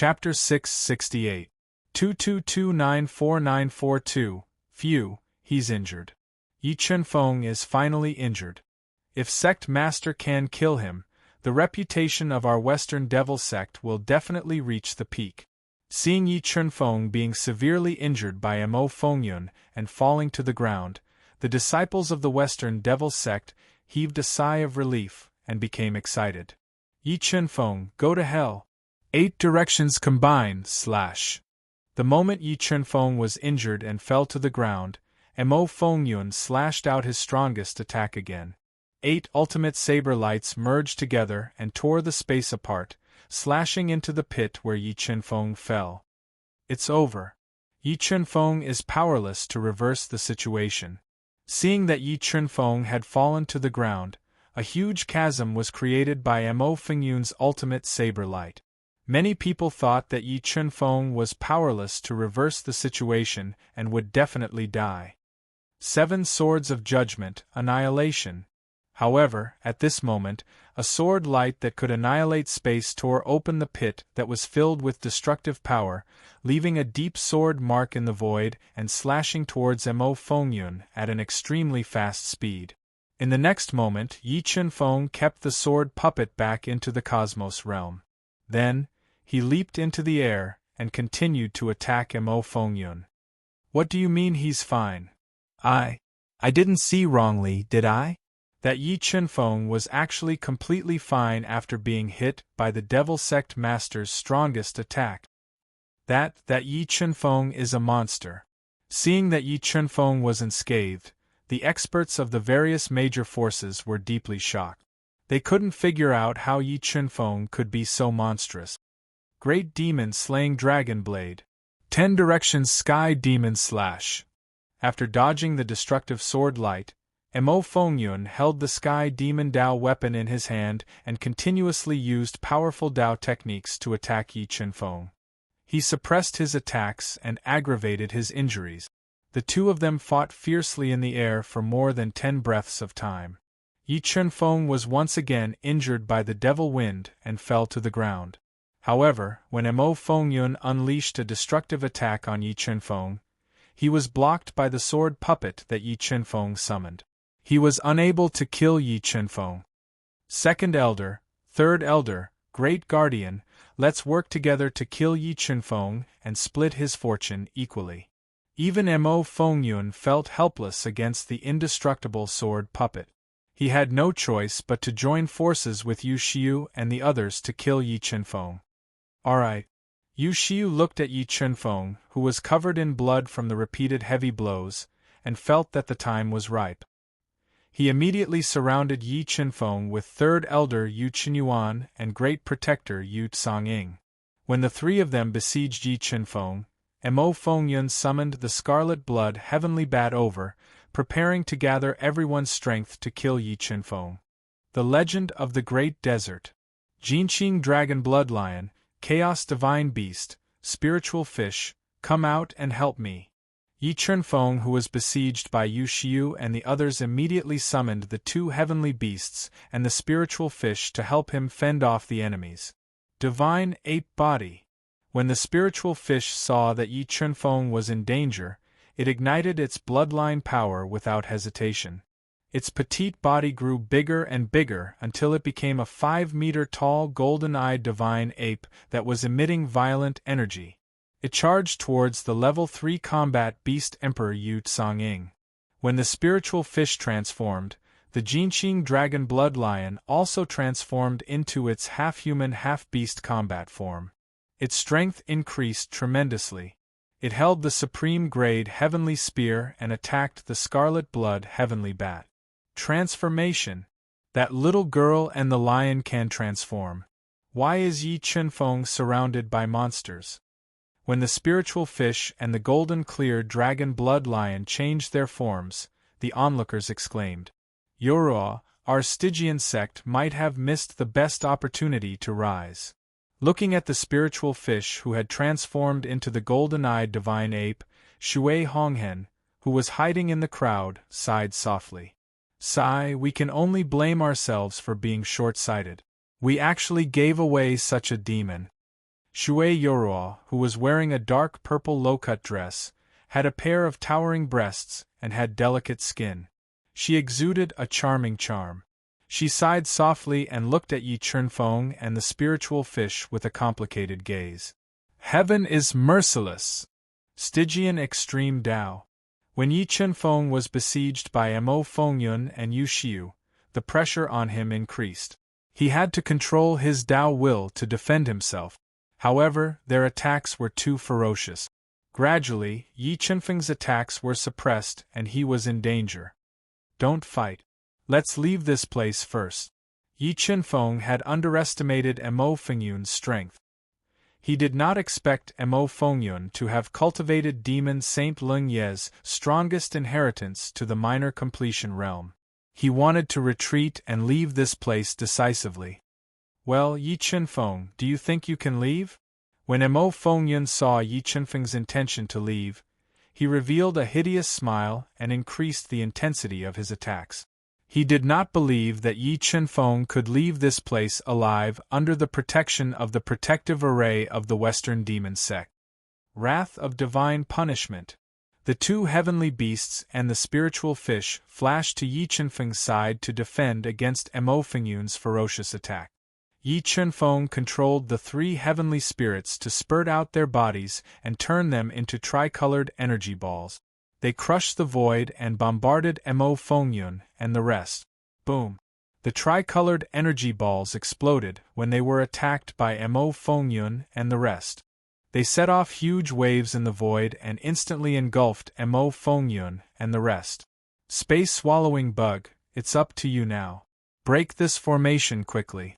Chapter 668. 22294942. Phew, he's injured. Yi Chunfeng is finally injured. If sect master can kill him, the reputation of our Western Devil sect will definitely reach the peak. Seeing Yi Chunfeng being severely injured by Mo Fengyun and falling to the ground, the disciples of the Western Devil sect heaved a sigh of relief and became excited. Yi Chunfeng, go to hell! 8 directions combine, / The moment Yi Chunfeng was injured and fell to the ground, Mo Fengyun slashed out his strongest attack again. 8 ultimate saber lights merged together and tore the space apart, slashing into the pit where Yi Chunfeng fell. It's over. Yi Chunfeng is powerless to reverse the situation. Seeing that Yi Chunfeng had fallen to the ground, a huge chasm was created by Mo Fengyun's ultimate saber light. Many people thought that Yi Chunfeng was powerless to reverse the situation and would definitely die. 7 Swords of Judgment, Annihilation. However, at this moment, a sword light that could annihilate space tore open the pit that was filled with destructive power, leaving a deep sword mark in the void and slashing towards Mo Fengyun at an extremely fast speed. In the next moment, Yi Chunfeng kept the sword puppet back into the cosmos realm. Then, he leaped into the air and continued to attack Mo Fengyun. What do you mean he's fine? I didn't see wrongly, did I? That Yi Chunfeng was actually completely fine after being hit by the Devil Sect Master's strongest attack. That Yi Chunfeng is a monster. Seeing that Yi Chunfeng was unscathed, the experts of the various major forces were deeply shocked. They couldn't figure out how Yi Chunfeng could be so monstrous. Great Demon slaying Dragon Blade. 10 directions Sky Demon slash. After dodging the destructive sword light, Mo Fengyun held the Sky Demon Dao weapon in his hand and continuously used powerful Dao techniques to attack Yi Chunfeng. He suppressed his attacks and aggravated his injuries. The two of them fought fiercely in the air for more than 10 breaths of time. Yi Chunfeng was once again injured by the Devil Wind and fell to the ground. However, when Mo Fengyun unleashed a destructive attack on Yi Chunfeng, he was blocked by the sword puppet that Yi Chunfeng summoned. He was unable to kill Yi Chunfeng. Second Elder, Third Elder, Great Guardian, let's work together to kill Yi Chunfeng and split his fortune equally. Even Mo Fengyun felt helpless against the indestructible sword puppet. He had no choice but to join forces with Yu Xiu and the others to kill Yi Chunfeng. Alright. Yu Xiu looked at Yi Chunfeng, who was covered in blood from the repeated heavy blows, and felt that the time was ripe. He immediately surrounded Yi Chunfeng with Third Elder Yu Qinyuan and Great Protector Yu Tsongying. When the three of them besieged Yi Chunfeng, Mo Fengyun summoned the Scarlet Blood Heavenly Bat over, preparing to gather everyone's strength to kill Yi Chunfeng. The Legend of the Great Desert. Jinqing Dragon Bloodlion, Chaos Divine Beast, Spiritual Fish, come out and help me. Yi Chunfeng, who was besieged by Yu Xiu and the others, immediately summoned the 2 heavenly beasts and the spiritual fish to help him fend off the enemies. Divine Ape Body. When the spiritual fish saw that Yi Chunfeng was in danger, it ignited its bloodline power without hesitation. Its petite body grew bigger and bigger until it became a 5-meter-tall golden-eyed divine ape that was emitting violent energy. It charged towards the level 3 combat beast Emperor Yu Tsongying. When the spiritual fish transformed, the Jinqing Dragon Bloodlion also transformed into its half-human half-beast combat form. Its strength increased tremendously. It held the Supreme Grade Heavenly Spear and attacked the Scarlet Blood Heavenly Bat. Transformation. That little girl and the lion can transform. Why is Yi Chunfeng surrounded by monsters? When the spiritual fish and the golden clear dragon blood lion changed their forms, the onlookers exclaimed, Yorua, our Stygian sect might have missed the best opportunity to rise. Looking at the spiritual fish who had transformed into the golden-eyed divine ape, Shui Honghen, who was hiding in the crowd, sighed softly. Sigh, we can only blame ourselves for being short-sighted. We actually gave away such a demon. Shui Yoruo, who was wearing a dark purple low-cut dress, had a pair of towering breasts and had delicate skin. She exuded a charming charm. She sighed softly and looked at Yi Chunfeng and the spiritual fish with a complicated gaze. Heaven is merciless! Stygian Extreme Tao. When Yi Chunfeng was besieged by Mo Fengyun and Yu Xiu, the pressure on him increased. He had to control his Tao will to defend himself. However, their attacks were too ferocious. Gradually, Yi Chunfeng's attacks were suppressed and he was in danger. Don't fight. Let's leave this place first. Yi Chunfeng had underestimated Mo Fengyun's strength. He did not expect Mo Fengyun to have cultivated demon Saint Lung Ye's strongest inheritance to the minor completion realm. He wanted to retreat and leave this place decisively. Well, Yi Chunfeng, do you think you can leave? When Mo Fengyun saw Yi Chunfeng's intention to leave, he revealed a hideous smile and increased the intensity of his attacks. He did not believe that Yi Chunfeng could leave this place alive under the protection of the protective array of the Western demon sect. Wrath of divine punishment. The two heavenly beasts and the spiritual fish flashed to Yi Chunfeng's side to defend against Mo Fengyun's ferocious attack. Yi Chunfeng controlled the three heavenly spirits to spurt out their bodies and turn them into tricolored energy balls. They crushed the void and bombarded Mo Fengyun and the rest. Boom! The tricolored energy balls exploded when they were attacked by Mo Fengyun and the rest. They set off huge waves in the void and instantly engulfed Mo Fengyun and the rest. Space-swallowing bug, it's up to you now. Break this formation quickly.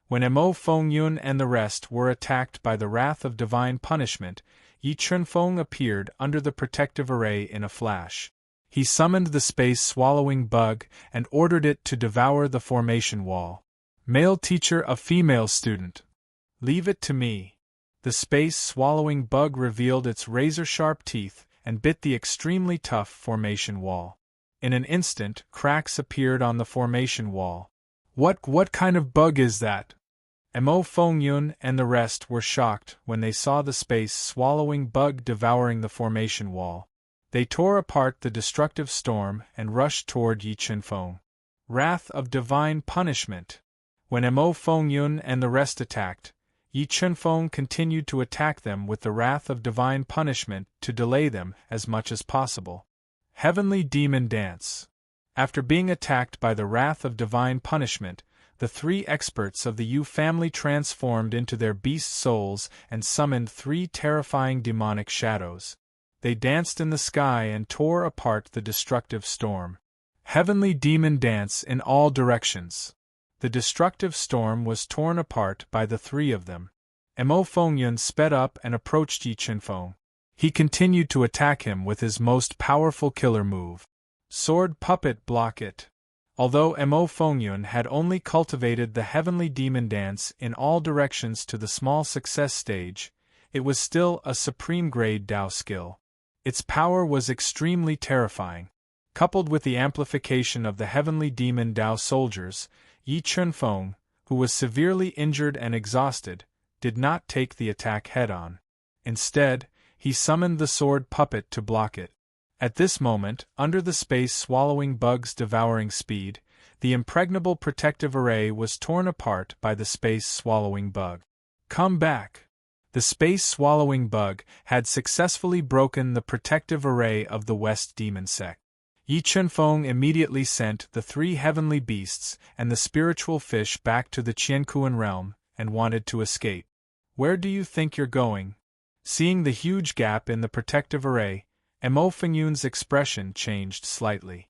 When Mo Fengyun and the rest were attacked by the wrath of divine punishment, Yi Chunfeng appeared under the protective array in a flash. He summoned the space-swallowing bug and ordered it to devour the formation wall. Male teacher, a female student. Leave it to me. The space-swallowing bug revealed its razor-sharp teeth and bit the extremely tough formation wall. In an instant, cracks appeared on the formation wall. What kind of bug is that? Mo Fengyun and the rest were shocked when they saw the space-swallowing bug devouring the formation wall. They tore apart the destructive storm and rushed toward Yi Chunfeng. Wrath of divine punishment. When Mo Fengyun and the rest attacked, Yi Chunfeng continued to attack them with the wrath of divine punishment to delay them as much as possible. Heavenly Demon Dance. After being attacked by the wrath of divine punishment, the three experts of the Yu family transformed into their beast souls and summoned three terrifying demonic shadows. They danced in the sky and tore apart the destructive storm. Heavenly Demon Dance in all directions. The destructive storm was torn apart by the three of them. Mo Fengyun sped up and approached Yi Chunfeng. He continued to attack him with his most powerful killer move. Sword Puppet Block It. Although Mo Fengyun had only cultivated the Heavenly Demon Dance in all directions to the small success stage, it was still a supreme-grade Dao skill. Its power was extremely terrifying. Coupled with the amplification of the Heavenly Demon Dao soldiers, Yi Chunfeng, who was severely injured and exhausted, did not take the attack head-on. Instead, he summoned the sword puppet to block it. At this moment, under the space-swallowing bug's devouring speed, the impregnable protective array was torn apart by the space-swallowing bug. Come back! The space-swallowing bug had successfully broken the protective array of the West Demon Sect. Yi Chunfeng immediately sent the three heavenly beasts and the spiritual fish back to the Qiankuan realm and wanted to escape. Where do you think you're going? Seeing the huge gap in the protective array, Mo Fengyun's expression changed slightly.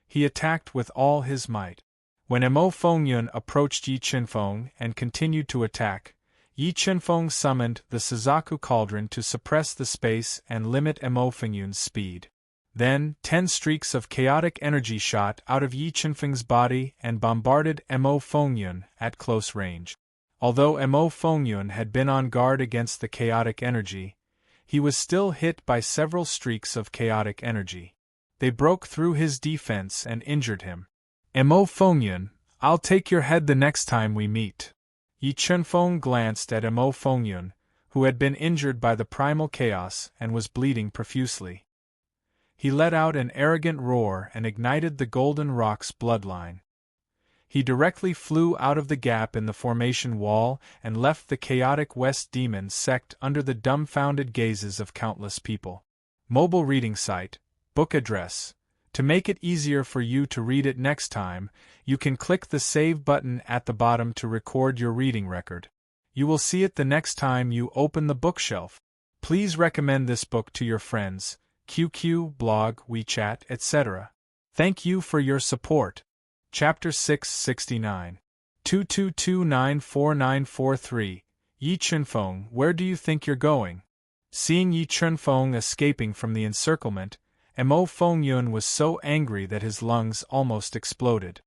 He attacked with all his might. When Mo Fengyun approached Yi Chunfeng and continued to attack, Yi Chunfeng summoned the Suzaku Cauldron to suppress the space and limit Mo Fengyun's speed. Then, 10 streaks of chaotic energy shot out of Yi Chunfeng's body and bombarded Mo Fengyun at close range. Although Mo Fengyun had been on guard against the chaotic energy, he was still hit by several streaks of chaotic energy. They broke through his defense and injured him. Mo Fengyun, I'll take your head the next time we meet. Yi Chunfeng glanced at Mo Fengyun, who had been injured by the primal chaos and was bleeding profusely. He let out an arrogant roar and ignited the Golden Rock's bloodline. He directly flew out of the gap in the formation wall and left the chaotic West Demon sect under the dumbfounded gazes of countless people. Mobile reading site, book address. To make it easier for you to read it next time, you can click the Save button at the bottom to record your reading record. You will see it the next time you open the bookshelf. Please recommend this book to your friends, QQ, blog, WeChat, etc. Thank you for your support. Chapter 669. 22294943. Yi Chunfeng, where do you think you're going? Seeing Yi Chunfeng escaping from the encirclement, Mo Fengyun was so angry that his lungs almost exploded.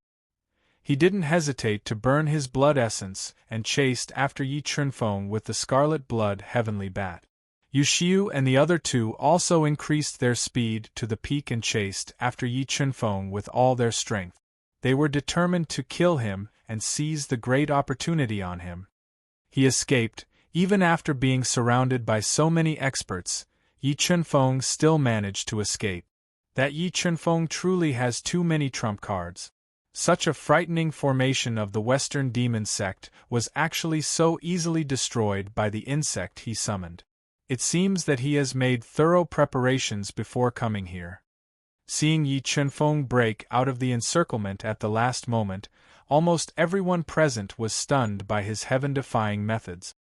He didn't hesitate to burn his blood essence and chased after Yi Chunfeng with the scarlet blood heavenly bat. Yu Xiu and the other two also increased their speed to the peak and chased after Yi Chunfeng with all their strength. They were determined to kill him and seize the great opportunity on him. He escaped, even after being surrounded by so many experts. Yi Chunfeng still managed to escape. That Yi Chunfeng truly has too many trump cards. Such a frightening formation of the Western Demon sect was actually so easily destroyed by the insect he summoned. It seems that he has made thorough preparations before coming here. Seeing Yi Chunfeng break out of the encirclement at the last moment, almost everyone present was stunned by his heaven-defying methods.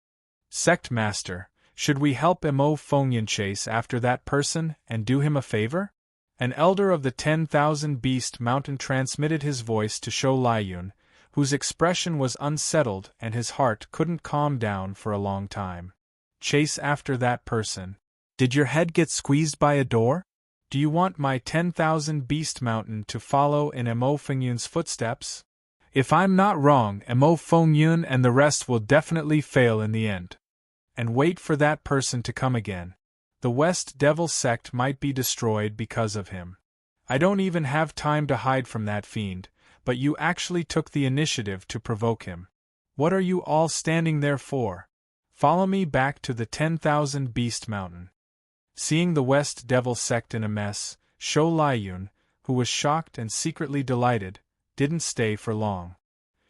Sect Master, should we help Mo Fengyun chase after that person and do him a favor? An elder of the 10,000 Beast Mountain transmitted his voice to Shou Liyun, whose expression was unsettled and his heart couldn't calm down for a long time. Chase after that person. Did your head get squeezed by a door? Do you want my 10,000 Beast Mountain to follow in Mo Fengyun's footsteps? If I'm not wrong, Mo Fengyun and the rest will definitely fail in the end. And wait for that person to come again. The West Devil sect might be destroyed because of him. I don't even have time to hide from that fiend, but you actually took the initiative to provoke him. What are you all standing there for? Follow me back to the 10,000 Beast Mountain. Seeing the West Devil sect in a mess, Shou Liyun, who was shocked and secretly delighted, didn't stay for long.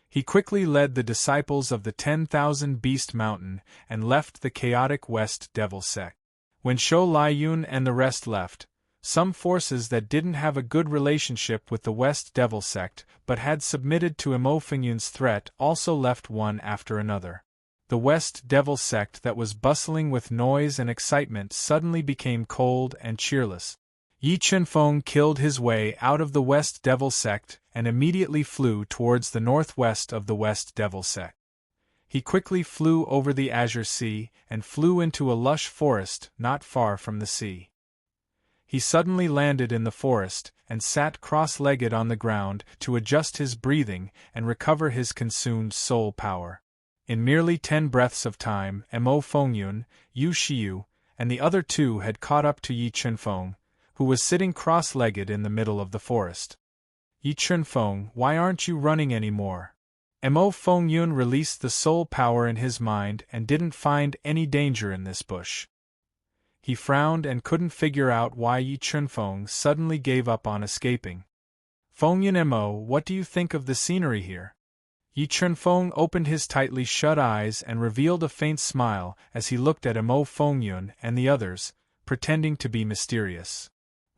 He quickly led the disciples of the 10,000 Beast Mountain and left the chaotic West Devil sect. When Shou Liyun and the rest left, some forces that didn't have a good relationship with the West Devil sect but had submitted to Mo Fengyun's threat also left one after another. The West Devil sect that was bustling with noise and excitement suddenly became cold and cheerless. Yi Chunfeng killed his way out of the West Devil sect and immediately flew towards the northwest of the West Devil sect. He quickly flew over the Azure Sea and flew into a lush forest not far from the sea. He suddenly landed in the forest and sat cross-legged on the ground to adjust his breathing and recover his consumed soul power. In merely 10 breaths of time, Mo Fengyun, Yu Xiu, and the other two had caught up to Yi Chunfeng, who was sitting cross-legged in the middle of the forest. Yi Chunfeng, why aren't you running anymore? Mo Fengyun released the soul power in his mind and didn't find any danger in this bush. He frowned and couldn't figure out why Yi Chunfeng suddenly gave up on escaping. Fengyun Mo, what do you think of the scenery here? Yi Chunfeng opened his tightly shut eyes and revealed a faint smile as he looked at Mo Fengyun and the others, pretending to be mysterious.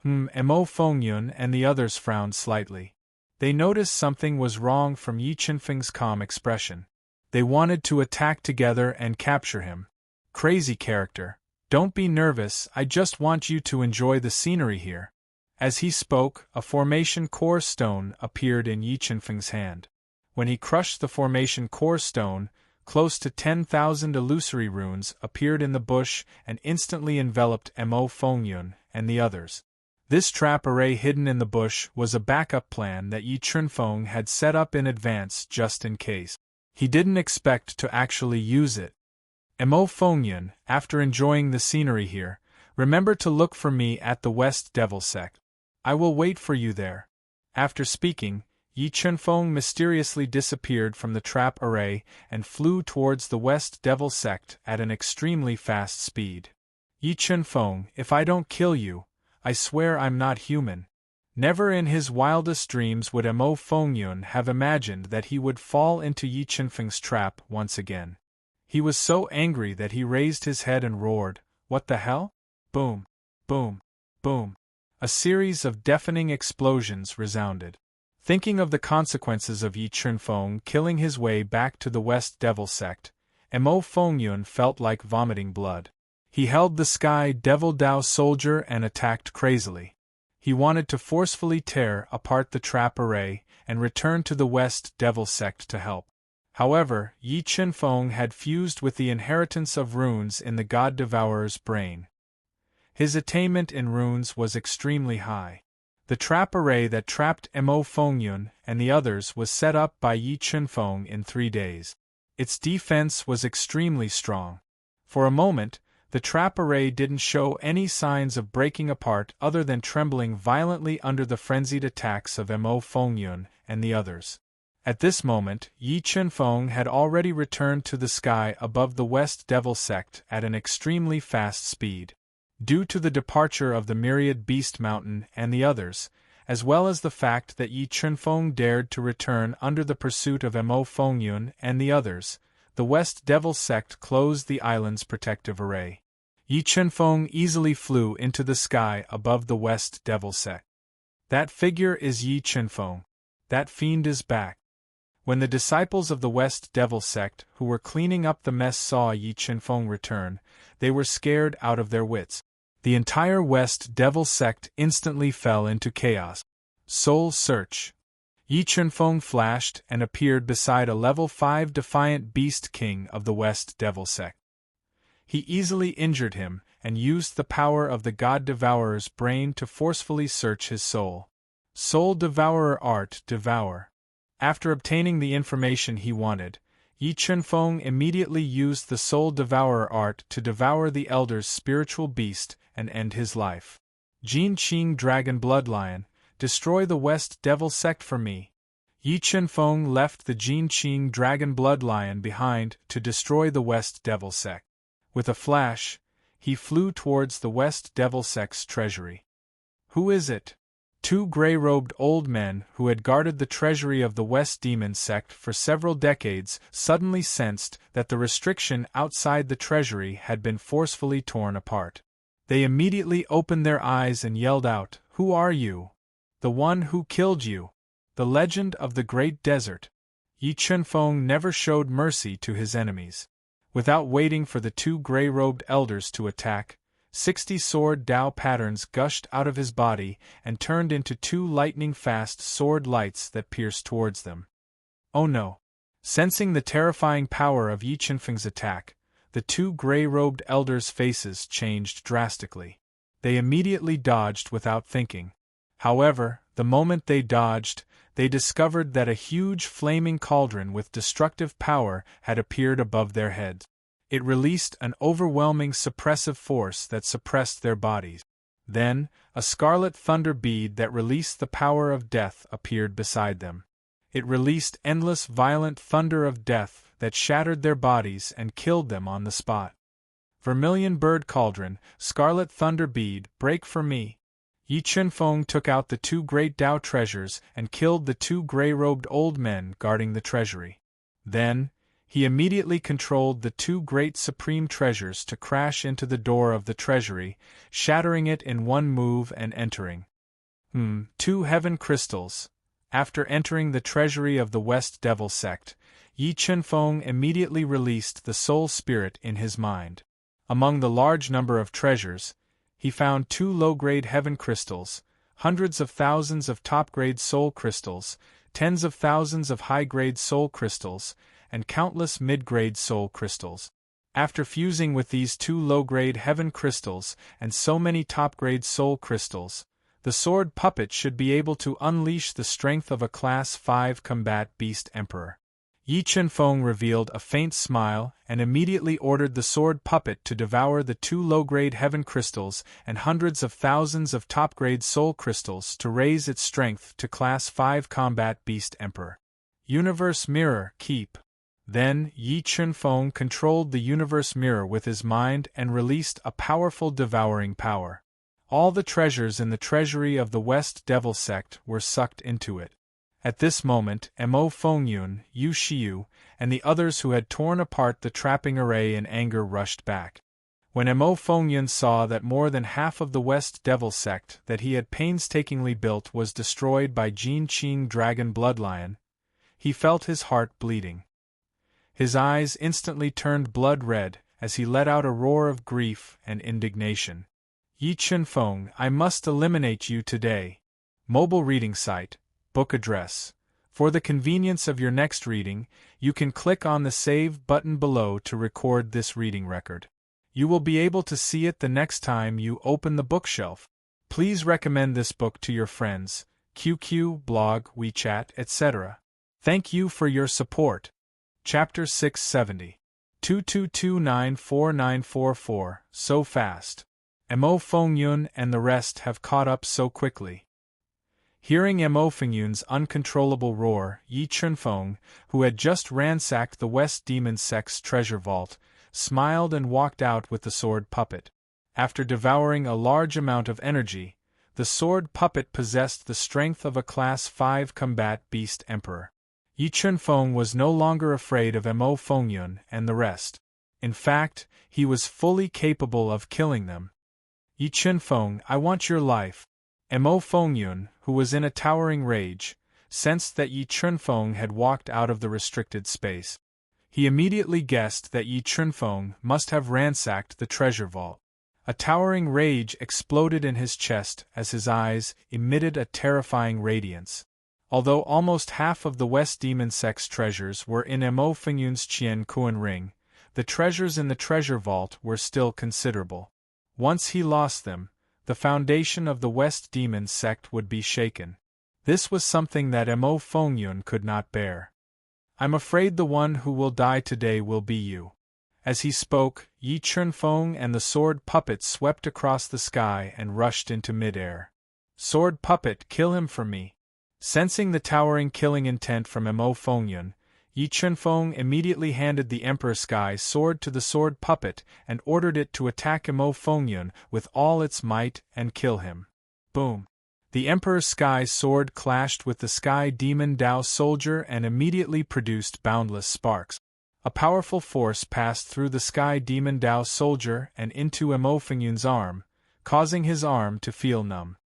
Mo Fengyun and the others frowned slightly. They noticed something was wrong from Yi Chunfeng's calm expression. They wanted to attack together and capture him. Crazy character. Don't be nervous, I just want you to enjoy the scenery here. As he spoke, a formation core stone appeared in Yi Chunfeng's hand. When he crushed the formation core stone, close to 10,000 illusory runes appeared in the bush and instantly enveloped Mo Fengyun and the others. This trap array hidden in the bush was a backup plan that Yi Chunfeng had set up in advance just in case. He didn't expect to actually use it. Mo Fengyun, after enjoying the scenery here, remember to look for me at the West Devil sect. I will wait for you there. After speaking, Yi Chunfeng mysteriously disappeared from the trap array and flew towards the West Devil Sect at an extremely fast speed. Yi Chunfeng, if I don't kill you, I swear I'm not human. Never in his wildest dreams would Mo Fengyun have imagined that he would fall into Yi Chunfeng's trap once again. He was so angry that he raised his head and roared, "What the hell?" Boom, boom, boom. A series of deafening explosions resounded. Thinking of the consequences of Yi Chunfeng killing his way back to the West Devil Sect, Mo Fengyun felt like vomiting blood. He held the Sky Devil Dao soldier and attacked crazily. He wanted to forcefully tear apart the trap array and return to the West Devil Sect to help. However, Yi Chunfeng had fused with the inheritance of runes in the God Devourer's brain. His attainment in runes was extremely high. The trap array that trapped Mo Fengyun and the others was set up by Yi Chunfeng in 3 days. Its defense was extremely strong. For a moment, the trap array didn't show any signs of breaking apart other than trembling violently under the frenzied attacks of Mo Fengyun and the others. At this moment, Yi Chunfeng had already returned to the sky above the West Devil Sect at an extremely fast speed. Due to the departure of the Myriad Beast Mountain and the others, as well as the fact that Yi Chunfeng dared to return under the pursuit of Mo Fengyun and the others, the West Devil Sect closed the island's protective array. Yi Chunfeng easily flew into the sky above the West Devil Sect. That figure is Yi Chunfeng. That fiend is back. When the disciples of the West Devil Sect who were cleaning up the mess saw Yi Chunfeng return, they were scared out of their wits. The entire West Devil Sect instantly fell into chaos. Soul Search. Yi Chunfeng flashed and appeared beside a level 5 Defiant Beast King of the West Devil Sect. He easily injured him and used the power of the God Devourer's brain to forcefully search his soul. Soul Devourer Art Devour. After obtaining the information he wanted, Yi Chunfeng immediately used the Soul Devourer art to devour the Elder's spiritual beast and end his life. Jin Qing Dragon Bloodlion, destroy the West Devil Sect for me. Yi Chunfeng left the Jin Qing Dragon Bloodlion behind to destroy the West Devil Sect. With a flash, he flew towards the West Devil Sect's treasury. Who is it? 2 gray-robed old men who had guarded the treasury of the West Demon Sect for several decades suddenly sensed that the restriction outside the treasury had been forcefully torn apart. They immediately opened their eyes and yelled out, "Who are you? The one who killed you? The legend of the Great Desert." Yi Chunfeng never showed mercy to his enemies. Without waiting for the 2 gray-robed elders to attack, 60 sword Dao patterns gushed out of his body and turned into 2 lightning-fast sword lights that pierced towards them. Oh no! Sensing the terrifying power of Yi Chunfeng's attack, the 2 gray-robed elders' faces changed drastically. They immediately dodged without thinking. However, the moment they dodged, they discovered that a huge flaming cauldron with destructive power had appeared above their heads. It released an overwhelming suppressive force that suppressed their bodies. Then, a scarlet thunder bead that released the power of death appeared beside them. It released endless violent thunder of death that shattered their bodies and killed them on the spot. Vermilion Bird Cauldron, Scarlet Thunder Bead, break for me. Yi Chunfeng took out the 2 great Dao treasures and killed the 2 gray-robed old men guarding the treasury. Then, he immediately controlled the 2 great supreme treasures to crash into the door of the treasury, shattering it in one move and entering. 2 heaven crystals. After entering the treasury of the West Devil Sect, Yi Chunfeng immediately released the soul spirit in his mind. Among the large number of treasures, he found 2 low-grade heaven crystals, hundreds of thousands of top-grade soul crystals, tens of thousands of high-grade soul crystals, and countless mid-grade soul crystals. After fusing with these 2 low-grade heaven crystals and so many top-grade soul crystals, the sword puppet should be able to unleash the strength of a Class 5 combat beast emperor. Yi Chunfeng revealed a faint smile and immediately ordered the sword puppet to devour the 2 low-grade heaven crystals and hundreds of thousands of top-grade soul crystals to raise its strength to Class 5 Combat Beast Emperor. Universe Mirror, keep. Then, Yi Chunfeng controlled the universe mirror with his mind and released a powerful devouring power. All the treasures in the treasury of the West Devil Sect were sucked into it. At this moment, Mo Fengyun, Yu Xiu, and the others who had torn apart the trapping array in anger rushed back. When Mo Fengyun saw that more than half of the West Devil Sect that he had painstakingly built was destroyed by Jin Qing Dragon Bloodlion, he felt his heart bleeding. His eyes instantly turned blood red as he let out a roar of grief and indignation. Yi Chunfeng, I must eliminate you today. Mobile reading site. Book address. For the convenience of your next reading, you can click on the Save button below to record this reading record. You will be able to see it the next time you open the bookshelf. Please recommend this book to your friends, QQ, blog, WeChat, etc. Thank you for your support. Chapter 670. 22294944, so fast. Mo Fengyun and the rest have caught up so quickly. Hearing Mo Fengyun's uncontrollable roar, Yi Chunfeng, who had just ransacked the West Demon Sect's treasure vault, smiled and walked out with the sword puppet. After devouring a large amount of energy, the sword puppet possessed the strength of a Class 5 Combat Beast Emperor. Yi Chunfeng was no longer afraid of Mo Fengyun and the rest. In fact, he was fully capable of killing them. Yi Chunfeng, I want your life. Mo Fengyun, who was in a towering rage, sensed that Yi Chunfeng had walked out of the restricted space. He immediately guessed that Yi Chunfeng must have ransacked the treasure vault. A towering rage exploded in his chest as his eyes emitted a terrifying radiance. Although almost half of the West Demon Sect's treasures were in Mo Fengyun's Qian Kuan ring, the treasures in the treasure vault were still considerable. Once he lost them, the foundation of the West Demon Sect would be shaken. This was something that Mo Fengyun could not bear. I'm afraid the one who will die today will be you. As he spoke, Yi Chunfeng and the sword puppet swept across the sky and rushed into midair. Sword puppet, kill him for me. Sensing the towering killing intent from Mo Fengyun, Yi Chunfeng immediately handed the Emperor Sky's sword to the sword puppet and ordered it to attack Mo Fengyun with all its might and kill him. Boom! The Emperor Sky's sword clashed with the Sky Demon Dao soldier and immediately produced boundless sparks. A powerful force passed through the Sky Demon Dao soldier and into Mo Fengyun's arm, causing his arm to feel numb.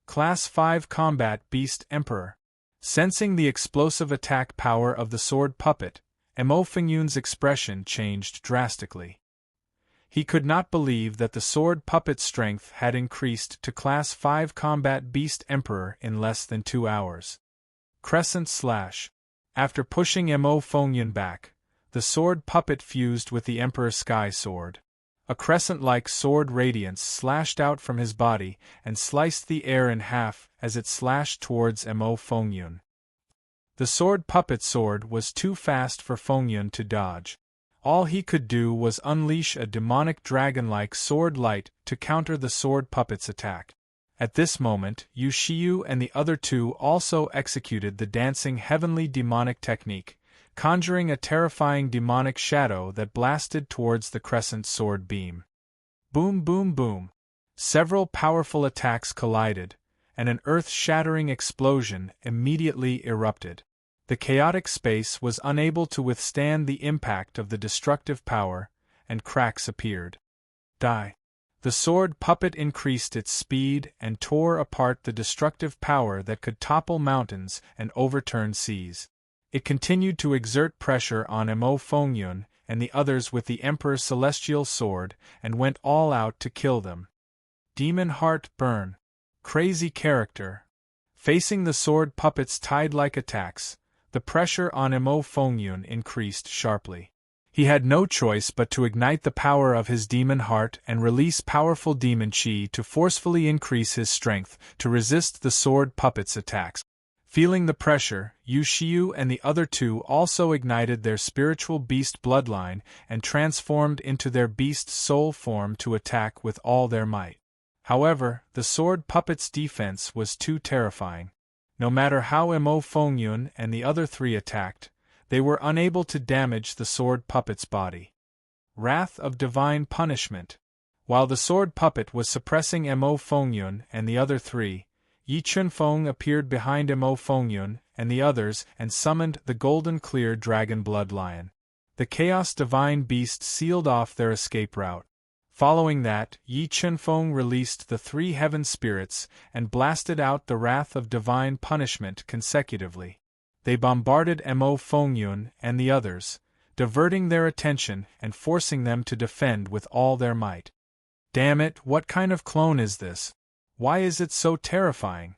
Class 5 Combat Beast Emperor. Sensing the explosive attack power of the sword puppet, Mo Fengyun's expression changed drastically. He could not believe that the sword puppet's strength had increased to Class 5 Combat Beast Emperor in less than 2 hours. Crescent Slash. After pushing Mo Fengyun back, the sword puppet fused with the Emperor Sky Sword. A crescent-like sword radiance slashed out from his body and sliced the air in half as it slashed towards Mo Fengyun. The sword puppet's sword was too fast for Fengyun to dodge. All he could do was unleash a demonic dragon-like sword light to counter the sword puppet's attack. At this moment, Yu Xiu and the other two also executed the dancing heavenly demonic technique, conjuring a terrifying demonic shadow that blasted towards the crescent sword beam. Boom boom boom. Several powerful attacks collided, and an earth-shattering explosion immediately erupted. The chaotic space was unable to withstand the impact of the destructive power, and cracks appeared. Die. The sword puppet increased its speed and tore apart the destructive power that could topple mountains and overturn seas. It continued to exert pressure on Mo Fengyun and the others with the Emperor's celestial sword and went all out to kill them. Demon Heart Burn. Crazy character. Facing the sword puppet's tide-like attacks, the pressure on Mo Fengyun increased sharply. He had no choice but to ignite the power of his demon heart and release powerful demon chi to forcefully increase his strength to resist the sword puppet's attacks. Feeling the pressure, Yu Xiu and the other two also ignited their spiritual beast bloodline and transformed into their beast soul form to attack with all their might. However, the sword puppet's defense was too terrifying. No matter how Mo Fengyun and the other three attacked, they were unable to damage the sword puppet's body. Wrath of divine punishment. While the sword puppet was suppressing Mo Fengyun and the other three, Yi Chunfeng appeared behind Mo Fengyun and the others and summoned the golden clear dragon blood lion. The chaos divine beast sealed off their escape route. Following that, Yi Chunfeng released the three heaven spirits and blasted out the wrath of divine punishment consecutively. They bombarded Mo Fengyun and the others, diverting their attention and forcing them to defend with all their might. Damn it, what kind of clone is this? Why is it so terrifying?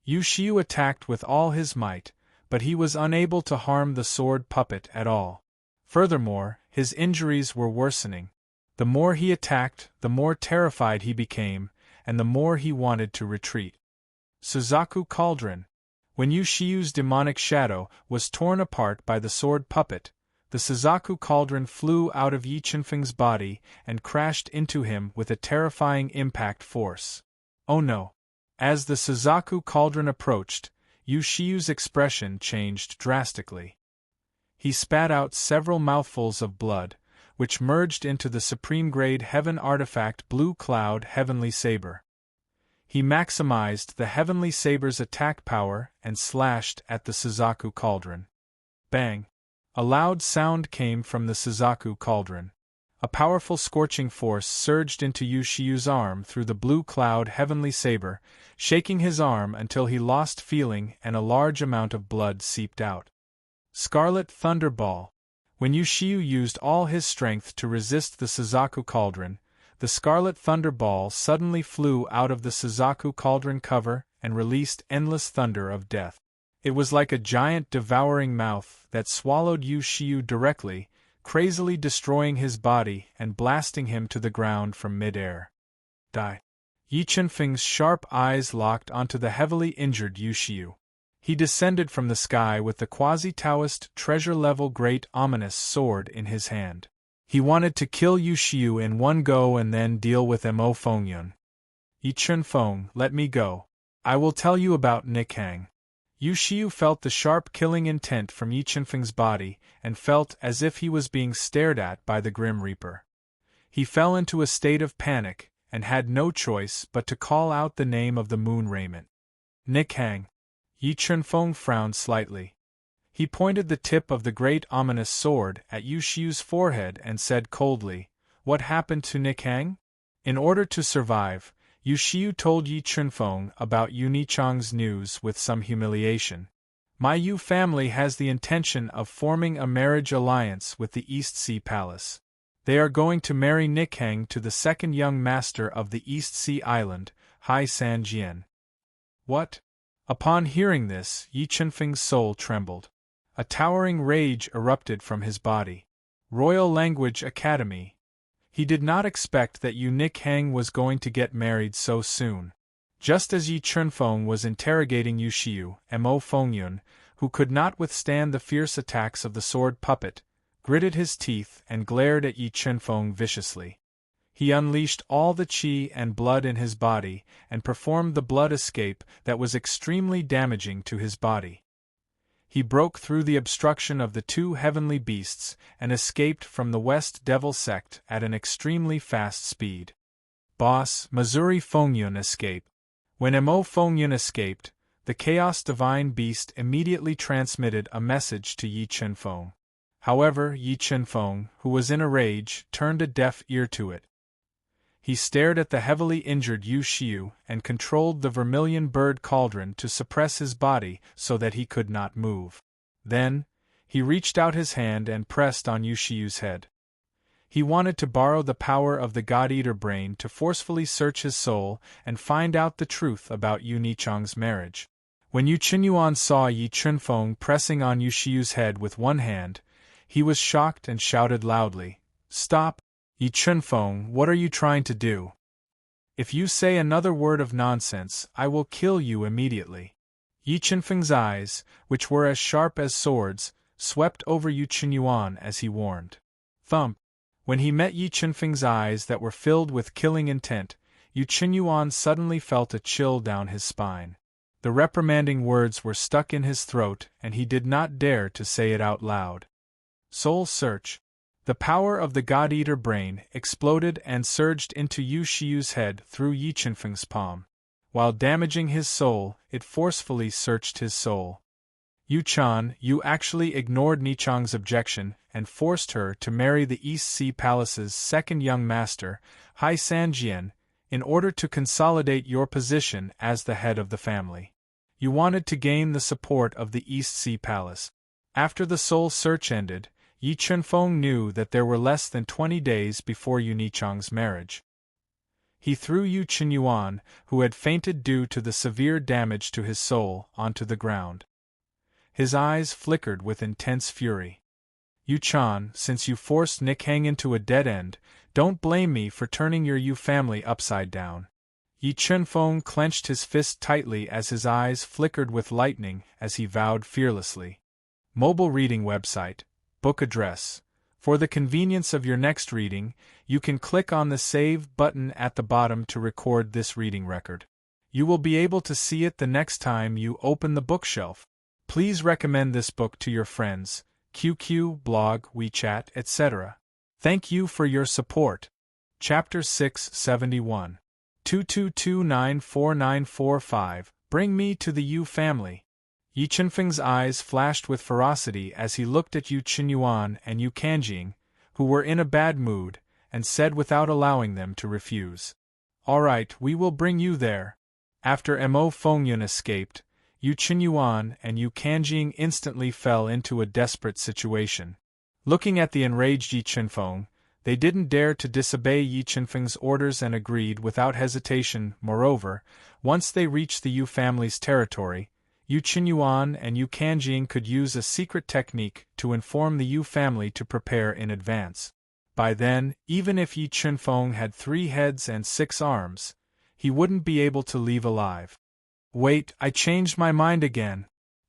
Yu Xiu attacked with all his might, but he was unable to harm the sword puppet at all. Furthermore, his injuries were worsening. The more he attacked, the more terrified he became, and the more he wanted to retreat. Suzaku Cauldron. When Yu Xiu's demonic shadow was torn apart by the sword puppet, the Suzaku Cauldron flew out of Yi Chunfeng's body and crashed into him with a terrifying impact force. Oh no! As the Suzaku Cauldron approached, Yu Xiu's expression changed drastically. He spat out several mouthfuls of blood, which merged into the supreme-grade heaven artifact Blue Cloud Heavenly Saber. He maximized the Heavenly Saber's attack power and slashed at the Suzaku Cauldron. Bang! A loud sound came from the Suzaku Cauldron. A powerful scorching force surged into Yu Xiu's arm through the Blue Cloud Heavenly Saber, shaking his arm until he lost feeling and a large amount of blood seeped out. Scarlet Thunderball. When Yu Xiu used all his strength to resist the Suzaku Cauldron, the Scarlet Thunderball suddenly flew out of the Suzaku Cauldron cover and released endless thunder of death. It was like a giant devouring mouth that swallowed Yu Xiu directly, crazily destroying his body and blasting him to the ground from mid-air. Die. Yi Chunfeng's sharp eyes locked onto the heavily injured Yu Xiu. He descended from the sky with the quasi-Taoist treasure-level great ominous sword in his hand. He wanted to kill Yu Xiu in one go and then deal with Mo Fengyun. Yi Chunfeng, let me go. I will tell you about Nikhang. Yu Xiu felt the sharp killing intent from Yi Chunfeng's body and felt as if he was being stared at by the Grim Reaper. He fell into a state of panic and had no choice but to call out the name of the moon raiment. Nikhang. Yi Chunfeng frowned slightly. He pointed the tip of the great ominous sword at Yu Xiu's forehead and said coldly, "What happened to Nikhang?" In order to survive, Yu Xiu told Yi Chunfeng about Yu Nichang's news with some humiliation. My Yu family has the intention of forming a marriage alliance with the East Sea Palace. They are going to marry Nikhang to the second young master of the East Sea Island, Hai San Jian. What? Upon hearing this, Yi Chunfeng's soul trembled. A towering rage erupted from his body. Royal Language Academy. He did not expect that Yu Nikhang was going to get married so soon. Just as Yi Chunfeng was interrogating Yu Xiu, Mo Fengyun, who could not withstand the fierce attacks of the sword puppet, gritted his teeth and glared at Yi Chunfeng viciously. He unleashed all the qi and blood in his body and performed the blood escape that was extremely damaging to his body. He broke through the obstruction of the two heavenly beasts and escaped from the West Devil sect at an extremely fast speed. Boss Missouri Fengyun escape. When Mo Fengyun escaped, the Chaos Divine Beast immediately transmitted a message to Yi Chunfeng. However, Yi Chunfeng, who was in a rage, turned a deaf ear to it. He stared at the heavily injured Yu Xiu and controlled the vermilion bird cauldron to suppress his body so that he could not move. Then, he reached out his hand and pressed on Yu Xiu's head. He wanted to borrow the power of the God-Eater brain to forcefully search his soul and find out the truth about Yu Nichang's marriage. When Yu Qinyuan saw Yi Chunfeng pressing on Yu Xiu's head with one hand, he was shocked and shouted loudly, "Stop! Yi Chunfeng, what are you trying to do? If you say another word of nonsense, I will kill you immediately." Yi Qinfeng's eyes, which were as sharp as swords, swept over Yu Qinyuan as he warned. Thump! When he met Yi Qinfeng's eyes that were filled with killing intent, Yu Qinyuan suddenly felt a chill down his spine. The reprimanding words were stuck in his throat and he did not dare to say it out loud. Soul Search. The power of the God-Eater brain exploded and surged into Yu Shiyu's head through Yi Qinfeng's palm. While damaging his soul, it forcefully searched his soul. Yu Chan, you actually ignored Nichang's objection and forced her to marry the East Sea Palace's second young master, Hai Sanjian, in order to consolidate your position as the head of the family. You wanted to gain the support of the East Sea Palace. After the soul search ended, Yi Qinfeng knew that there were less than 20 days before Yu Nichang's marriage. He threw Yu Qinyuan, who had fainted due to the severe damage to his soul, onto the ground. His eyes flickered with intense fury. Yu Chan, since you forced Nick Hang into a dead end, don't blame me for turning your Yu family upside down. Yi Qinfeng clenched his fist tightly as his eyes flickered with lightning as he vowed fearlessly. Mobile reading website, book address. For the convenience of your next reading, you can click on the Save button at the bottom to record this reading record. You will be able to see it the next time you open the bookshelf. Please recommend this book to your friends, QQ, blog, WeChat, etc. Thank you for your support. Chapter 671. 22294945, Bring Me to the Yu Family. Yi Qinfeng's eyes flashed with ferocity as he looked at Yu Qinyuan and Yu Kanjing, who were in a bad mood, and said without allowing them to refuse. All right, we will bring you there. After Mo Fengyun escaped, Yu Qinyuan and Yu Kanjing instantly fell into a desperate situation. Looking at the enraged Yi Qinfeng, they didn't dare to disobey Yi Qinfeng's orders and agreed without hesitation. Moreover, once they reached the Yu family's territory, Yu Qinyuan and Yu Kanjing could use a secret technique to inform the Yu family to prepare in advance. By then, even if Yi Qinfeng had 3 heads and 6 arms, he wouldn't be able to leave alive. Wait, I changed my mind again.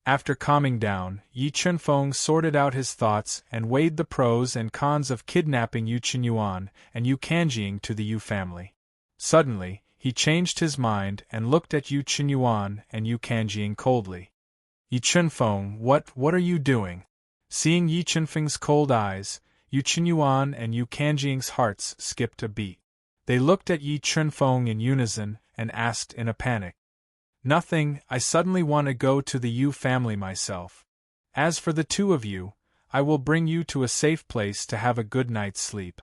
After calming down, Yi Qinfeng sorted out his thoughts and weighed the pros and cons of kidnapping Yu Qinyuan and Yu Kanjing to the Yu family. Suddenly, he changed his mind and looked at Yu Qinyuan and Yu Kanjing coldly. Yi Qinfeng, what are you doing? Seeing Yi Qinfeng's cold eyes, Yu Qinyuan and Yu Kanjing's hearts skipped a beat. They looked at Yi Qinfeng in unison and asked in a panic. Nothing, I suddenly want to go to the Yu family myself. As for the 2 of you, I will bring you to a safe place to have a good night's sleep.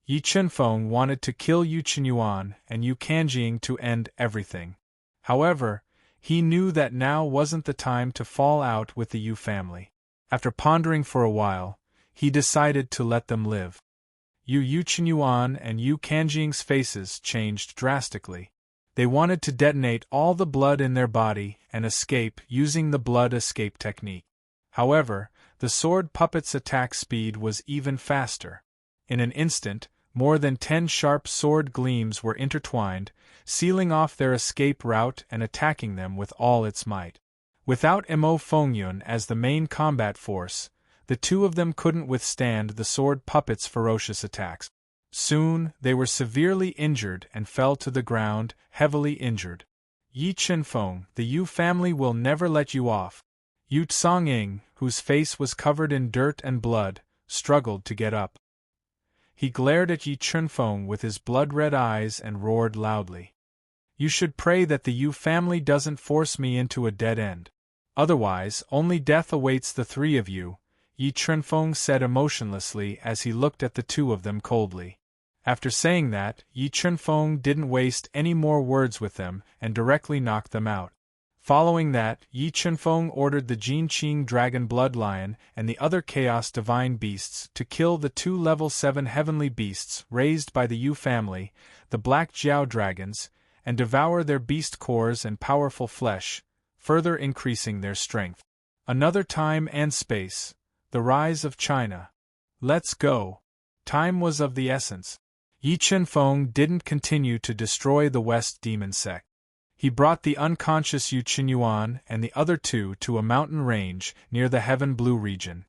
Yi Qinfeng wanted to kill Yu Qinyuan and Yu Kanjing to end everything. However, he knew that now wasn't the time to fall out with the Yu family. After pondering for a while, he decided to let them live. Yu Qinyuan and Yu Kanjing's faces changed drastically. They wanted to detonate all the blood in their body and escape using the blood escape technique. However, the sword puppet's attack speed was even faster. In an instant, more than 10 sharp sword gleams were intertwined, sealing off their escape route and attacking them with all its might. Without Mo Fengyun as the main combat force, the 2 of them couldn't withstand the sword puppet's ferocious attacks. Soon, they were severely injured and fell to the ground, heavily injured. Yi Qinfeng, the Yu family will never let you off. Yu Tsongying, whose face was covered in dirt and blood, struggled to get up. He glared at Yi Qinfeng with his blood-red eyes and roared loudly. You should pray that the Yu family doesn't force me into a dead end. Otherwise, only death awaits the 3 of you, Yi Qinfeng said emotionlessly as he looked at the 2 of them coldly. After saying that, Yi Qinfeng didn't waste any more words with them and directly knocked them out. Following that, Yi Qinfeng ordered the Jinqing Dragon Blood Lion and the other Chaos Divine Beasts to kill the 2 Level 7 heavenly beasts raised by the Yu family, the Black Jiao Dragons, and devour their beast cores and powerful flesh, further increasing their strength. Another time and space. The rise of China. Let's go. Time was of the essence. Yi Qinfeng didn't continue to destroy the West Demon sect. He brought the unconscious Yu Qinyuan and the other two to a mountain range near the Heaven Blue region.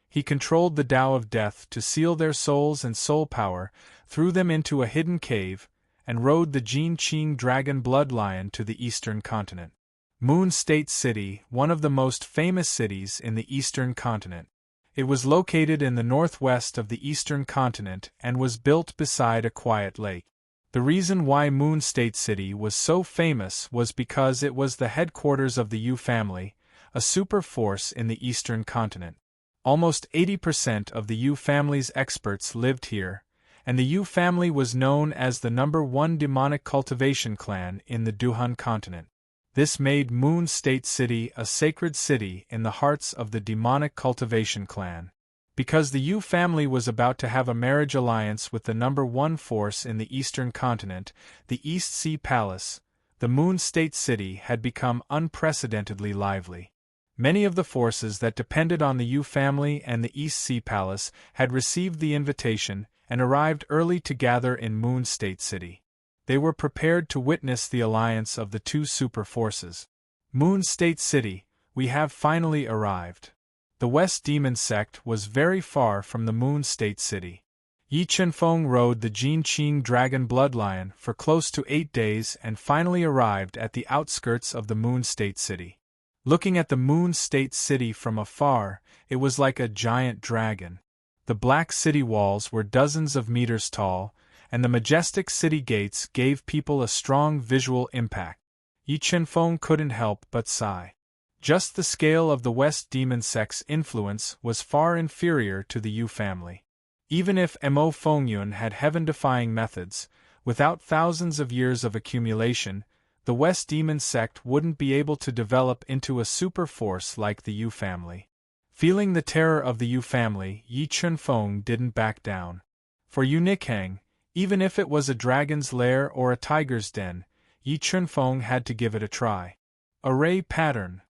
He controlled the Tao of Death to seal their souls and soul power, threw them into a hidden cave, and rode the Jin Qing dragon blood lion to the eastern continent. Moon State City, one of the most famous cities in the eastern continent. It was located in the northwest of the eastern continent and was built beside a quiet lake. The reason why Moon State City was so famous was because it was the headquarters of the Yu family, a super force in the eastern continent. Almost 80% of the Yu family's experts lived here, and the Yu family was known as the #1 demonic cultivation clan in the Duhan continent. This made Moon State City a sacred city in the hearts of the demonic cultivation clan. Because the Yu family was about to have a marriage alliance with the #1 force in the eastern continent, the East Sea Palace, the Moon State City had become unprecedentedly lively. Many of the forces that depended on the Yu family and the East Sea Palace had received the invitation and arrived early to gather in Moon State City. They were prepared to witness the alliance of the two super forces. Moon State City, we have finally arrived. The West Demon sect was very far from the Moon State City. Yi Chenfeng rode the Jin Qing dragon bloodlion for close to 8 days and finally arrived at the outskirts of the Moon State City. Looking at the Moon State City from afar, it was like a giant dragon. The black city walls were dozens of meters tall, and the majestic city gates gave people a strong visual impact. Yi Chenfeng couldn't help but sigh. Just the scale of the West Demon sect's influence was far inferior to the Yu family. Even if Mo Fengyun had heaven-defying methods, without thousands of years of accumulation, the West Demon sect wouldn't be able to develop into a super force like the Yu family. Feeling the terror of the Yu family, Yi Chenfeng didn't back down. For Yu Nikhang, even if it was a dragon's lair or a tiger's den, Yi Chenfeng had to give it a try. Array pattern.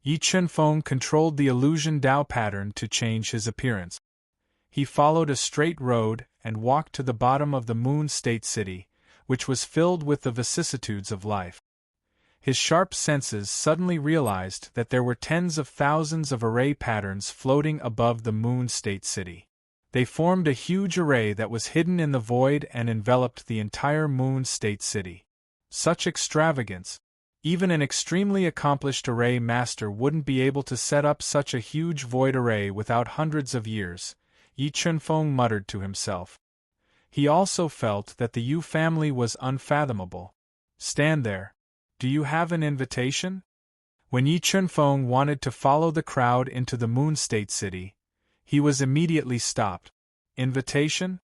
Yi Chenfeng controlled the illusion Dao pattern to change his appearance. He followed a straight road and walked to the bottom of the Moon State City, which was filled with the vicissitudes of life. His sharp senses suddenly realized that there were tens of thousands of array patterns floating above the Moon State City. They formed a huge array that was hidden in the void and enveloped the entire Moon State City. Such extravagance! Even an extremely accomplished array master wouldn't be able to set up such a huge void array without hundreds of years, Yi Chenfeng muttered to himself. He also felt that the Yu family was unfathomable. Stand there. Do you have an invitation? When Yi Chenfeng wanted to follow the crowd into the Moon State City, he was immediately stopped. Invitation?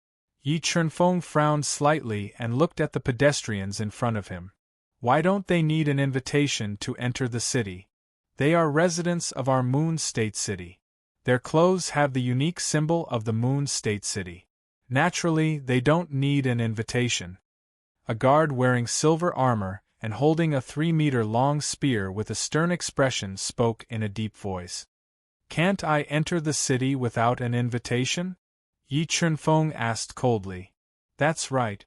Yi Chenfeng frowned slightly and looked at the pedestrians in front of him. Why don't they need an invitation to enter the city? They are residents of our Moon State City. Their clothes have the unique symbol of the Moon State City. Naturally, they don't need an invitation. A guard wearing silver armor and holding a 3-meter-long spear with a stern expression spoke in a deep voice. Can't I enter the city without an invitation? Yi Chenfeng asked coldly. That's right.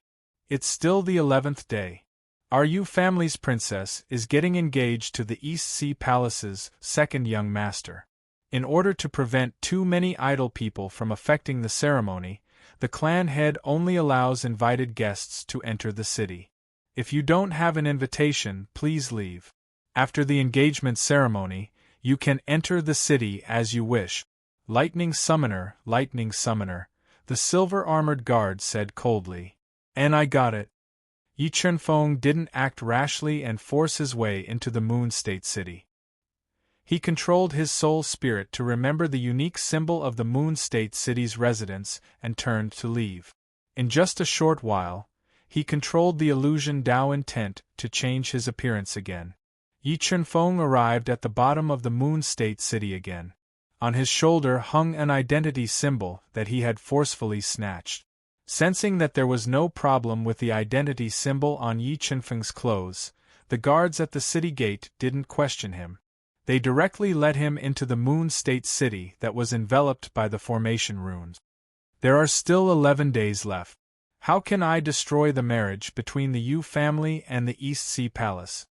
It's still the 11th day. Our Yu family's princess is getting engaged to the East Sea Palace's second young master. In order to prevent too many idle people from affecting the ceremony, the clan head only allows invited guests to enter the city. If you don't have an invitation, please leave. After the engagement ceremony, you can enter the city as you wish. Lightning Summoner, the silver-armored guard said coldly. And I got it. Yi Chenfeng didn't act rashly and force his way into the Moon State City. He controlled his soul spirit to remember the unique symbol of the Moon State City's residents and turned to leave. In just a short while, he controlled the illusion Dao intent to change his appearance again. Yi Chenfeng arrived at the bottom of the Moon State City again. On his shoulder hung an identity symbol that he had forcefully snatched. Sensing that there was no problem with the identity symbol on Yi Chenfeng's clothes, the guards at the city gate didn't question him. They directly led him into the Moon State City that was enveloped by the formation runes. There are still 11 days left. How can I destroy the marriage between the Yu family and the East Sea Palace?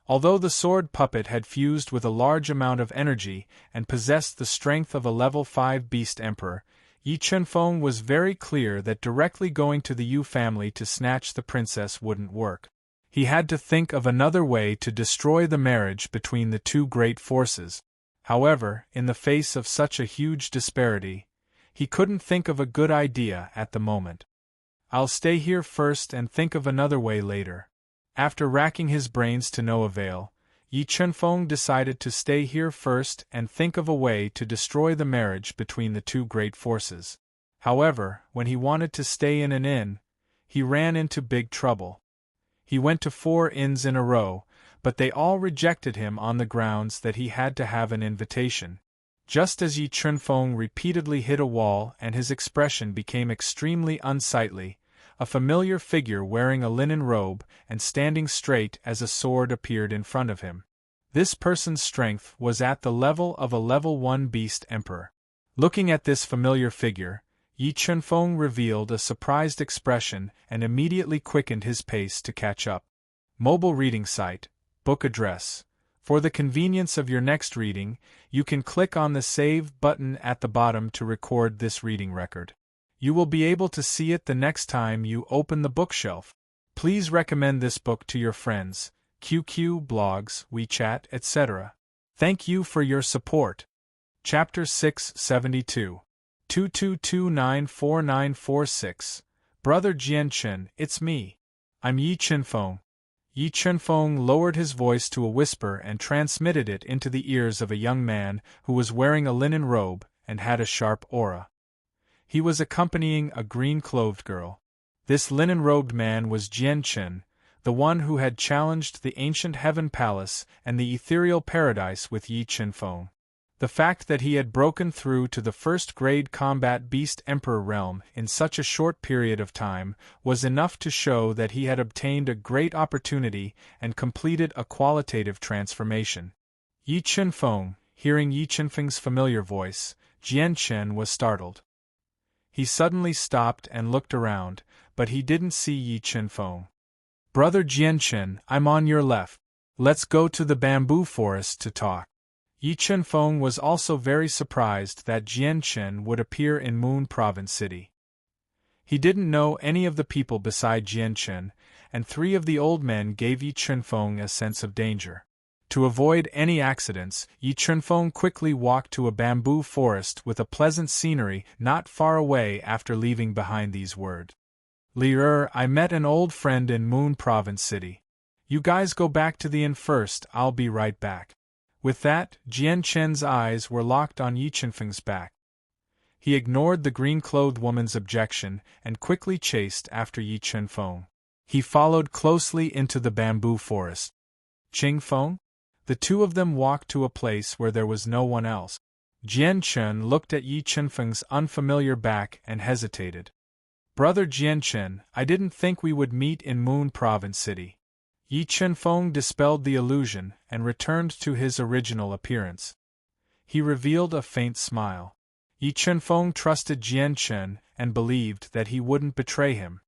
Although the sword puppet had fused with a large amount of energy and possessed the strength of a level 5 beast emperor, Yi Chunfeng was very clear that directly going to the Yu family to snatch the princess wouldn't work. He had to think of another way to destroy the marriage between the two great forces. However, in the face of such a huge disparity, he couldn't think of a good idea at the moment. "I'll stay here first and think of another way later." After racking his brains to no avail, Yi Chunfeng decided to stay here first and think of a way to destroy the marriage between the two great forces. However, when he wanted to stay in an inn, he ran into big trouble. He went to 4 inns in a row, but they all rejected him on the grounds that he had to have an invitation. Just as Yi Chunfeng repeatedly hit a wall and his expression became extremely unsightly, a familiar figure wearing a linen robe and standing straight as a sword appeared in front of him. This person's strength was at the level of a level 1 beast emperor. Looking at this familiar figure, Yi Chunfeng revealed a surprised expression and immediately quickened his pace to catch up. Mobile reading site, book address. For the convenience of your next reading, you can click on the Save button at the bottom to record this reading record. You will be able to see it the next time you open the bookshelf. Please recommend this book to your friends, QQ, blogs, WeChat, etc. Thank you for your support. Chapter 672. 22294946. Brother Jianchen, it's me. I'm Yi Chunfeng. Yi Chunfeng lowered his voice to a whisper and transmitted it into the ears of a young man who was wearing a linen robe and had a sharp aura. He was accompanying a green-clothed girl. This linen-robed man was Jianchen, the one who had challenged the ancient heaven palace and the ethereal paradise with Yi Chunfeng. The fact that he had broken through to the first-grade combat beast emperor realm in such a short period of time was enough to show that he had obtained a great opportunity and completed a qualitative transformation. Yi Chunfeng, hearing Yi Chunfeng's familiar voice, Jianchen was startled. He suddenly stopped and looked around, but he didn't see Yi Chunfeng. "Brother Jianchen, I'm on your left. Let's go to the bamboo forest to talk." Yi Chunfeng was also very surprised that Jianchen would appear in Moon Province City. He didn't know any of the people beside Jianchen, and 3 of the old men gave Yi Chunfeng a sense of danger. To avoid any accidents, Yi Chunfeng quickly walked to a bamboo forest with a pleasant scenery not far away after leaving behind these words. "Li I met an old friend in Moon Province City. You guys go back to the inn first, I'll be right back." With that, Jianchen's eyes were locked on Yi Chunfeng's back. He ignored the green-clothed woman's objection and quickly chased after Yi Chunfeng. He followed closely into the bamboo forest. "Chingfeng?" The two of them walked to a place where there was no one else. Jianchen looked at Yi Chunfeng's unfamiliar back and hesitated. "Brother Jianchen, I didn't think we would meet in Moon Province City." Yi Chunfeng dispelled the illusion and returned to his original appearance. He revealed a faint smile. Yi Chunfeng trusted Jianchen and believed that he wouldn't betray him.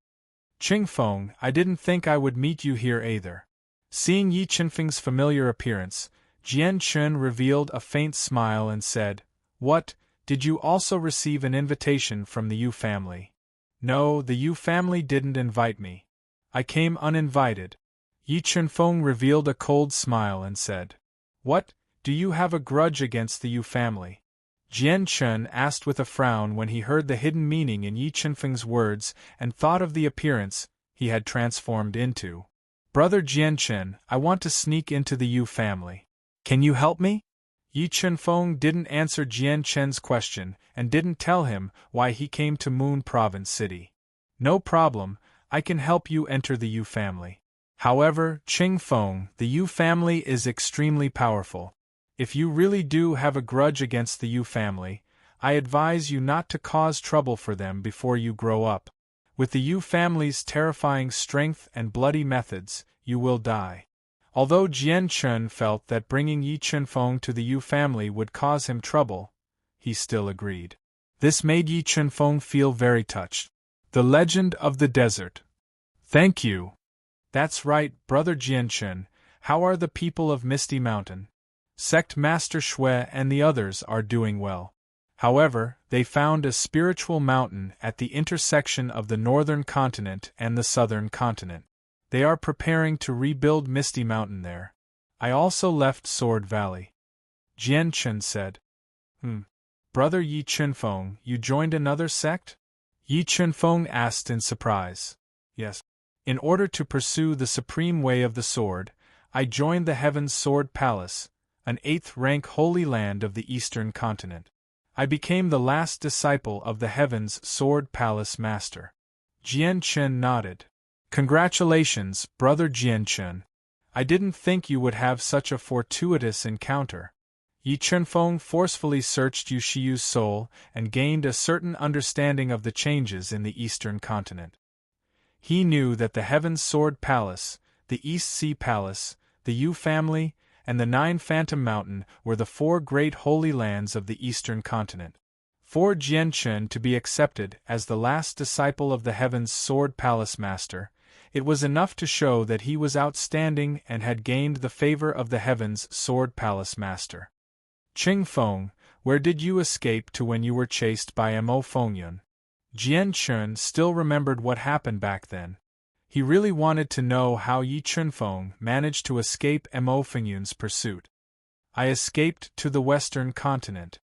"Chingfeng, I didn't think I would meet you here either." Seeing Yi Chunfeng's familiar appearance, Jianchen revealed a faint smile and said, "What, did you also receive an invitation from the Yu family?" "No, the Yu family didn't invite me. I came uninvited." Yi Chunfeng revealed a cold smile and said, "What, do you have a grudge against the Yu family?" Jianchen asked with a frown when he heard the hidden meaning in Yi Chunfeng's words and thought of the appearance he had transformed into. "Brother Jianchen, I want to sneak into the Yu family. Can you help me?" Yi Chunfeng didn't answer Jianchen's question and didn't tell him why he came to Moon Province City. "No problem, I can help you enter the Yu family. However, Chingfeng, the Yu family is extremely powerful. If you really do have a grudge against the Yu family, I advise you not to cause trouble for them before you grow up. With the Yu family's terrifying strength and bloody methods, you will die." Although Jianchen felt that bringing Yi Chunfeng to the Yu family would cause him trouble, he still agreed. This made Yi Chunfeng feel very touched. The Legend of the Desert. "Thank you." "That's right, Brother Jianchen. How are the people of Misty Mountain? Sect Master Shui and the others are doing well. However, they found a spiritual mountain at the intersection of the northern continent and the southern continent. They are preparing to rebuild Misty Mountain there. I also left Sword Valley. Jian Chen said. Brother Yi Chunfeng, you joined another sect? Yi Chunfeng asked in surprise. Yes. In order to pursue the supreme way of the sword, I joined the Heaven's Sword Palace, an 8th-rank holy land of the eastern continent. I became the last disciple of the Heaven's Sword Palace Master. Jian Chen nodded. Congratulations, Brother Jian Chen. I didn't think you would have such a fortuitous encounter. Yi Chunfeng forcefully searched Yu Shiyu's soul and gained a certain understanding of the changes in the eastern continent. He knew that the Heaven's Sword Palace, the East Sea Palace, the Yu family, and the 9 Phantom Mountain were the 4 great holy lands of the eastern continent. For Jian Chen to be accepted as the last disciple of the Heaven's Sword Palace Master, it was enough to show that he was outstanding and had gained the favor of the Heaven's Sword Palace Master. Qing Feng, where did you escape to when you were chased by Mo Fengyun? Jian Chen still remembered what happened back then. He really wanted to know how Yi Chunfeng managed to escape Mo Fengyun's pursuit. I escaped to the western continent.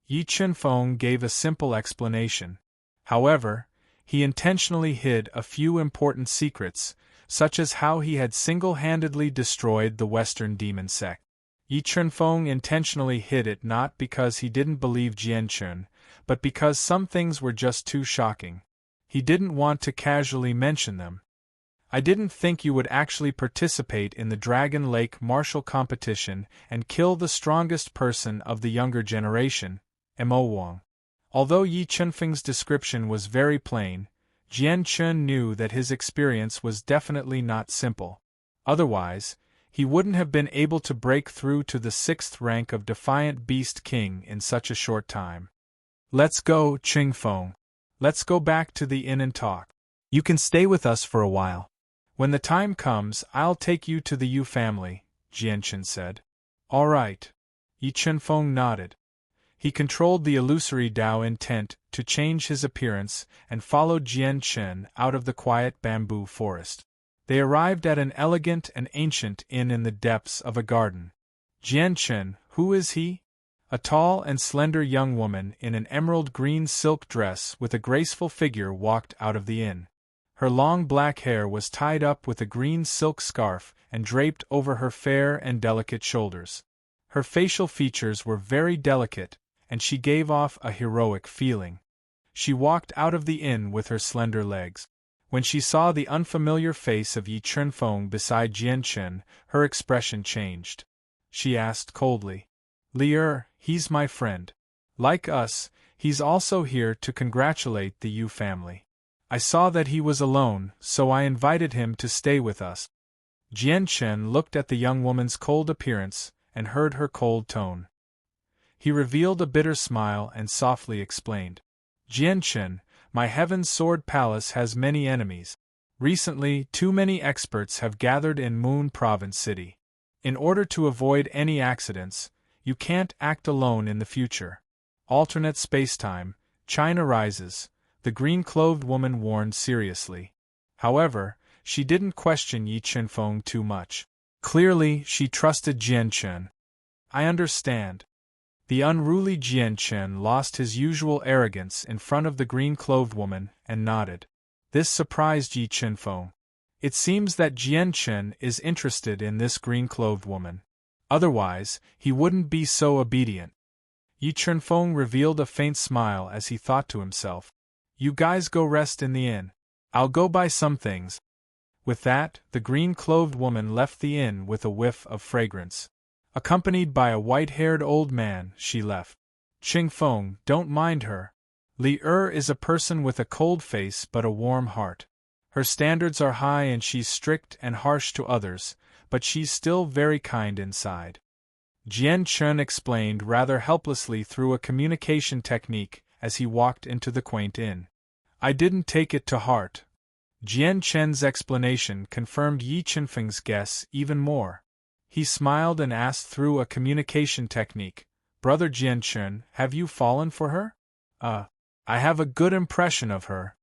Yi Chunfeng gave a simple explanation. However, he intentionally hid a few important secrets, such as how he had single-handedly destroyed the Western Demon Sect. Yi Chunfeng intentionally hid it not because he didn't believe Jian Chen, but because some things were just too shocking. He didn't want to casually mention them. I didn't think you would actually participate in the Dragon Lake martial competition and kill the strongest person of the younger generation, Mo Wang. Although Yi Chunfeng's description was very plain, Jian Chen knew that his experience was definitely not simple. Otherwise, he wouldn't have been able to break through to the 6th rank of Defiant Beast King in such a short time. Let's go, Qing Feng. Let's go back to the inn and talk. You can stay with us for a while. When the time comes, I'll take you to the Yu family, Jian Chen said. All right. Yi Chunfeng nodded. He controlled the illusory Dao intent to change his appearance and followed Jian Chen out of the quiet bamboo forest. They arrived at an elegant and ancient inn in the depths of a garden. Jian Chen, who is he? A tall and slender young woman in an emerald green silk dress with a graceful figure walked out of the inn. Her long black hair was tied up with a green silk scarf and draped over her fair and delicate shoulders. Her facial features were very delicate, and she gave off a heroic feeling. She walked out of the inn with her slender legs. When she saw the unfamiliar face of Yi Chunfeng beside Jian Chen, her expression changed. She asked coldly, "Li, he's my friend. Like us, he's also here to congratulate the Yu family. I saw that he was alone, so I invited him to stay with us." Jian Chen looked at the young woman's cold appearance and heard her cold tone. He revealed a bitter smile and softly explained, "Jian Chen, my Heaven's Sword Palace has many enemies. Recently, too many experts have gathered in Moon Province City. In order to avoid any accidents, you can't act alone in the future. Alternate spacetime, China rises," the green-clothed woman warned seriously. However, she didn't question Yi Chunfeng too much. Clearly, she trusted Jian Chen. "I understand." The unruly Jian Chen lost his usual arrogance in front of the green-clothed woman and nodded. This surprised Yi Chunfeng. It seems that Jian Chen is interested in this green-clothed woman. Otherwise, he wouldn't be so obedient. Yi Chunfeng revealed a faint smile as he thought to himself, "You guys go rest in the inn. I'll go buy some things." With that, the green-clothed woman left the inn with a whiff of fragrance. Accompanied by a white-haired old man, she left. "Qing Feng, don't mind her. Li is a person with a cold face but a warm heart. Her standards are high and she's strict and harsh to others, but she's still very kind inside." Jian Chen explained rather helplessly through a communication technique as he walked into the quaint inn. "I didn't take it to heart." Jian Chen's explanation confirmed Yi Chunfeng's guess even more. He smiled and asked through a communication technique, "Brother Jianchen, have you fallen for her?" I have a good impression of her."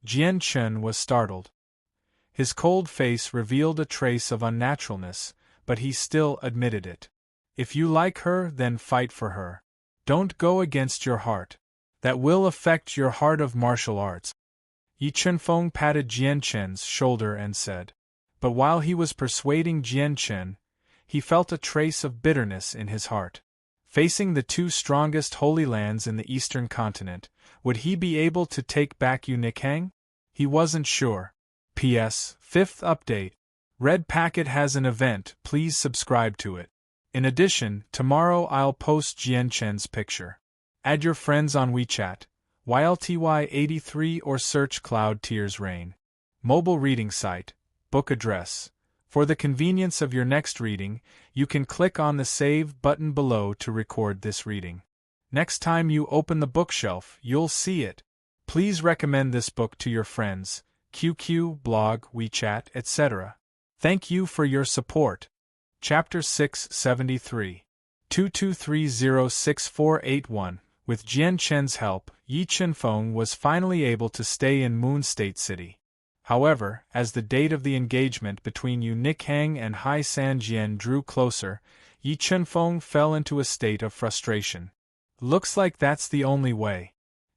Jianchen was startled. His cold face revealed a trace of unnaturalness, but he still admitted it. "If you like her, then fight for her. Don't go against your heart. That will affect your heart of martial arts." Yi Chenfeng patted Jianchen's shoulder and said. But while he was persuading Jianchen, he felt a trace of bitterness in his heart. Facing the two strongest holy lands in the eastern continent, would he be able to take back Unikhang? He wasn't sure. P.S. 5th update. Red Packet has an event, please subscribe to it. In addition, tomorrow I'll post Jianchen's picture. Add your friends on WeChat, YLTY83 or search Cloud Tears Rain. Mobile reading site, book address. For the convenience of your next reading, you can click on the Save button below to record this reading. Next time you open the bookshelf, you'll see it. Please recommend this book to your friends, QQ, blog, WeChat, etc. Thank you for your support. Chapter 673. 22306481. With Jianchen's help, Yi Chenfeng was finally able to stay in Moon State City. However, as the date of the engagement between Unikhang and Hai Sanjian drew closer, Yi Chenfeng fell into a state of frustration. "Looks like that's the only way,"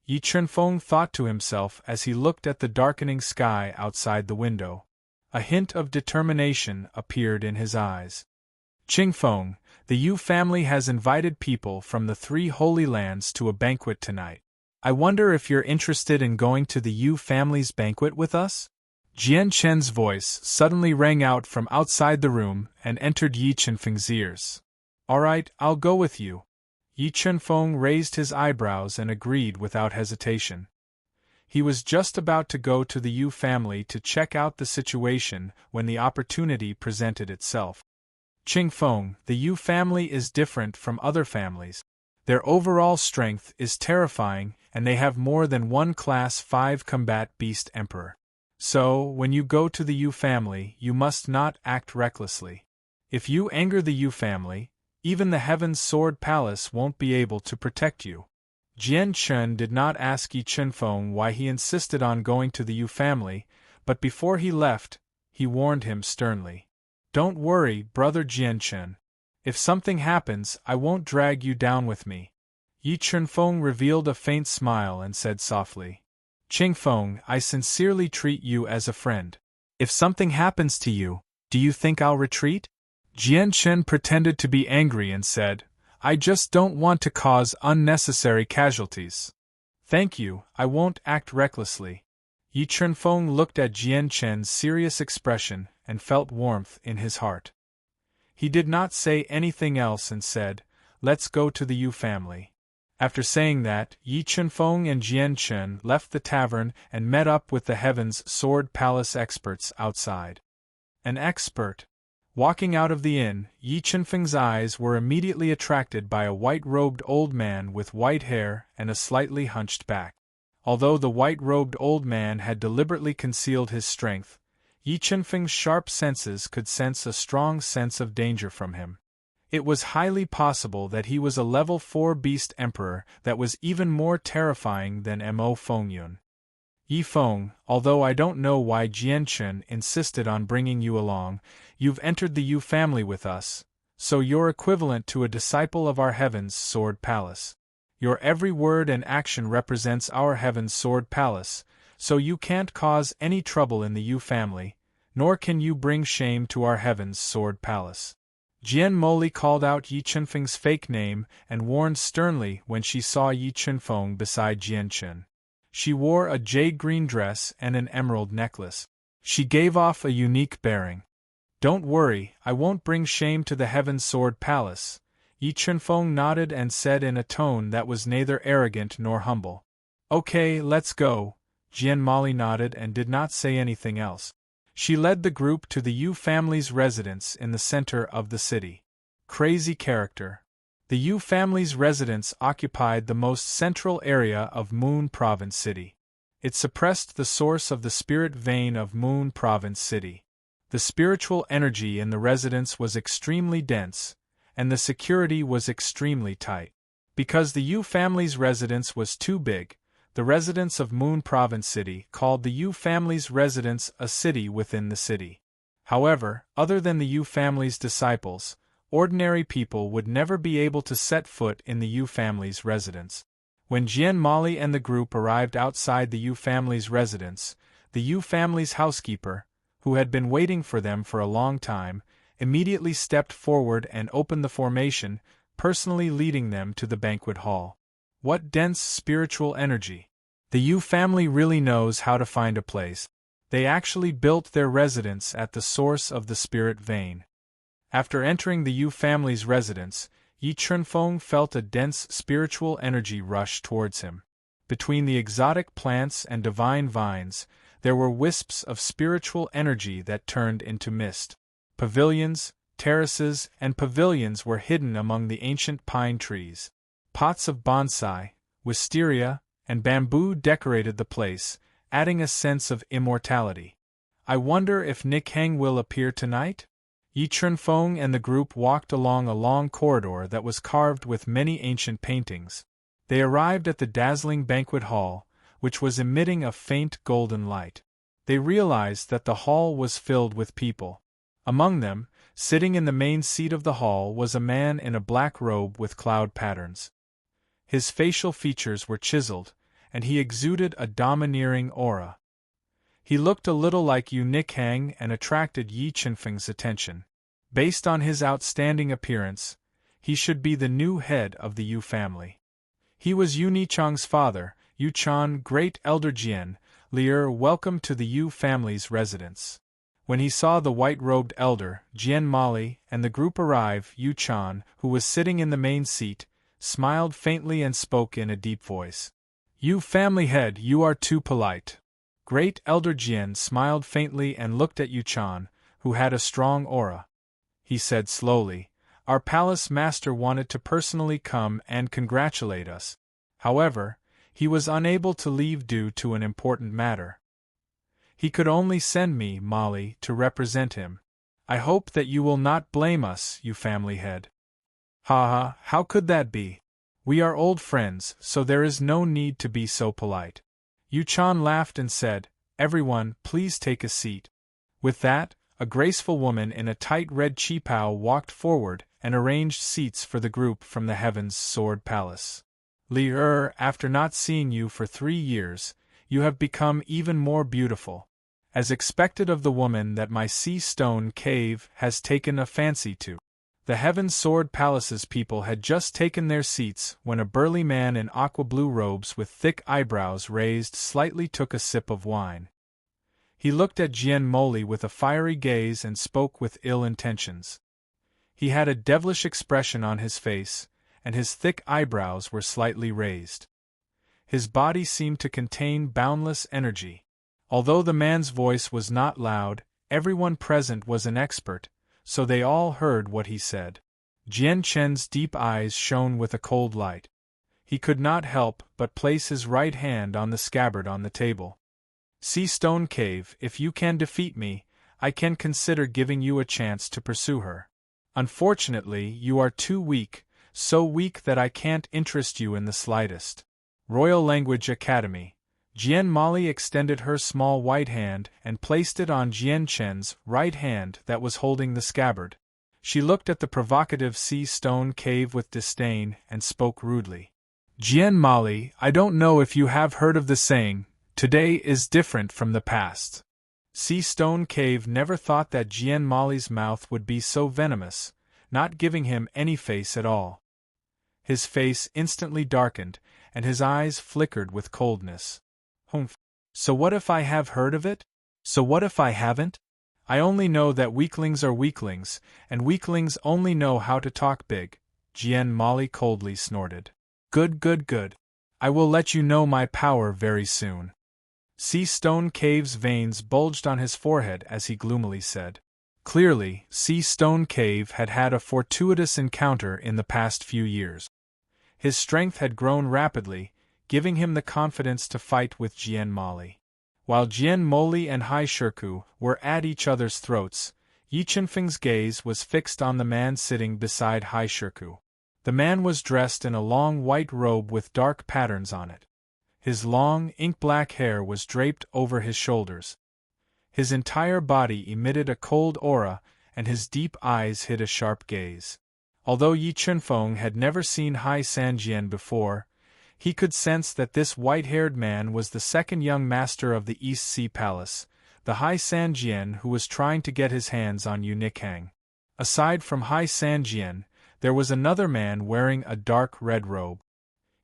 Yi Chenfeng thought to himself as he looked at the darkening sky outside the window. A hint of determination appeared in his eyes. "Qingfeng, the Yu family has invited people from the 3 Holy Lands to a banquet tonight. I wonder if you're interested in going to the Yu family's banquet with us?" Jianchen's voice suddenly rang out from outside the room and entered Yi Chenfeng's ears. "All right, I'll go with you." Yi Chenfeng raised his eyebrows and agreed without hesitation. He was just about to go to the Yu family to check out the situation when the opportunity presented itself. "Qingfeng, the Yu family is different from other families. Their overall strength is terrifying, and they have more than one Class 5 combat beast emperor. So, when you go to the Yu family, you must not act recklessly. If you anger the Yu family, even the Heaven's Sword Palace won't be able to protect you." Jianchen did not ask Yi Chenfeng why he insisted on going to the Yu family, but before he left, he warned him sternly. "Don't worry, brother Jianchen. If something happens, I won't drag you down with me." Yi Chenfeng revealed a faint smile and said softly, "Qingfeng, I sincerely treat you as a friend. If something happens to you, do you think I'll retreat?" Jianchen pretended to be angry and said, "I just don't want to cause unnecessary casualties." "Thank you, I won't act recklessly." Yi Chenfeng looked at Jianchen's serious expression and felt warmth in his heart. He did not say anything else and said, "Let's go to the Yu family." After saying that, Yi Chenfeng and Jianchen left the tavern and met up with the Heaven's Sword Palace experts outside. An expert. Walking out of the inn, Yi Chenfeng's eyes were immediately attracted by a white-robed old man with white hair and a slightly hunched back. Although the white-robed old man had deliberately concealed his strength, Yi Chenfeng's sharp senses could sense a strong sense of danger from him. It was highly possible that he was a level 4 beast emperor that was even more terrifying than Mo Fengyun. "Yi Feng, although I don't know why Jianchen insisted on bringing you along, you've entered the Yu family with us, so you're equivalent to a disciple of our Heaven's Sword Palace. Your every word and action represents our Heaven's Sword Palace, so you can't cause any trouble in the Yu family, nor can you bring shame to our Heaven's Sword Palace." Jian Moli called out Yi Chenfeng's fake name and warned sternly when she saw Yi Chenfeng beside Jianchen. She wore a jade-green dress and an emerald necklace. She gave off a unique bearing. "Don't worry, I won't bring shame to the Heaven's Sword Palace," Yi Chenfeng nodded and said in a tone that was neither arrogant nor humble. "Okay, let's go." Jian Moli nodded and did not say anything else. She led the group to the Yu family's residence in the center of the city. Crazy character. The Yu family's residence occupied the most central area of Moon Province City. It suppressed the source of the spirit vein of Moon Province City. The spiritual energy in the residence was extremely dense, and the security was extremely tight. Because the Yu family's residence was too big, the residents of Moon Province City called the Yu family's residence a city within the city. However, other than the Yu family's disciples, ordinary people would never be able to set foot in the Yu family's residence. When Jian Mali and the group arrived outside the Yu family's residence, the Yu family's housekeeper, who had been waiting for them for a long time, immediately stepped forward and opened the formation, personally leading them to the banquet hall. What dense spiritual energy! The Yu family really knows how to find a place. They actually built their residence at the source of the spirit vein. After entering the Yu family's residence, Yi Chunfeng felt a dense spiritual energy rush towards him. Between the exotic plants and divine vines, there were wisps of spiritual energy that turned into mist. Pavilions, terraces, and pavilions were hidden among the ancient pine trees. Pots of bonsai, wisteria, and bamboo decorated the place, adding a sense of immortality. I wonder if Nick Heng will appear tonight? Yi Chunfeng and the group walked along a long corridor that was carved with many ancient paintings. They arrived at the dazzling banquet hall, which was emitting a faint golden light. They realized that the hall was filled with people. Among them, sitting in the main seat of the hall, was a man in a black robe with cloud patterns. His facial features were chiseled, and he exuded a domineering aura. He looked a little like Yu Nikhang and attracted Yi Chunfeng's attention. Based on his outstanding appearance, he should be the new head of the Yu family. He was Yu Nichang's father, Yu Chan, great elder Jian. Lier, welcome to the Yu family's residence. When he saw the white-robed elder, Jian Mali, and the group arrive, Yu Chan, who was sitting in the main seat, smiled faintly and spoke in a deep voice. "You family head, you are too polite." Great elder Jian smiled faintly and looked at Yu Chan, who had a strong aura. He said slowly, "Our palace master wanted to personally come and congratulate us. However, he was unable to leave due to an important matter. He could only send me, Mali, to represent him. I hope that you will not blame us, you family head." "Ha ha, how could that be? We are old friends, so there is no need to be so polite." Yu Chan laughed and said, "Everyone, please take a seat." With that, a graceful woman in a tight red qipao walked forward and arranged seats for the group from the Heaven's Sword Palace. "Li after not seeing you for 3 years, you have become even more beautiful. As expected of the woman that my sea stone cave has taken a fancy to." The Heaven's Sword Palace's people had just taken their seats when a burly man in aqua-blue robes with thick eyebrows raised slightly took a sip of wine. He looked at Jian Moli with a fiery gaze and spoke with ill intentions. He had a devilish expression on his face, and his thick eyebrows were slightly raised. His body seemed to contain boundless energy. Although the man's voice was not loud, everyone present was an expert, so they all heard what he said. Jian Chen's deep eyes shone with a cold light. He could not help but place his right hand on the scabbard on the table. "Sea Stone Cave, if you can defeat me, I can consider giving you a chance to pursue her. Unfortunately, you are too weak, so weak that I can't interest you in the slightest." Royal Language Academy. Jian Mali extended her small white hand and placed it on Jian Chen's right hand that was holding the scabbard. She looked at the provocative Sea Stone Cave with disdain and spoke rudely. "Jian Mali, I don't know if you have heard of the saying, 'Today is different from the past.'" Sea Stone Cave never thought that Jian Mali's mouth would be so venomous, not giving him any face at all. His face instantly darkened, and his eyes flickered with coldness. "Humph. So what if I have heard of it? So what if I haven't? I only know that weaklings are weaklings, and weaklings only know how to talk big," Jian Mali coldly snorted. Good, good, good. I will let you know my power very soon." Sea Stone Cave's veins bulged on his forehead as he gloomily said. Clearly, Sea Stone Cave had had a fortuitous encounter in the past few years. His strength had grown rapidly, giving him the confidence to fight with Jian Mali. While Jian Moli and Hai Shirku were at each other's throats, Yi Qinfeng's gaze was fixed on the man sitting beside Hai Shirku. The man was dressed in a long white robe with dark patterns on it. His long, ink-black hair was draped over his shoulders. His entire body emitted a cold aura, and his deep eyes hid a sharp gaze. Although Yi Qinfeng had never seen Hai Sanjian before, he could sense that this white-haired man was the second young master of the East Sea Palace, the Hai Sanjian who was trying to get his hands on Yu Nikhang. Aside from Hai Sanjian, there was another man wearing a dark red robe.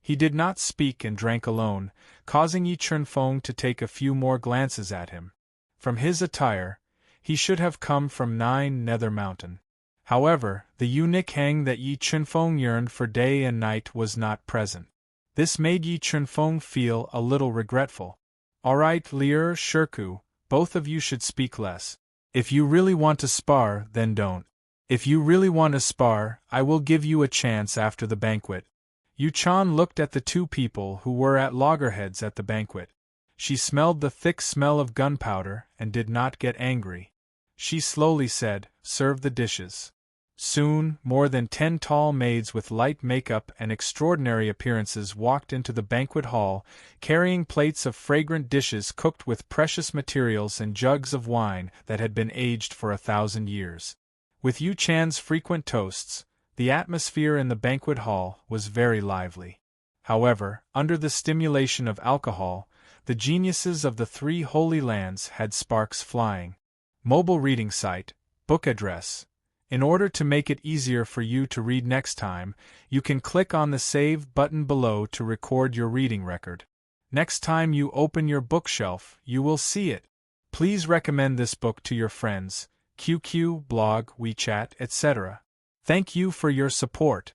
He did not speak and drank alone, causing Yi Qinfeng to take a few more glances at him. From his attire, he should have come from Nine Nether Mountain. However, the Yu Nikhang that Yi Qinfeng yearned for day and night was not present. This made Yi Qinfeng feel a little regretful. "All right, Lier Shirku, both of you should speak less. If you really want to spar, then don't. If you really want to spar, I will give you a chance after the banquet." Yu Chan looked at the two people who were at loggerheads at the banquet. She smelled the thick smell of gunpowder and did not get angry. She slowly said, "Serve the dishes." Soon, more than 10 tall maids with light makeup and extraordinary appearances walked into the banquet hall, carrying plates of fragrant dishes cooked with precious materials and jugs of wine that had been aged for 1,000 years. With Yu Chan's frequent toasts, the atmosphere in the banquet hall was very lively. However, under the stimulation of alcohol, the geniuses of the 3 Holy Lands had sparks flying. Mobile reading site, book address. In order to make it easier for you to read next time, you can click on the Save button below to record your reading record. Next time you open your bookshelf, you will see it. Please recommend this book to your friends, QQ, blog, WeChat, etc. Thank you for your support.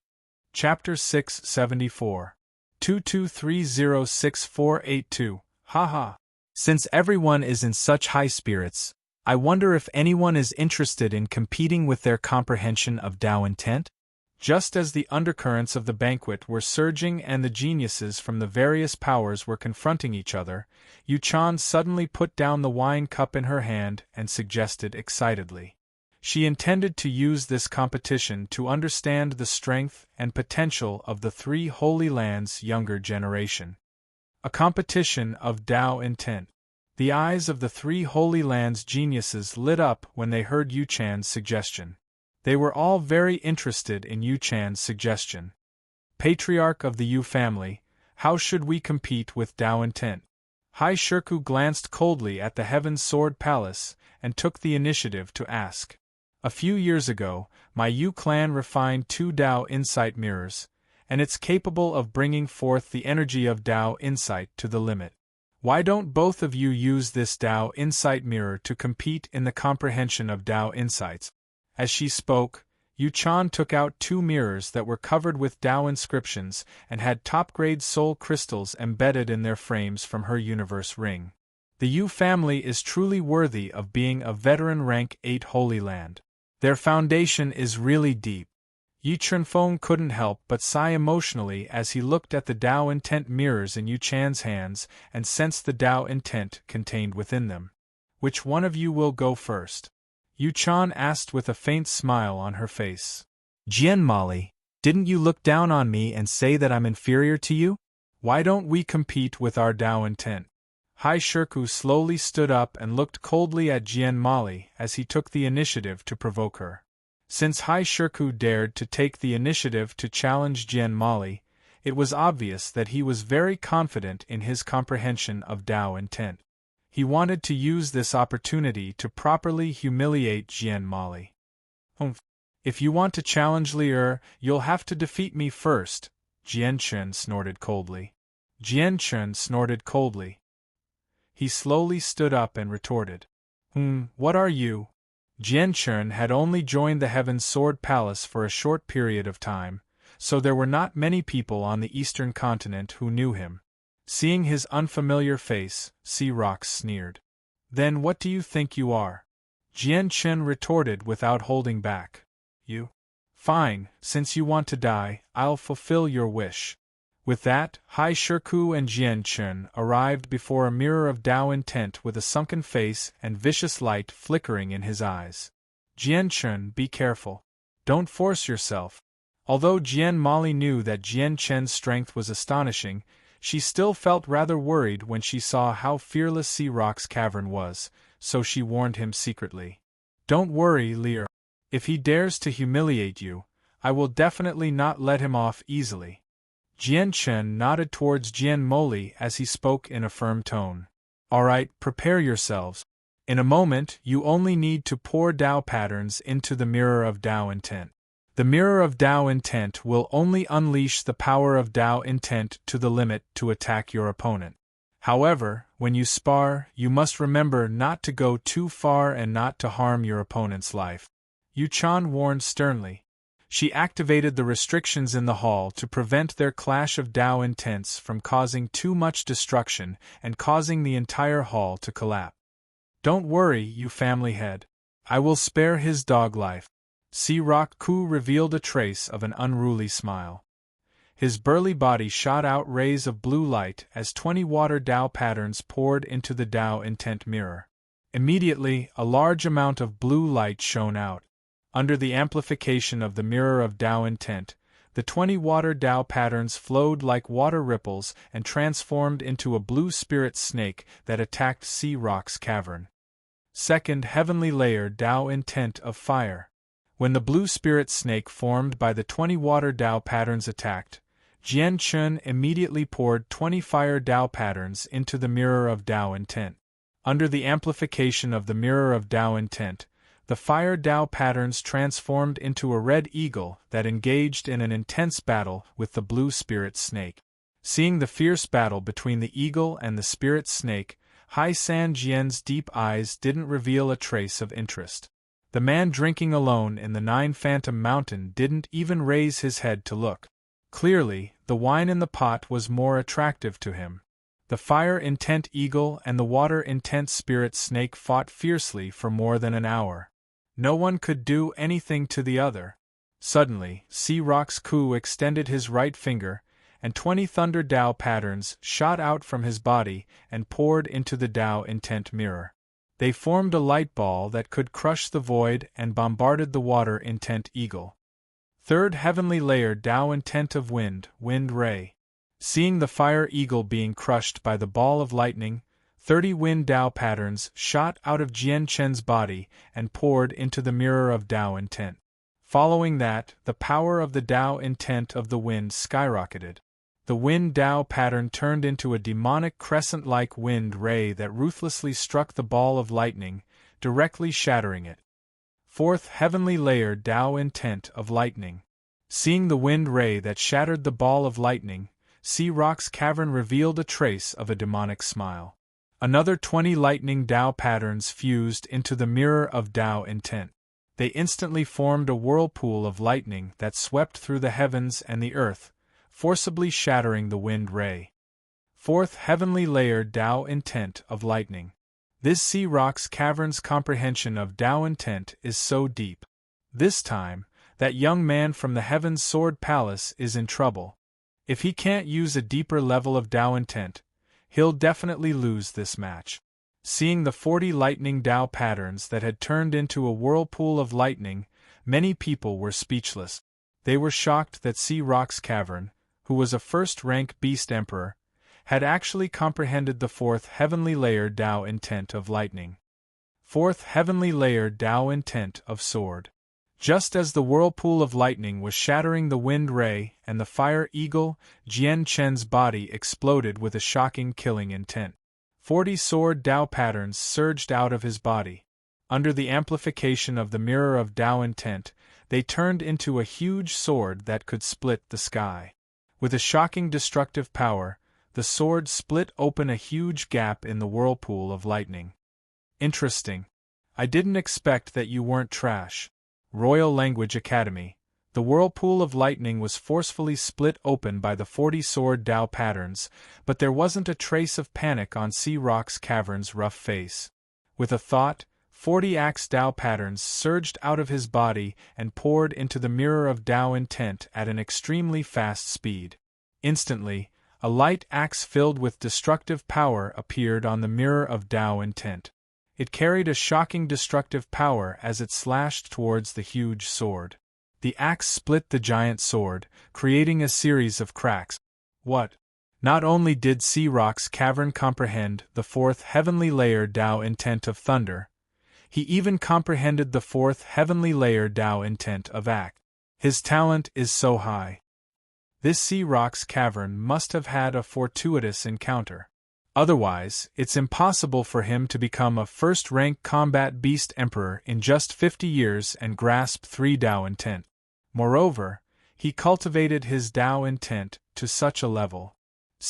Chapter 674. 22306482. Haha. Since everyone is in such high spirits, I wonder if anyone is interested in competing with their comprehension of Tao intent? Just as the undercurrents of the banquet were surging and the geniuses from the various powers were confronting each other, Yu Chan suddenly put down the wine cup in her hand and suggested excitedly. She intended to use this competition to understand the strength and potential of the 3 Holy Lands' younger generation. A competition of Tao intent. The eyes of the 3 Holy Lands geniuses lit up when they heard Yu Chan's suggestion. They were all very interested in Yu Chan's suggestion. Patriarch of the Yu family, how should we compete with Tao intent? Hai Shirku glanced coldly at the Heaven Sword Palace and took the initiative to ask. A few years ago, my Yu clan refined 2 Tao insight mirrors, and it's capable of bringing forth the energy of Tao insight to the limit. Why don't both of you use this Tao insight mirror to compete in the comprehension of Tao insights? As she spoke, Yu Chan took out 2 mirrors that were covered with Tao inscriptions and had top-grade soul crystals embedded in their frames from her universe ring. The Yu family is truly worthy of being a veteran rank 8 Holy Land. Their foundation is really deep. Yi Qinfeng couldn't help but sigh emotionally as he looked at the Tao intent mirrors in Yu Chan's hands and sensed the Tao intent contained within them. Which one of you will go first? Yu Chan asked with a faint smile on her face. Jian Mali, didn't you look down on me and say that I'm inferior to you? Why don't we compete with our Tao intent? Hai Shirku slowly stood up and looked coldly at Jian Mali as he took the initiative to provoke her. Since Hai Shirku dared to take the initiative to challenge Jian Mali, it was obvious that he was very confident in his comprehension of Tao intent. He wanted to use this opportunity to properly humiliate Jian Mali. If you want to challenge Lier, you'll have to defeat me first, Jian Chen snorted coldly. Jian Chen snorted coldly. He slowly stood up and retorted. What are you? Jian Chen had only joined the Heaven Sword Palace for a short period of time, so there were not many people on the eastern continent who knew him. Seeing his unfamiliar face, Rox sneered. Then what do you think you are? Jian Chen retorted without holding back. You? Fine, since you want to die, I'll fulfill your wish. With that, Hai Shirku and Jian Chen arrived before a mirror of Tao intent with a sunken face and vicious light flickering in his eyes. Jian Chen, be careful. Don't force yourself. Although Jian Mali knew that Jian Chen's strength was astonishing, she still felt rather worried when she saw how fearless Sea Rock's cavern was, so she warned him secretly. Don't worry, Lear. If he dares to humiliate you, I will definitely not let him off easily. Jian Chen nodded towards Jian Moli as he spoke in a firm tone. All right, prepare yourselves. In a moment, you only need to pour Tao patterns into the mirror of Tao intent. The mirror of Tao intent will only unleash the power of Tao intent to the limit to attack your opponent. However, when you spar, you must remember not to go too far and not to harm your opponent's life. Yu Chan warned sternly. She activated the restrictions in the hall to prevent their clash of Tao intents from causing too much destruction and causing the entire hall to collapse. Don't worry, you family head. I will spare his dog life. Sea Rock Ku revealed a trace of an unruly smile. His burly body shot out rays of blue light as 20 water Tao patterns poured into the Tao intent mirror. Immediately, a large amount of blue light shone out. Under the amplification of the mirror of Tao intent, the 20 water Tao patterns flowed like water ripples and transformed into a blue spirit snake that attacked Sea Rock's cavern. Second heavenly layer Tao intent of fire. When the blue spirit snake formed by the 20 water Tao patterns attacked, Jian Chen immediately poured 20 fire Tao patterns into the mirror of Tao intent. Under the amplification of the mirror of Tao intent, the fire Tao patterns transformed into a red eagle that engaged in an intense battle with the blue spirit snake. Seeing the fierce battle between the eagle and the spirit snake, Hai San Jian's deep eyes didn't reveal a trace of interest. The man drinking alone in the Nine Phantom Mountain didn't even raise his head to look. Clearly, the wine in the pot was more attractive to him. The fire intent eagle and the water intent spirit snake fought fiercely for more than an hour. No one could do anything to the other. Suddenly, Sea Rock's Ku extended his right finger, and 20 thunder Tao patterns shot out from his body and poured into the Tao intent mirror. They formed a light ball that could crush the void and bombarded the water intent eagle. Third heavenly layer Tao intent of wind ray. Seeing the fire eagle being crushed by the ball of lightning, 30 wind Tao patterns shot out of Jian Chen's body and poured into the mirror of Tao intent. Following that, the power of the Tao intent of the wind skyrocketed. The wind Tao pattern turned into a demonic crescent-like wind ray that ruthlessly struck the ball of lightning, directly shattering it. Fourth heavenly layer Tao intent of lightning. Seeing the wind ray that shattered the ball of lightning, Sea Rock's cavern revealed a trace of a demonic smile. Another 20 lightning Tao patterns fused into the mirror of Tao intent. They instantly formed a whirlpool of lightning that swept through the heavens and the earth, forcibly shattering the wind ray. Fourth heavenly layer Tao intent of lightning. This Sea Rock's cavern's comprehension of Tao intent is so deep. This time, that young man from the Heaven's Sword Palace is in trouble. If he can't use a deeper level of Tao intent, he'll definitely lose this match. Seeing the 40 lightning Tao patterns that had turned into a whirlpool of lightning, many people were speechless. They were shocked that Sea Rock's cavern, who was a first-rank beast emperor, had actually comprehended the fourth heavenly layer Tao intent of lightning. Fourth heavenly layer Tao intent of sword. Just as the whirlpool of lightning was shattering the wind ray and the fire eagle, Jian Chen's body exploded with a shocking killing intent. 40 sword Tao patterns surged out of his body. Under the amplification of the mirror of Tao intent, they turned into a huge sword that could split the sky. With a shocking destructive power, the sword split open a huge gap in the whirlpool of lightning. Interesting. I didn't expect that you weren't trash. Royal Language Academy. The whirlpool of lightning was forcefully split open by the 40 sword Tao patterns, but there wasn't a trace of panic on Sea Rock's cavern's rough face. With a thought, 40 axe Tao patterns surged out of his body and poured into the mirror of Tao intent at an extremely fast speed. Instantly, a light axe filled with destructive power appeared on the mirror of Tao intent. It carried a shocking destructive power as it slashed towards the huge sword. The axe split the giant sword, creating a series of cracks. What? Not only did Rock's cavern comprehend the fourth heavenly layer Tao intent of thunder, he even comprehended the fourth heavenly layer Tao intent of act. His talent is so high. This Rock's cavern must have had a fortuitous encounter. Otherwise, it's impossible for him to become a first-rank combat beast emperor in just 50 years and grasp 3 Tao intent. Moreover, he cultivated his Tao intent to such a level.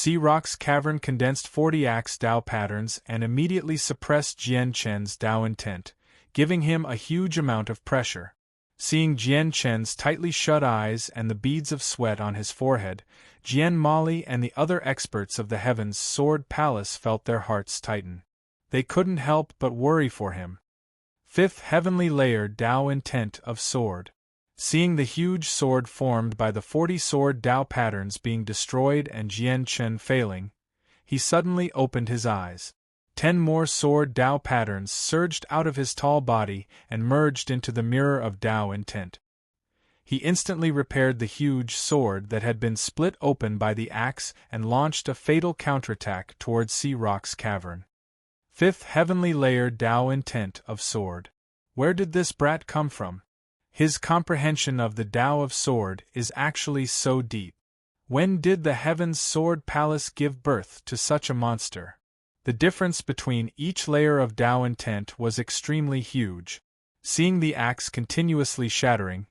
Rock's cavern condensed 40 axe Tao patterns and immediately suppressed Jian Chen's Tao intent, giving him a huge amount of pressure. Seeing Jian Chen's tightly shut eyes and the beads of sweat on his forehead, Jian Mali and the other experts of the Heaven's Sword Palace felt their hearts tighten. They couldn't help but worry for him. Fifth heavenly layer Tao intent of sword. Seeing the huge sword formed by the 40 sword Tao patterns being destroyed and Jian Chen failing, he suddenly opened his eyes. 10 more sword Tao patterns surged out of his tall body and merged into the mirror of Tao intent. He instantly repaired the huge sword that had been split open by the axe and launched a fatal counterattack towards Rock's cavern. Fifth heavenly layer Tao intent of sword. Where did this brat come from? His comprehension of the Tao of sword is actually so deep. When did the Heaven's Sword Palace give birth to such a monster? The difference between each layer of Tao intent was extremely huge. Seeing the axe continuously shattering,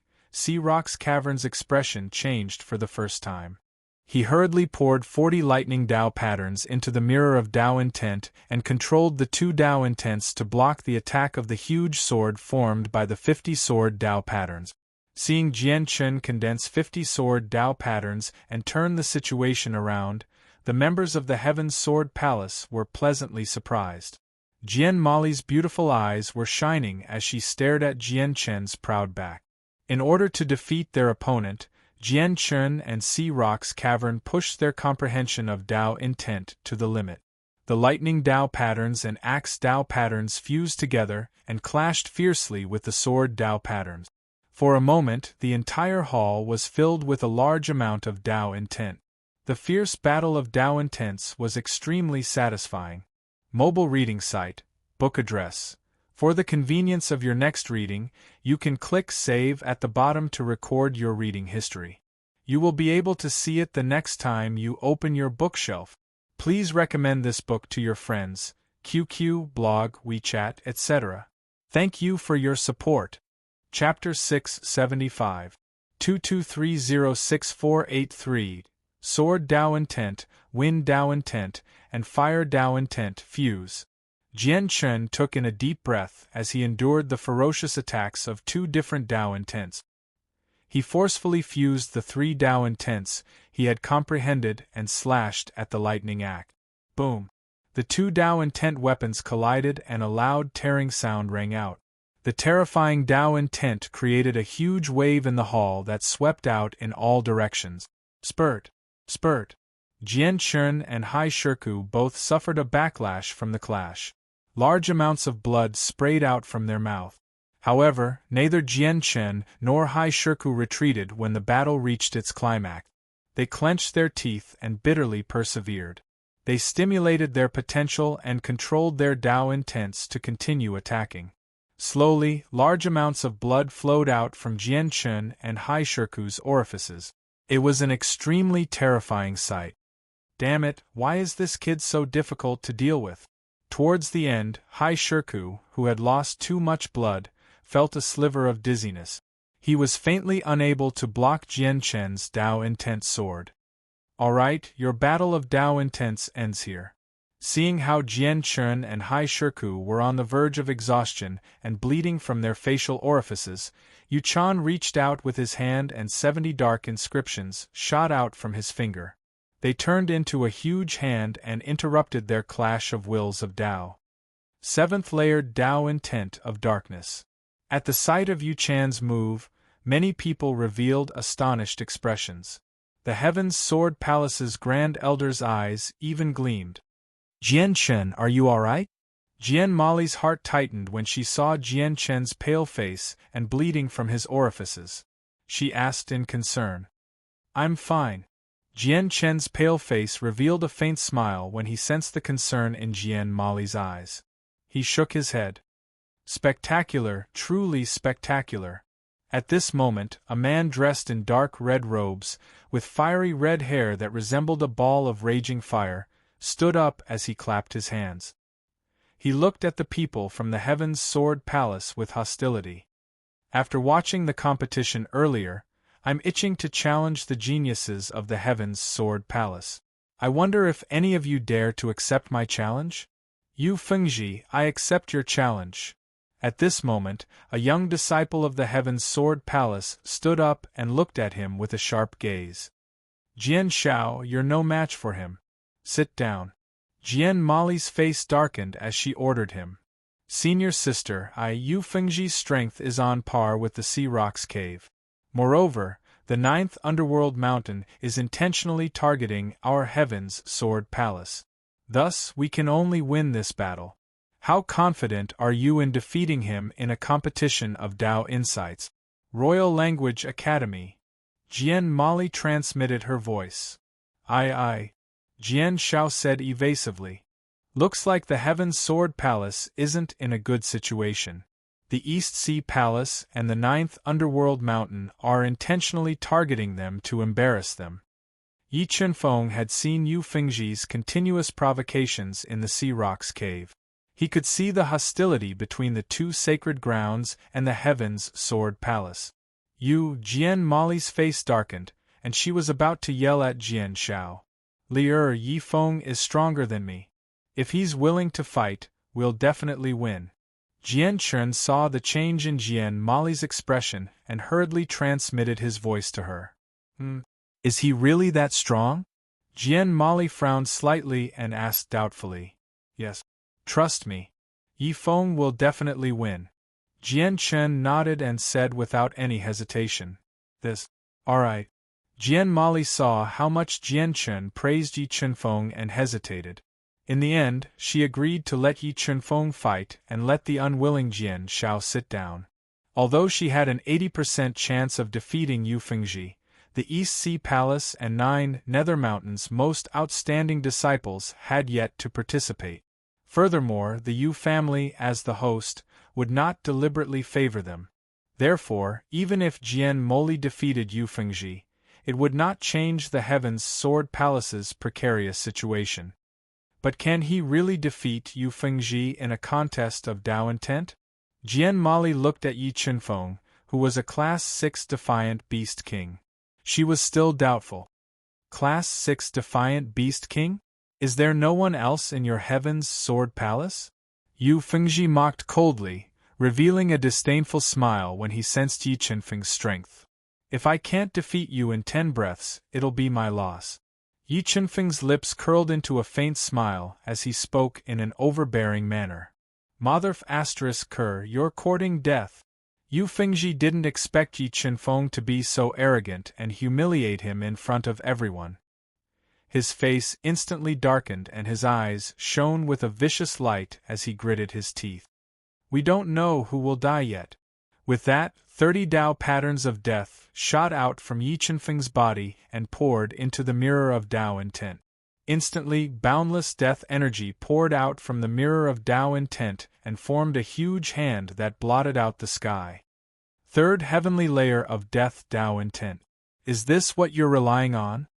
Rock's cavern's expression changed for the first time. He hurriedly poured 40 lightning Tao patterns into the mirror of Tao intent and controlled the 2 Tao intents to block the attack of the huge sword formed by the 50 sword Tao patterns. Seeing Jian Chen condense 50 sword Tao patterns and turn the situation around, the members of the Heaven's Sword Palace were pleasantly surprised. Jian Mali's beautiful eyes were shining as she stared at Jian Chen's proud back. In order to defeat their opponent, Jian Chen and Rock's cavern pushed their comprehension of Tao intent to the limit. The lightning Tao patterns and axe Tao patterns fused together and clashed fiercely with the sword Tao patterns. For a moment, the entire hall was filled with a large amount of Tao intent. The fierce battle of Tao intents was extremely satisfying. Mobile reading site, book address. For the convenience of your next reading, you can click Save at the bottom to record your reading history. You will be able to see it the next time you open your bookshelf. Please recommend this book to your friends, QQ, blog, WeChat, etc. Thank you for your support. Chapter 675. 22306483. Sword Tao intent, Wind Tao intent, and Fire Tao intent fuse. Jian Chen took in a deep breath as he endured the ferocious attacks of 2 different Tao intents. He forcefully fused the 3 Tao intents he had comprehended and slashed at the lightning axe. Boom! The 2 Tao intent weapons collided and a loud tearing sound rang out. The terrifying Tao intent created a huge wave in the hall that swept out in all directions. Spurt! Spurt! Jian Chen and Hai Shirku both suffered a backlash from the clash. Large amounts of blood sprayed out from their mouth. However, neither Jian Chen nor Hai Shirku retreated when the battle reached its climax. They clenched their teeth and bitterly persevered. They stimulated their potential and controlled their Tao intents to continue attacking. Slowly, large amounts of blood flowed out from Jian Chen and Hai Shirku's orifices. It was an extremely terrifying sight. Damn it, why is this kid so difficult to deal with? Towards the end, Hai Shirku, who had lost too much blood, felt a sliver of dizziness. He was faintly unable to block Jian Chen's Tao intent sword. Alright, your battle of Tao intents ends here. Seeing how Jian Chen and Hai Shirku were on the verge of exhaustion and bleeding from their facial orifices, Yu Chan reached out with his hand and 70 dark inscriptions shot out from his finger. They turned into a huge hand and interrupted their clash of wills of Tao. 7th layered Tao intent of darkness. At the sight of Yu Chan's move, many people revealed astonished expressions. The Heaven's Sword Palace's Grand Elder's eyes even gleamed. "Jian Chen, are you all right?" Jian Mali's heart tightened when she saw Jian Chen's pale face and bleeding from his orifices. She asked in concern. "I'm fine." Jian Chen's pale face revealed a faint smile when he sensed the concern in Jian Mali's eyes. He shook his head. "Spectacular, truly spectacular." At this moment, a man dressed in dark red robes, with fiery red hair that resembled a ball of raging fire, stood up as he clapped his hands. He looked at the people from the Heaven's Sword Palace with hostility. "After watching the competition earlier, I'm itching to challenge the geniuses of the Heaven's Sword Palace. I wonder if any of you dare to accept my challenge?" "Yu Fengji, I accept your challenge." At this moment, a young disciple of the Heaven's Sword Palace stood up and looked at him with a sharp gaze. "Jian Shao, you're no match for him. Sit down." Jian Mali's face darkened as she ordered him. "Senior sister, Yu Fengji's strength is on par with the Sea Rock's cave. Moreover, the 9th Underworld Mountain is intentionally targeting our Heaven's Sword Palace. Thus, we can only win this battle. How confident are you in defeating him in a competition of Dao Insights?" "Royal Language Academy." Jian Mali transmitted her voice. "Aye. Jian Shao said evasively. "Looks like the Heaven's Sword Palace isn't in a good situation. The East Sea Palace and the 9th Underworld Mountain are intentionally targeting them to embarrass them." Yi Chunfeng had seen Yu Fengji's continuous provocations in the Sea Rock's cave. He could see the hostility between the two sacred grounds and the Heaven's Sword Palace. Jian Mali's face darkened, and she was about to yell at Jian Shao. Yi Feng is stronger than me. If he's willing to fight, we'll definitely win." Jian Chen saw the change in Jian Mali's expression and hurriedly transmitted his voice to her. Is he really that strong?" Jian Mali frowned slightly and asked doubtfully. "Yes. Trust me. Yi Feng will definitely win." Jian Chen nodded and said without any hesitation. All right." Jian Mali saw how much Jian Chen praised Yi Chunfeng and hesitated. In the end, she agreed to let Yi Chunfeng fight and let the unwilling Jian Shao sit down. Although she had an 80% chance of defeating Yu Fengji, the East Sea Palace and 9 Nether Mountains' most outstanding disciples had yet to participate. Furthermore, the Yu family, as the host, would not deliberately favor them. Therefore, even if Jian Moli defeated Yu Fengji, it would not change the Heaven's Sword Palace's precarious situation. But can he really defeat Yu Fengji in a contest of Dao intent? Jian Mali looked at Yi Chunfeng, who was a Class 6 Defiant Beast King. She was still doubtful. "Class 6 Defiant Beast King? Is there no one else in your Heaven's Sword Palace?" Yu Fengji mocked coldly, revealing a disdainful smile when he sensed Yi Chunfeng's strength. "If I can't defeat you in 10 breaths, it'll be my loss." Yi Chunfeng's lips curled into a faint smile as he spoke in an overbearing manner. "Motherf *Ker, you're courting death." Yu Fengji didn't expect Yi Chunfeng to be so arrogant and humiliate him in front of everyone. His face instantly darkened and his eyes shone with a vicious light as he gritted his teeth. "We don't know who will die yet." With that, 30 Dao patterns of death shot out from Yi Chunfeng's body and poured into the mirror of Dao intent. Instantly, boundless death energy poured out from the mirror of Dao intent and formed a huge hand that blotted out the sky. Third heavenly layer of death Dao intent. "Is this what you're relying on?"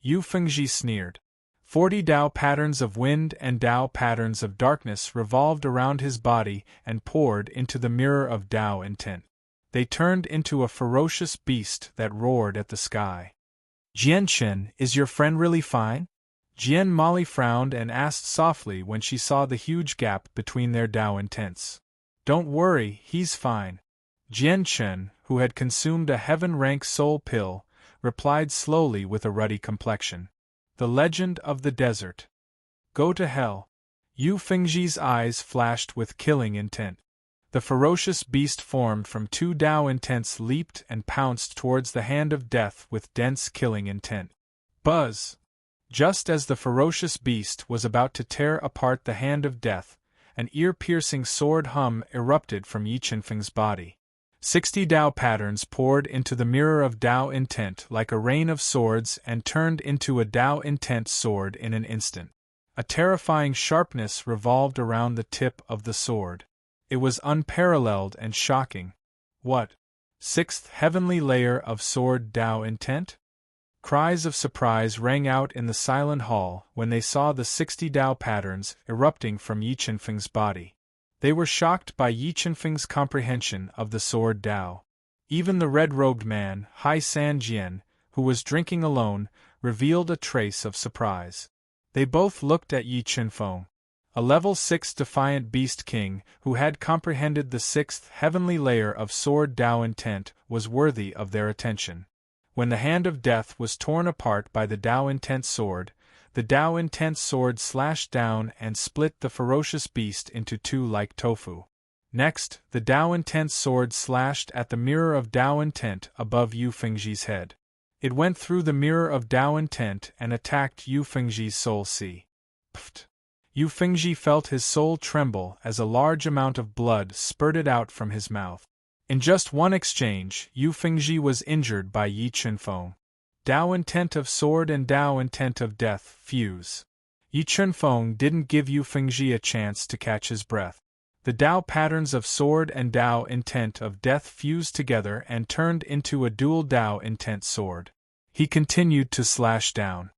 Yu Fengji sneered. 40 Dao patterns of wind and Dao patterns of darkness revolved around his body and poured into the mirror of Dao intent. They turned into a ferocious beast that roared at the sky. "Jian Chen, is your friend really fine?" Jian Mali frowned and asked softly when she saw the huge gap between their Dao intents. "Don't worry, he's fine." Jian Chen, who had consumed a heaven-rank soul pill, replied slowly with a ruddy complexion. The Legend of the Desert. "Go to hell." Yu Fengji's eyes flashed with killing intent. The ferocious beast formed from 2 Dao intents leaped and pounced towards the hand of death with dense killing intent. Buzz! Just as the ferocious beast was about to tear apart the hand of death, an ear-piercing sword hum erupted from Yi Qinfeng's body. 60 Dao patterns poured into the mirror of Dao intent like a rain of swords and turned into a Dao intent sword in an instant. A terrifying sharpness revolved around the tip of the sword. It was unparalleled and shocking. What? 6th heavenly layer of sword Dao intent? Cries of surprise rang out in the silent hall when they saw the 60 Dao patterns erupting from Yi Qinfeng's body. They were shocked by Yi Qinfeng's comprehension of the sword Dao. Even the red-robed man, Hai San Jian, who was drinking alone, revealed a trace of surprise. They both looked at Yi Qinfeng, a level 6 defiant beast king who had comprehended the 6th heavenly layer of sword Dao intent was worthy of their attention. When the hand of death was torn apart by the Dao intent sword, the Dao intent sword slashed down and split the ferocious beast into two like tofu. Next, the Dao intent sword slashed at the mirror of Dao intent above Yu Fengji's head. It went through the mirror of Dao intent and attacked Yu Fengji's soul sea. Pft! Yu Fengji felt his soul tremble as a large amount of blood spurted out from his mouth. In just one exchange, Yu Fengji was injured by Yi Qinfeng. Dao intent of sword and Dao intent of death fuse. Yi Qinfeng didn't give Yu Fengji a chance to catch his breath. The Dao patterns of sword and Dao intent of death fused together and turned into a dual Dao intent sword. He continued to slash down.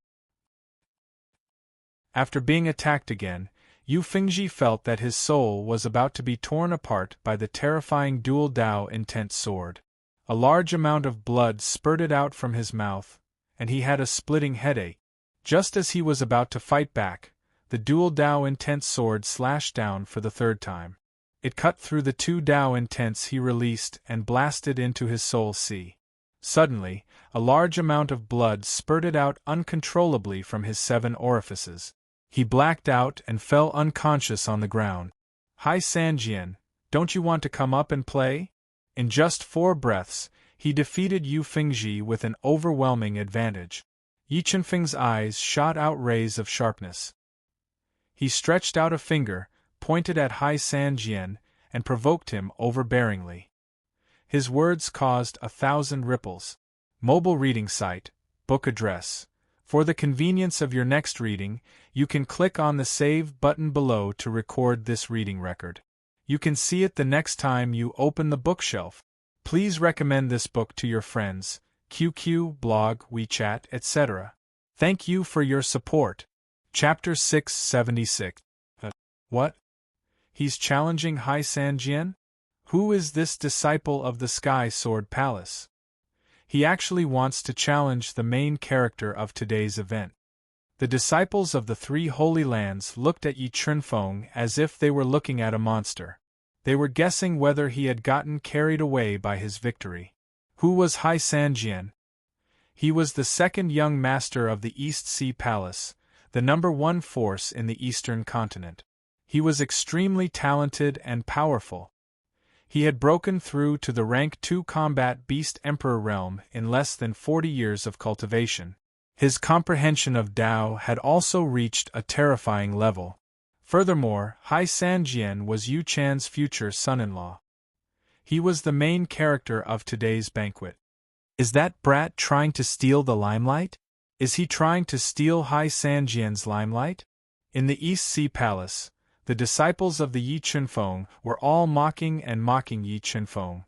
After being attacked again, Yu Fengji felt that his soul was about to be torn apart by the terrifying dual Dao intent sword. A large amount of blood spurted out from his mouth, and he had a splitting headache. Just as he was about to fight back, the dual Dao intent sword slashed down for the third time. It cut through the two Dao intents he released and blasted into his soul sea. Suddenly, a large amount of blood spurted out uncontrollably from his 7 orifices. He blacked out and fell unconscious on the ground. Hai Sanjian, don't you want to come up and play? In just 4 breaths, he defeated Yu Fengji with an overwhelming advantage. Yi Qinfeng's eyes shot out rays of sharpness. He stretched out a finger, pointed at Hai Sanjian, and provoked him overbearingly. His words caused 1,000 ripples. Mobile reading site, book address. For the convenience of your next reading, you can click on the Save button below to record this reading record. You can see it the next time you open the bookshelf. Please recommend this book to your friends, QQ, blog, WeChat, etc. Thank you for your support. Chapter 676. What? He's challenging Hai Sanjian? Who is this disciple of the Sky Sword Palace? He actually wants to challenge the main character of today's event. The disciples of the 3 Holy Lands looked at Yi Qinfeng as if they were looking at a monster. They were guessing whether he had gotten carried away by his victory. Who was Hai Sanjian? He was the 2nd young master of the East Sea Palace, the number 1 force in the Eastern continent. He was extremely talented and powerful. He had broken through to the rank 2 combat beast emperor realm in less than 40 years of cultivation. His comprehension of Dao had also reached a terrifying level. Furthermore, Hai Sanjian was Yu Chan's future son-in-law. He was the main character of today's banquet. Is that brat trying to steal the limelight? Is he trying to steal Hai Sanjian's limelight? In the East Sea Palace, the disciples of the Yi Qinfeng were all mocking Yi Qinfeng.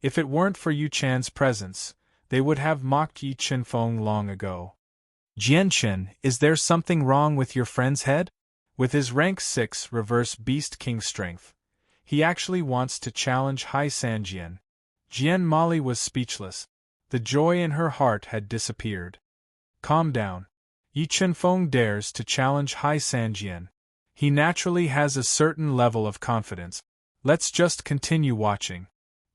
If it weren't for Yu Chan's presence, they would have mocked Yi Qinfeng long ago. Jianchen, is there something wrong with your friend's head? With his rank 6 reverse beast king strength, he actually wants to challenge Hai Sanjian. Jian Mali was speechless. The joy in her heart had disappeared. Calm down. Yi Qinfeng dares to challenge Hai Sanjian. He naturally has a certain level of confidence. Let's just continue watching.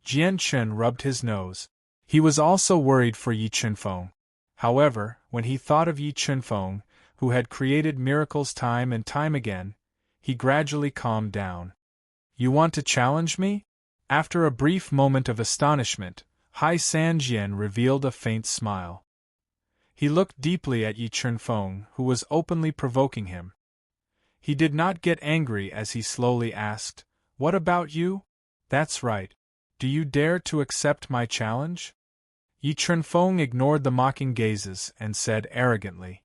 Jian Chen rubbed his nose. He was also worried for Yi Qinfeng. However, when he thought of Yi Qinfeng, who had created miracles time and time again, he gradually calmed down. You want to challenge me? After a brief moment of astonishment, Hai Sanjian revealed a faint smile. He looked deeply at Yi Chunfeng, who was openly provoking him. He did not get angry as he slowly asked, "What about you?" "That's right. Do you dare to accept my challenge?" Yi Chunfeng ignored the mocking gazes and said arrogantly,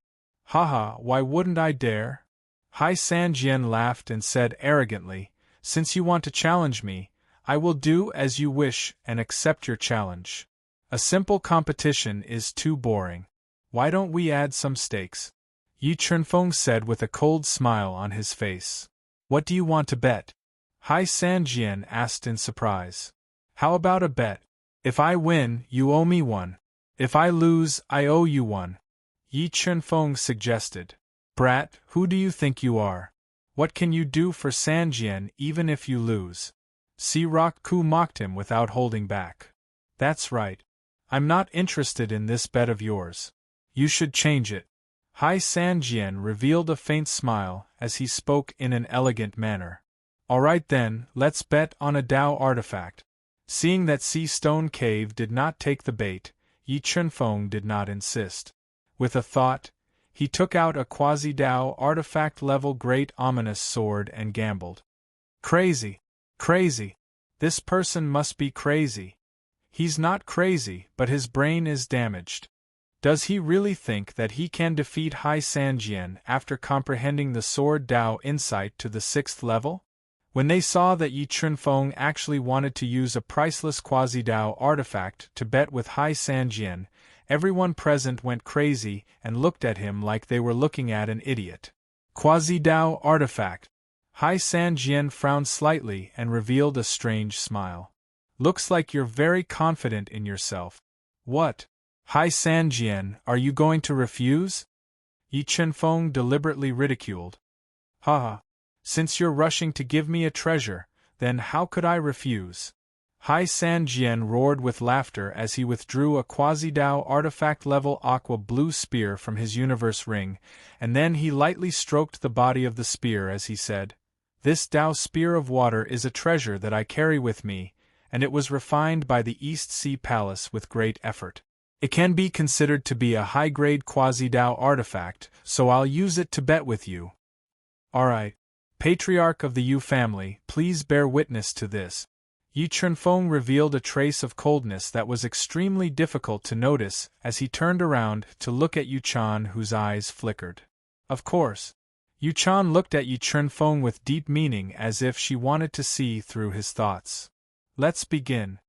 "Haha, why wouldn't I dare?" Hai Sanjian laughed and said arrogantly, "Since you want to challenge me, I will do as you wish and accept your challenge. A simple competition is too boring. Why don't we add some stakes?" Yi Chunfeng said with a cold smile on his face. "What do you want to bet?" Hai Sanjian asked in surprise. "How about a bet? If I win, you owe me one. If I lose, I owe you one," Yi Chunfeng suggested. "Brat, who do you think you are? What can you do for Sanjian even if you lose?" Rock Ku mocked him without holding back. "That's right. I'm not interested in this bet of yours. You should change it." Hai Sanjian revealed a faint smile as he spoke in an elegant manner. "All right then, let's bet on a Dao artifact." Seeing that Sea Stone Cave did not take the bait, Yi Chunfeng did not insist. With a thought, he took out a quasi-Dao artifact-level great ominous sword and gambled. Crazy! Crazy! This person must be crazy. He's not crazy, but his brain is damaged. Does he really think that he can defeat Hai Sanjian after comprehending the Sword Dao insight to the 6th level? When they saw that Yi Chunfeng actually wanted to use a priceless quasi-Dao artifact to bet with Hai Sanjian, everyone present went crazy and looked at him like they were looking at an idiot. Quasi-Dao artifact. Hai Sanjian frowned slightly and revealed a strange smile. "Looks like you're very confident in yourself. What? Hai Sanjian, are you going to refuse?" Yi Chunfeng deliberately ridiculed. "Haha. Since you're rushing to give me a treasure, then how could I refuse?" Hai Sanjian roared with laughter as he withdrew a quasi-Dao artifact-level aqua blue spear from his universe ring, and then he lightly stroked the body of the spear as he said, "This Dao spear of water is a treasure that I carry with me, and it was refined by the East Sea Palace with great effort. It can be considered to be a high-grade quasi-Dao artifact, so I'll use it to bet with you." "Alright. Patriarch of the Yu family, please bear witness to this." Yi Chunfeng revealed a trace of coldness that was extremely difficult to notice as he turned around to look at Yu Chan, whose eyes flickered. Of course. Yu Chan looked at Yi Chunfeng with deep meaning as if she wanted to see through his thoughts. "Let's begin."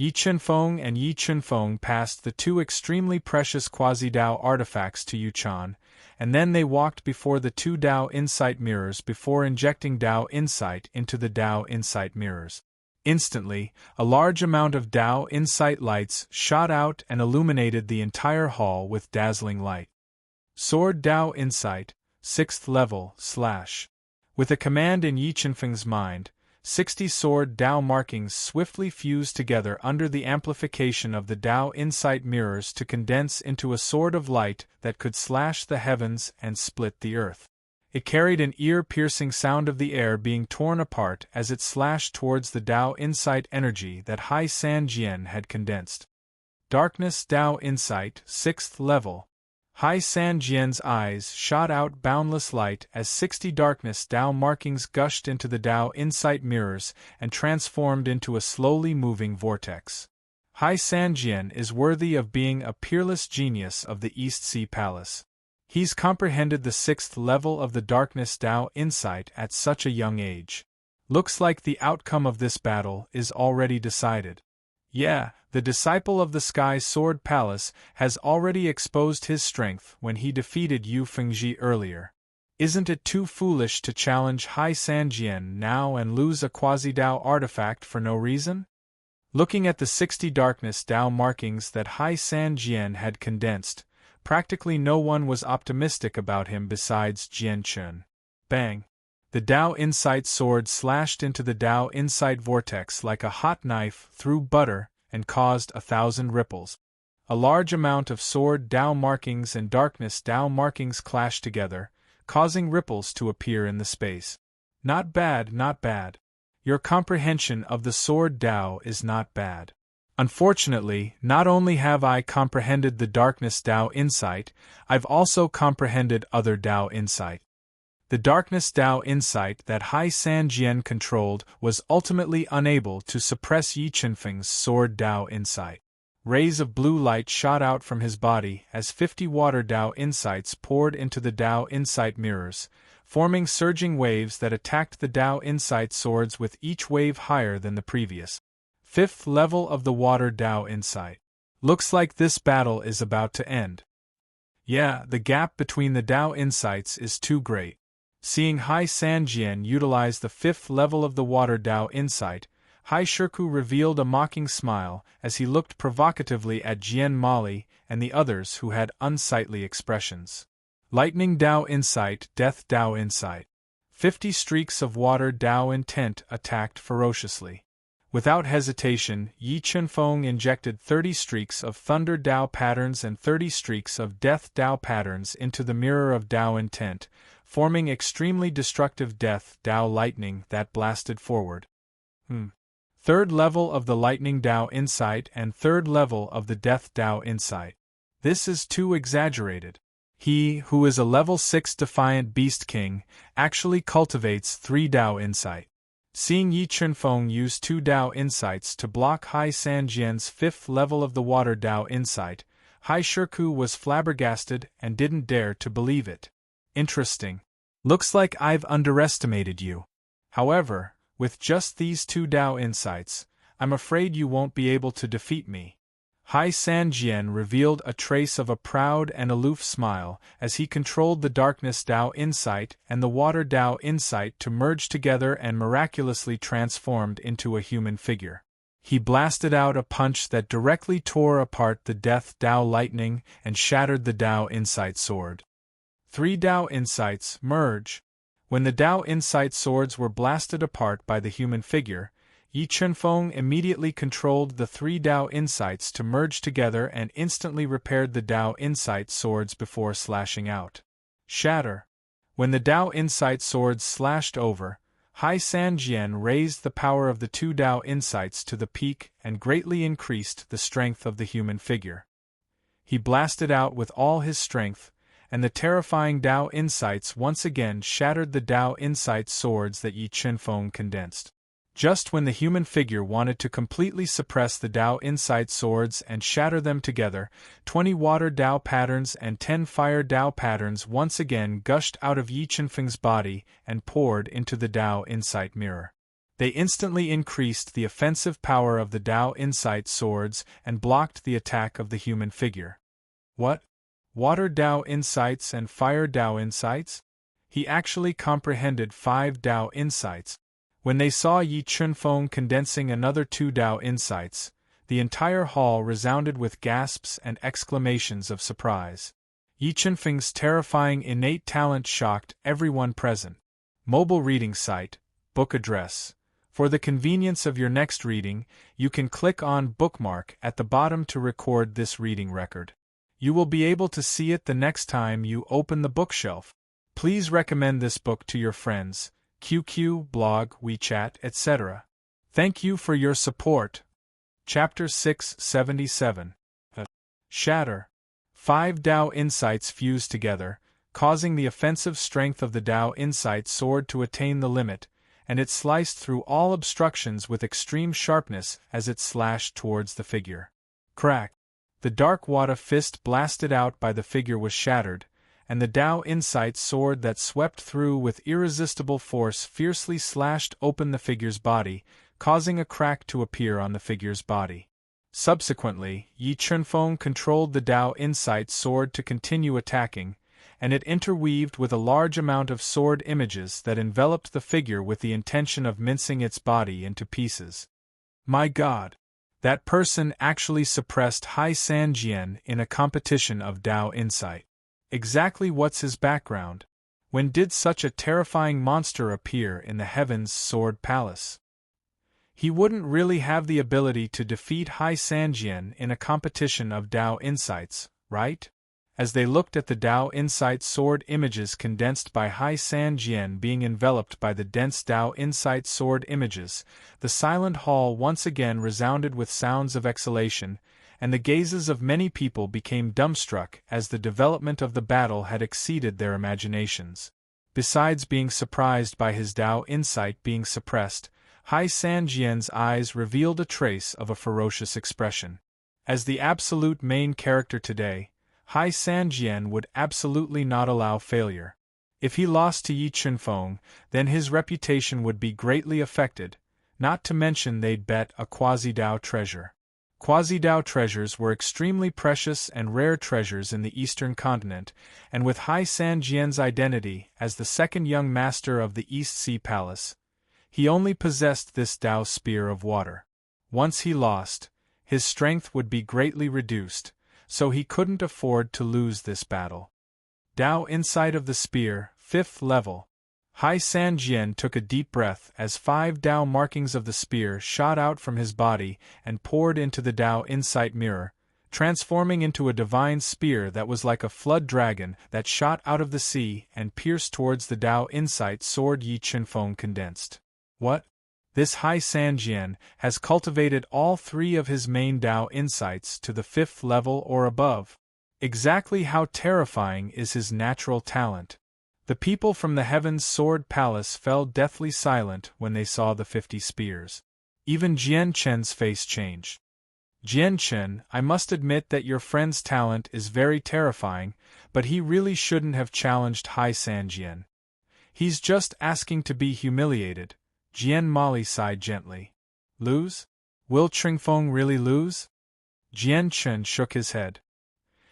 Yi Chunfeng and Yi Chunfeng passed the two extremely precious quasi-Dao artifacts to Yu Chan, and then they walked before the two Dao Insight mirrors before injecting Dao Insight into the Dao Insight mirrors. Instantly, a large amount of Dao Insight lights shot out and illuminated the entire hall with dazzling light. Sword Dao Insight, 6th level, / With a command in Yi Chunfeng's mind, 60 sword Dao markings swiftly fused together under the amplification of the Dao Insight mirrors to condense into a sword of light that could slash the heavens and split the earth. It carried an ear-piercing sound of the air being torn apart as it slashed towards the Dao Insight energy that Hai Sanjian had condensed. Darkness Dao Insight, 6th level. Hai Sanjian's eyes shot out boundless light as 60 darkness Dao markings gushed into the Dao Insight mirrors and transformed into a slowly moving vortex. Hai Sanjian is worthy of being a peerless genius of the East Sea Palace. He's comprehended the 6th level of the Darkness Dao Insight at such a young age. Looks like the outcome of this battle is already decided. Yeah, the disciple of the Sky Sword Palace has already exposed his strength when he defeated Yu Fengji earlier. Isn't it too foolish to challenge Hai Sanjian now and lose a quasi-Dao artifact for no reason? Looking at the 60 Darkness Dao markings that Hai Sanjian had condensed, practically no one was optimistic about him besides Jian Chun. Bang! The Dao Insight sword slashed into the Dao Insight vortex like a hot knife through butter and caused 1,000 ripples. A large amount of sword Dao markings and darkness Dao markings clashed together, causing ripples to appear in the space. Not bad, not bad. Your comprehension of the sword Dao is not bad. Unfortunately, not only have I comprehended the darkness Tao insight, I've also comprehended other Tao insight. The darkness Tao insight that Hai San Jian controlled was ultimately unable to suppress Yi Qinfeng's sword Tao insight. Rays of blue light shot out from his body as 50 water Tao insights poured into the Tao insight mirrors, forming surging waves that attacked the Tao insight swords with each wave higher than the previous. 5th level of the water Tao insight. Looks like this battle is about to end. Yeah, the gap between the Tao insights is too great. Seeing Hai San Jian utilize the 5th level of the water Tao insight, Hai Shirku revealed a mocking smile as he looked provocatively at Jian Mali and the others who had unsightly expressions. Lightning Tao insight, Death Tao insight. 50 streaks of water Tao intent attacked ferociously. Without hesitation, Yi Qinfeng injected 30 streaks of Thunder Tao patterns and 30 streaks of Death Tao patterns into the mirror of Tao intent, forming extremely destructive Death Tao lightning that blasted forward. 3rd level of the Lightning Tao insight and 3rd level of the Death Tao insight. This is too exaggerated. He, who is a level 6 Defiant Beast King, actually cultivates 3 Tao insight. Seeing Yi Qinfeng use 2 Tao insights to block Hai San Jian's 5th level of the water Tao insight, Hai Shirku was flabbergasted and didn't dare to believe it. Interesting. Looks like I've underestimated you. However, with just these 2 Tao insights, I'm afraid you won't be able to defeat me. Hai San Jian revealed a trace of a proud and aloof smile as he controlled the darkness Tao insight and the water Tao insight to merge together and miraculously transformed into a human figure. He blasted out a punch that directly tore apart the Death Tao lightning and shattered the Tao insight sword. 3 Tao insights merge. When the Tao insight swords were blasted apart by the human figure, Yi Qinfeng immediately controlled the 3 Tao insights to merge together and instantly repaired the Tao insight swords before slashing out. Shatter. When the Tao insight swords slashed over, Hai San Jian raised the power of the 2 Tao insights to the peak and greatly increased the strength of the human figure. He blasted out with all his strength, and the terrifying Tao insights once again shattered the Tao insight swords that Yi Qinfeng condensed. Just when the human figure wanted to completely suppress the Tao insight swords and shatter them together, 20 water Tao patterns and 10 fire Tao patterns once again gushed out of Yi Qinfeng's body and poured into the Tao insight mirror. They instantly increased the offensive power of the Tao insight swords and blocked the attack of the human figure. What? Water Tao insights and fire Tao insights? He actually comprehended 5 Tao insights. When they saw Yi Qinfeng condensing another 2 Tao insights, the entire hall resounded with gasps and exclamations of surprise. Yi Qinfeng's terrifying innate talent shocked everyone present. Mobile reading site, book address. For the convenience of your next reading, you can click on bookmark at the bottom to record this reading record. You will be able to see it the next time you open the bookshelf. Please recommend this book to your friends, QQ, blog, WeChat, etc. Thank you for your support. Chapter 677. Shatter. 5 Tao insights fused together, causing the offensive strength of the Tao insight sword to attain the limit, and it sliced through all obstructions with extreme sharpness as it slashed towards the figure. Crack. The dark Wada fist blasted out by the figure was shattered, and the Tao insight sword that swept through with irresistible force fiercely slashed open the figure's body, causing a crack to appear on the figure's body. Subsequently, Yi Qinfeng controlled the Tao insight sword to continue attacking, and it interweaved with a large amount of sword images that enveloped the figure with the intention of mincing its body into pieces. My God! That person actually suppressed Hai San Jian in a competition of Tao insight. Exactly what's his background? When did such a terrifying monster appear in the Heaven's Sword Palace? He wouldn't really have the ability to defeat Hai San Jian in a competition of Tao insights, right? As they looked at the Tao Insight Sword images condensed by Hai San Jian being enveloped by the dense Tao Insight Sword images, the silent hall once again resounded with sounds of exhalation, and the gazes of many people became dumbstruck as the development of the battle had exceeded their imaginations. Besides being surprised by his Tao Insight being suppressed, Hai San Jian's eyes revealed a trace of a ferocious expression. As the absolute main character today, Hai San Jian would absolutely not allow failure. If he lost to Yi Chunfeng, then his reputation would be greatly affected, not to mention they'd bet a quasi-Dao treasure. Quasi-Dao treasures were extremely precious and rare treasures in the Eastern continent, and with Hai San Jian's identity as the second young master of the East Sea Palace, he only possessed this Dao Spear of Water. Once he lost, his strength would be greatly reduced, so he couldn't afford to lose this battle. Dao Insight of the Spear, 5th level. Hai San Jian took a deep breath as 5 Dao markings of the spear shot out from his body and poured into the Dao Insight mirror, transforming into a divine spear that was like a flood dragon that shot out of the sea and pierced towards the Dao Insight Sword Yi Chunfeng condensed. What? This Hai San Jian has cultivated all 3 of his main Dao Insights to the 5th level or above. Exactly how terrifying is his natural talent? The people from the Heaven's Sword Palace fell deathly silent when they saw the 50 spears. Even Jian Chen's face changed. Jian Chen, I must admit that your friend's talent is very terrifying, but he really shouldn't have challenged Hai San Jian. He's just asking to be humiliated. Jian Mali sighed gently. Lose? Will Chunfeng really lose? Jian Chen shook his head.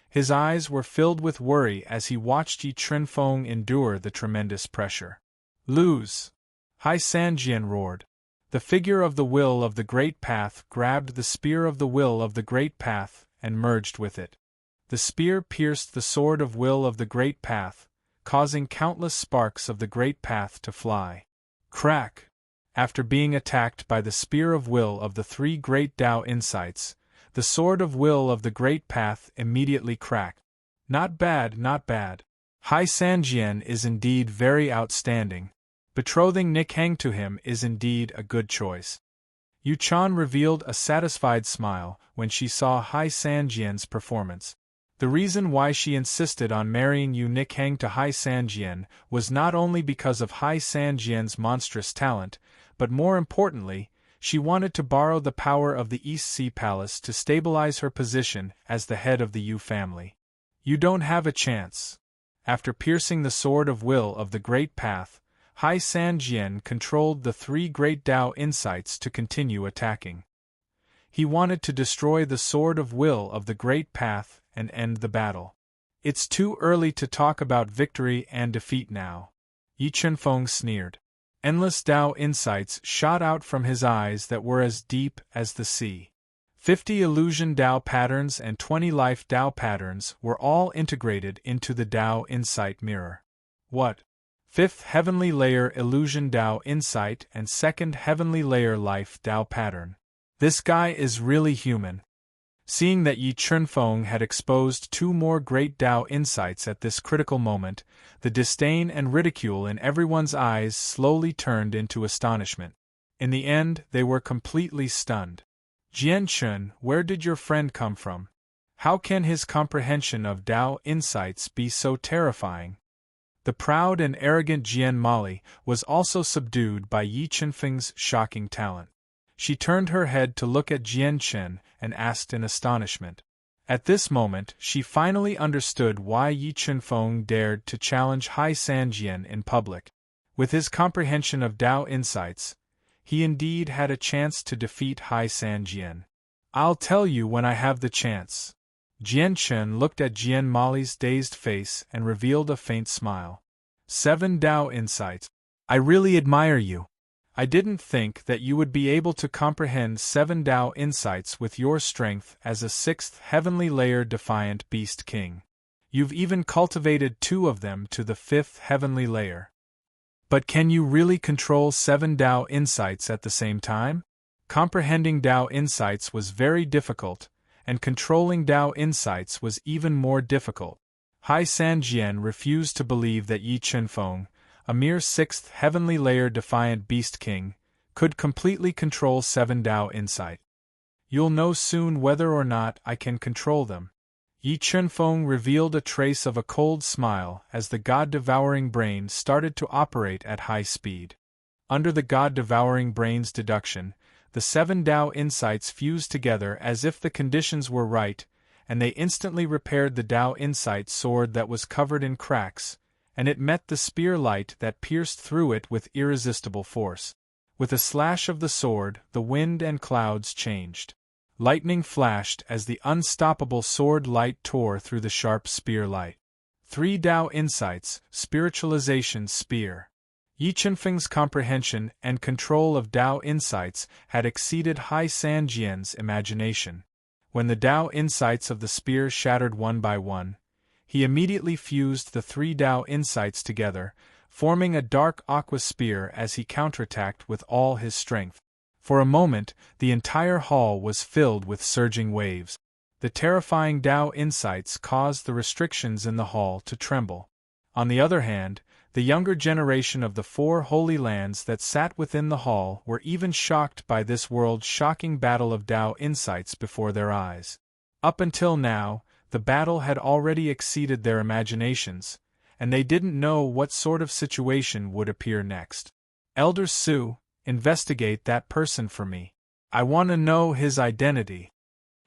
His eyes were filled with worry as he watched Yi Chunfeng endure the tremendous pressure. Lose! Hai San Jian roared. The figure of the will of the Great Path grabbed the spear of the will of the Great Path and merged with it. The spear pierced the sword of will of the Great Path, causing countless sparks of the Great Path to fly. Crack! After being attacked by the spear of will of the 3 great Dao Insights, the sword of will of the Great Path immediately cracked. Not bad, not bad. Hai San Jian is indeed very outstanding. Betrothing Nick Heng to him is indeed a good choice. Yu Chan revealed a satisfied smile when she saw Hai San Jian's performance. The reason why she insisted on marrying Yu Nick Heng to Hai San Jian was not only because of Hai San Jian's monstrous talent, but more importantly, she wanted to borrow the power of the East Sea Palace to stabilize her position as the head of the Yu family. You don't have a chance. After piercing the sword of will of the Great Path, Hai San Jian controlled the 3 great Dao Insights to continue attacking. He wanted to destroy the sword of will of the Great Path and end the battle. It's too early to talk about victory and defeat now. Yi Chunfeng sneered. Endless Dao Insights shot out from his eyes that were as deep as the sea. 50 illusion Dao patterns and 20 life Dao patterns were all integrated into the Dao Insight mirror. What? 5th Heavenly Layer Illusion Dao Insight and 2nd Heavenly Layer Life Dao Pattern. This guy is really human. Seeing that Yi Chunfeng had exposed 2 more great Dao Insights at this critical moment, the disdain and ridicule in everyone's eyes slowly turned into astonishment. In the end, they were completely stunned. Jian Chun, where did your friend come from? How can his comprehension of Dao Insights be so terrifying? The proud and arrogant Jian Mali was also subdued by Yi Chunfeng's shocking talent. She turned her head to look at Jian Chen and asked in astonishment. At this moment, she finally understood why Yi Chunfeng dared to challenge Hai San Jian in public. With his comprehension of Dao Insights, he indeed had a chance to defeat Hai San Jian. I'll tell you when I have the chance. Jian Chen looked at Jian Mali's dazed face and revealed a faint smile. 7 Dao Insights. I really admire you. I didn't think that you would be able to comprehend 7 Dao Insights with your strength as a 6th Heavenly Layer Defiant Beast King. You've even cultivated 2 of them to the 5th Heavenly Layer. But can you really control 7 Dao Insights at the same time? Comprehending Dao Insights was very difficult, and controlling Dao Insights was even more difficult. Hai Sanjian refused to believe that Yi Chenfeng, a mere sixth heavenly layer defiant beast king, could completely control 7 Dao insight. You'll know soon whether or not I can control them. Yi Chenfeng revealed a trace of a cold smile as the god-devouring brain started to operate at high speed. Under the god-devouring brain's deduction, the 7 Dao insights fused together as if the conditions were right, and they instantly repaired the Dao insight sword that was covered in cracks, and it met the spear light that pierced through it with irresistible force. With a slash of the sword, the wind and clouds changed. Lightning flashed as the unstoppable sword light tore through the sharp spear light. 3 Dao insights, spiritualization spear. Yi Chenfeng's comprehension and control of Dao insights had exceeded Hai Sanjian's imagination. When the Dao insights of the spear shattered one by one, he immediately fused the 3 Dao insights together, forming a dark aqua spear as he counterattacked with all his strength. For a moment, the entire hall was filled with surging waves. The terrifying Dao insights caused the restrictions in the hall to tremble. On the other hand, the younger generation of the 4 holy lands that sat within the hall were even shocked by this world-shocking battle of Dao insights before their eyes. Up until now, the battle had already exceeded their imaginations, and they didn't know what sort of situation would appear next. Elder Su, investigate that person for me. I want to know his identity.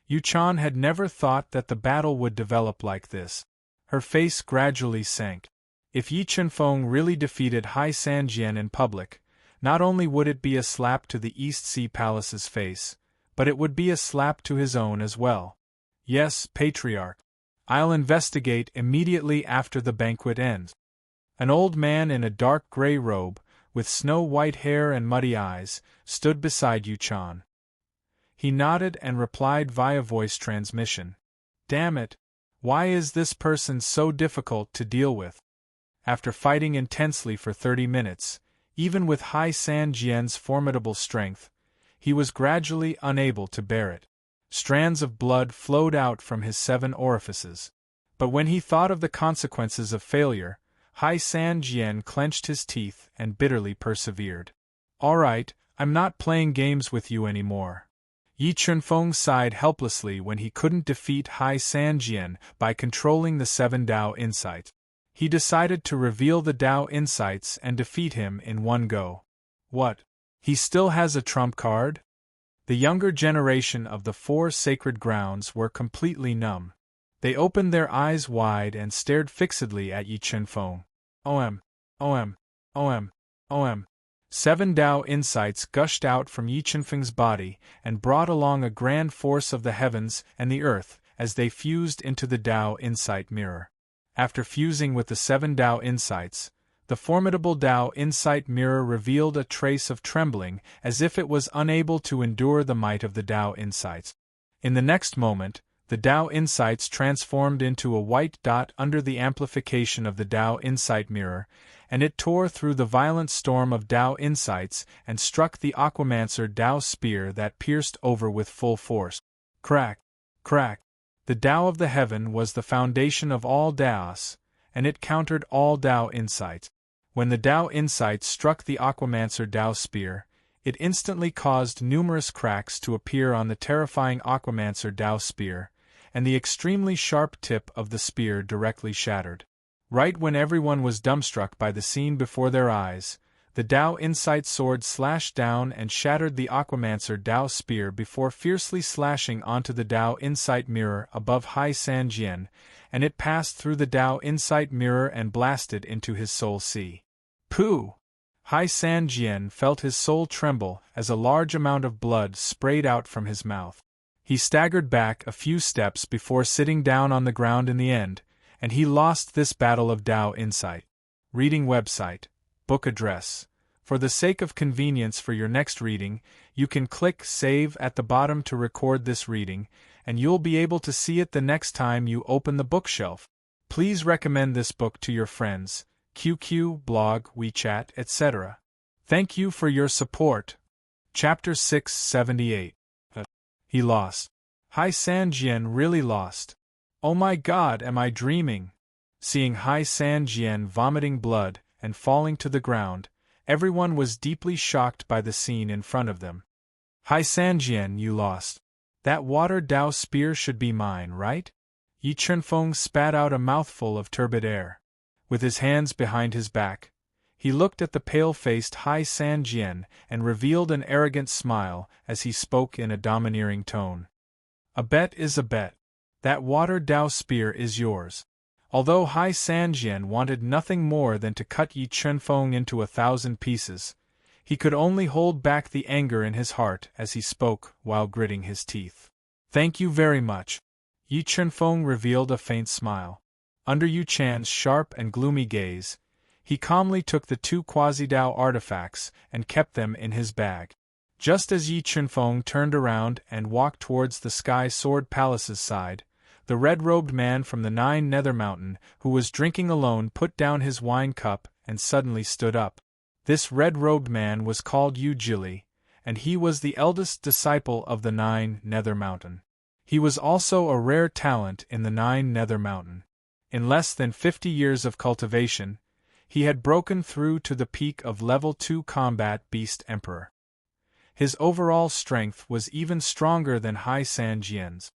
Yuchan had never thought that the battle would develop like this. Her face gradually sank. If Yi Chenfeng really defeated Hai Sanjian in public, not only would it be a slap to the East Sea Palace's face, but it would be a slap to his own as well. Yes, Patriarch. I'll investigate immediately after the banquet ends. An old man in a dark gray robe, with snow-white hair and muddy eyes, stood beside Yuchan. He nodded and replied via voice transmission. Damn it! Why is this person so difficult to deal with? After fighting intensely for 30 minutes, even with Hai Sanjian's formidable strength, he was gradually unable to bear it. Strands of blood flowed out from his 7 orifices. But when he thought of the consequences of failure, Hai Sanjian clenched his teeth and bitterly persevered. All right, I'm not playing games with you anymore. Yi Chenfeng sighed helplessly when he couldn't defeat Hai Sanjian by controlling the 7 Dao insight. He decided to reveal the Dao insights and defeat him in one go. What? He still has a trump card? The younger generation of the 4 sacred grounds were completely numb. They opened their eyes wide and stared fixedly at Yi Chenfeng. OM. 7 Dao insights gushed out from Yi Chenfeng's body and brought along a grand force of the heavens and the earth as they fused into the Dao insight mirror. After fusing with the 7 Dao insights, the formidable Dao insight mirror revealed a trace of trembling as if it was unable to endure the might of the Dao insights. In the next moment, the Dao insights transformed into a white dot under the amplification of the Dao insight mirror, and it tore through the violent storm of Dao insights and struck the Aquamancer Dao spear that pierced over with full force. Crack! Crack! The Dao of the heaven was the foundation of all Daos, and it countered all Dao insights. When the Dao insights struck the Aquamancer Dao spear, it instantly caused numerous cracks to appear on the terrifying Aquamancer Dao spear, and the extremely sharp tip of the spear directly shattered. Right when everyone was dumbstruck by the scene before their eyes, the Dao insight sword slashed down and shattered the Aquamancer Dao spear before fiercely slashing onto the Dao insight mirror above Hai Sanjian, and it passed through the Dao insight mirror and blasted into his soul sea. Pooh! Hai Sanjian felt his soul tremble as a large amount of blood sprayed out from his mouth. He staggered back a few steps before sitting down on the ground in the end, and he lost this battle of Dao insight. Reading website. Book address. For the sake of convenience for your next reading, you can click Save at the bottom to record this reading, and you'll be able to see it the next time you open the bookshelf. Please recommend this book to your friends, QQ, blog, WeChat, etc. Thank you for your support. Chapter 678. He lost. Hai Sanjian really lost. Oh my god, am I dreaming? Seeing Hai San Jian vomiting blood and falling to the ground, everyone was deeply shocked by the scene in front of them. Hai San Jian, you lost. That water Dao spear should be mine, right? Yi Chunfeng spat out a mouthful of turbid air. With his hands behind his back, he looked at the pale-faced Hai San Jian and revealed an arrogant smile as he spoke in a domineering tone. A bet is a bet. That water Dao spear is yours. Although Hai San Jian wanted nothing more than to cut Yi Chunfeng into 1,000 pieces, he could only hold back the anger in his heart as he spoke while gritting his teeth. Thank you very much. Yi Chunfeng revealed a faint smile. Under Yu Chan's sharp and gloomy gaze, he calmly took the 2 quasi-Dao artifacts and kept them in his bag. Just as Yi Chunfeng turned around and walked towards the Sky Sword Palace's side, the red-robed man from the 9 Nether Mountain, who was drinking alone, put down his wine cup and suddenly stood up. This red-robed man was called Yu Jili, and he was the eldest disciple of the 9 Nether Mountain. He was also a rare talent in the 9 Nether Mountain. In less than 50 years of cultivation, he had broken through to the peak of Level 2 Combat Beast Emperor. His overall strength was even stronger than Hai San Jian's.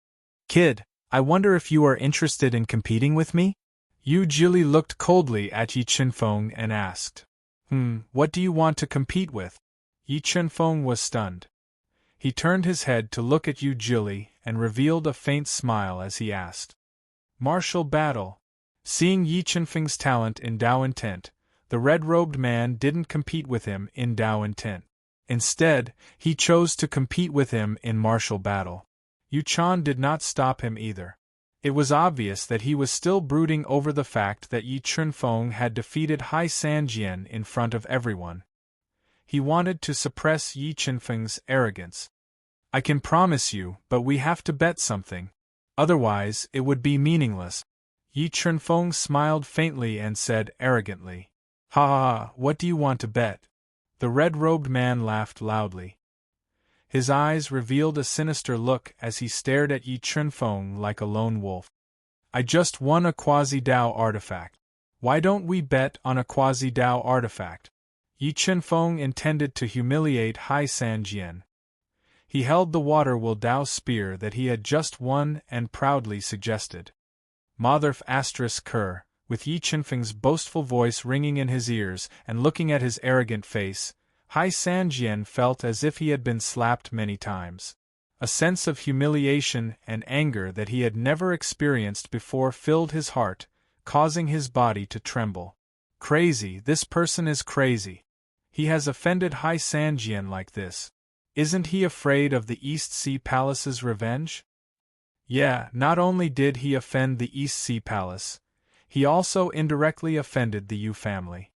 Kid, I wonder if you are interested in competing with me? Yu Jili looked coldly at Yi Chunfeng and asked. What do you want to compete with? Yi Chunfeng was stunned. He turned his head to look at Yu Jili and revealed a faint smile as he asked. Martial battle. Seeing Yi Chunfeng's talent in Dao intent, the red-robed man didn't compete with him in Dao intent. Instead, he chose to compete with him in martial battle. Yu Chan did not stop him either. It was obvious that he was still brooding over the fact that Yi Chunfeng had defeated Hai San Jian in front of everyone. He wanted to suppress Yi Chunfeng's arrogance. I can promise you, but we have to bet something. Otherwise, it would be meaningless. Yi Chunfeng smiled faintly and said arrogantly. Ha ha ha, what do you want to bet? The red-robed man laughed loudly. His eyes revealed a sinister look as he stared at Yi Chunfeng like a lone wolf. I just won a quasi-Dao artifact. Why don't we bet on a quasi-Dao artifact? Yi Chunfeng intended to humiliate Hai San Jian. He held the water-will Dao spear that he had just won and proudly suggested. Motherf *Ker, with Yi Chunfeng's boastful voice ringing in his ears and looking at his arrogant face, Hai San Jian felt as if he had been slapped many times. A sense of humiliation and anger that he had never experienced before filled his heart, causing his body to tremble. Crazy, this person is crazy. He has offended Hai San Jian like this. Isn't he afraid of the East Sea Palace's revenge? Yeah, not only did he offend the East Sea Palace, he also indirectly offended the Yu family.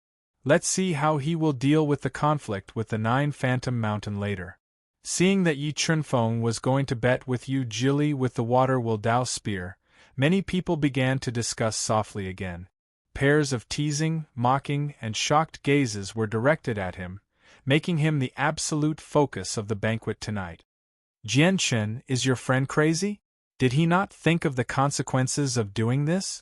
Let's see how he will deal with the conflict with the 9 Phantom Mountain later. Seeing that Yi Chunfeng was going to bet with Yu Jili with the water-will Dao spear, many people began to discuss softly again. Pairs of teasing, mocking, and shocked gazes were directed at him, making him the absolute focus of the banquet tonight. Jianchen, is your friend crazy? Did he not think of the consequences of doing this?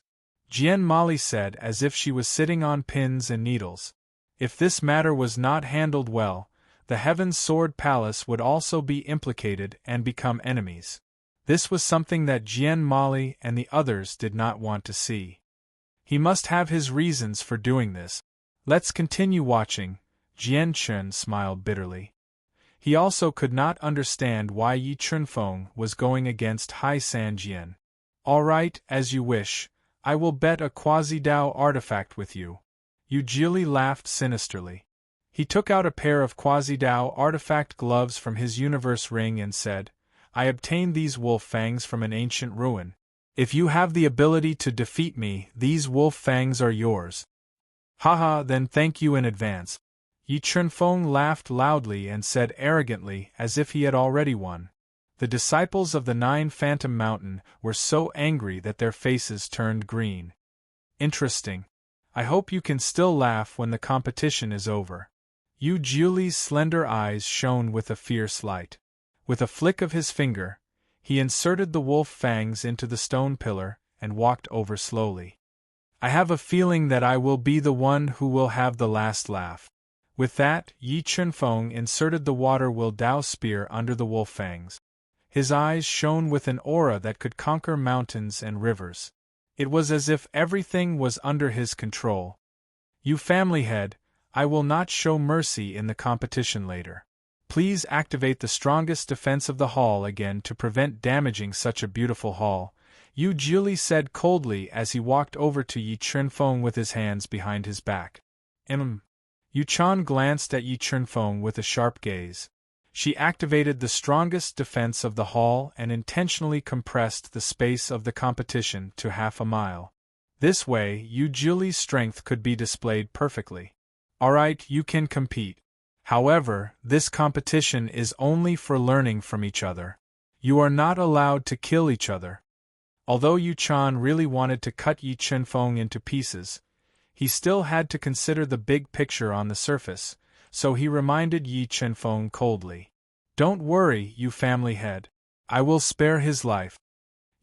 Jian Mali said as if she was sitting on pins and needles. If this matter was not handled well, the Heaven's Sword Palace would also be implicated and become enemies. This was something that Jian Mali and the others did not want to see. He must have his reasons for doing this. Let's continue watching, Jian Chen smiled bitterly. He also could not understand why Yi Chunfeng was going against Hai San Jian. All right, as you wish. I will bet a quasi-Dao artifact with you. Yu Jili laughed sinisterly. He took out a pair of quasi-Dao artifact gloves from his universe ring and said, I obtained these wolf fangs from an ancient ruin. If you have the ability to defeat me, these wolf fangs are yours. Haha, then thank you in advance. Yi Chunfeng laughed loudly and said arrogantly as if he had already won. The disciples of the 9 Phantom Mountain were so angry that their faces turned green. Interesting. I hope you can still laugh when the competition is over. Yu Jili's slender eyes shone with a fierce light. With a flick of his finger, he inserted the wolf fangs into the stone pillar and walked over slowly. I have a feeling that I will be the one who will have the last laugh. With that, Yi Chunfeng inserted the water Will Dao spear under the wolf fangs. His eyes shone with an aura that could conquer mountains and rivers. It was as if everything was under his control. You family head, I will not show mercy in the competition later. Please activate the strongest defense of the hall again to prevent damaging such a beautiful hall, Yu Jili said coldly as he walked over to Yi Chunfeng with his hands behind his back. Yu Chan glanced at Yi Chunfeng with a sharp gaze. She activated the strongest defense of the hall and intentionally compressed the space of the competition to half a mile. This way, Yu Jili's strength could be displayed perfectly. Alright, you can compete. However, this competition is only for learning from each other. You are not allowed to kill each other. Although Yu Chan really wanted to cut Yi Chunfeng into pieces, he still had to consider the big picture on the surface, so he reminded Yi Chunfeng coldly. Don't worry, you family head. I will spare his life.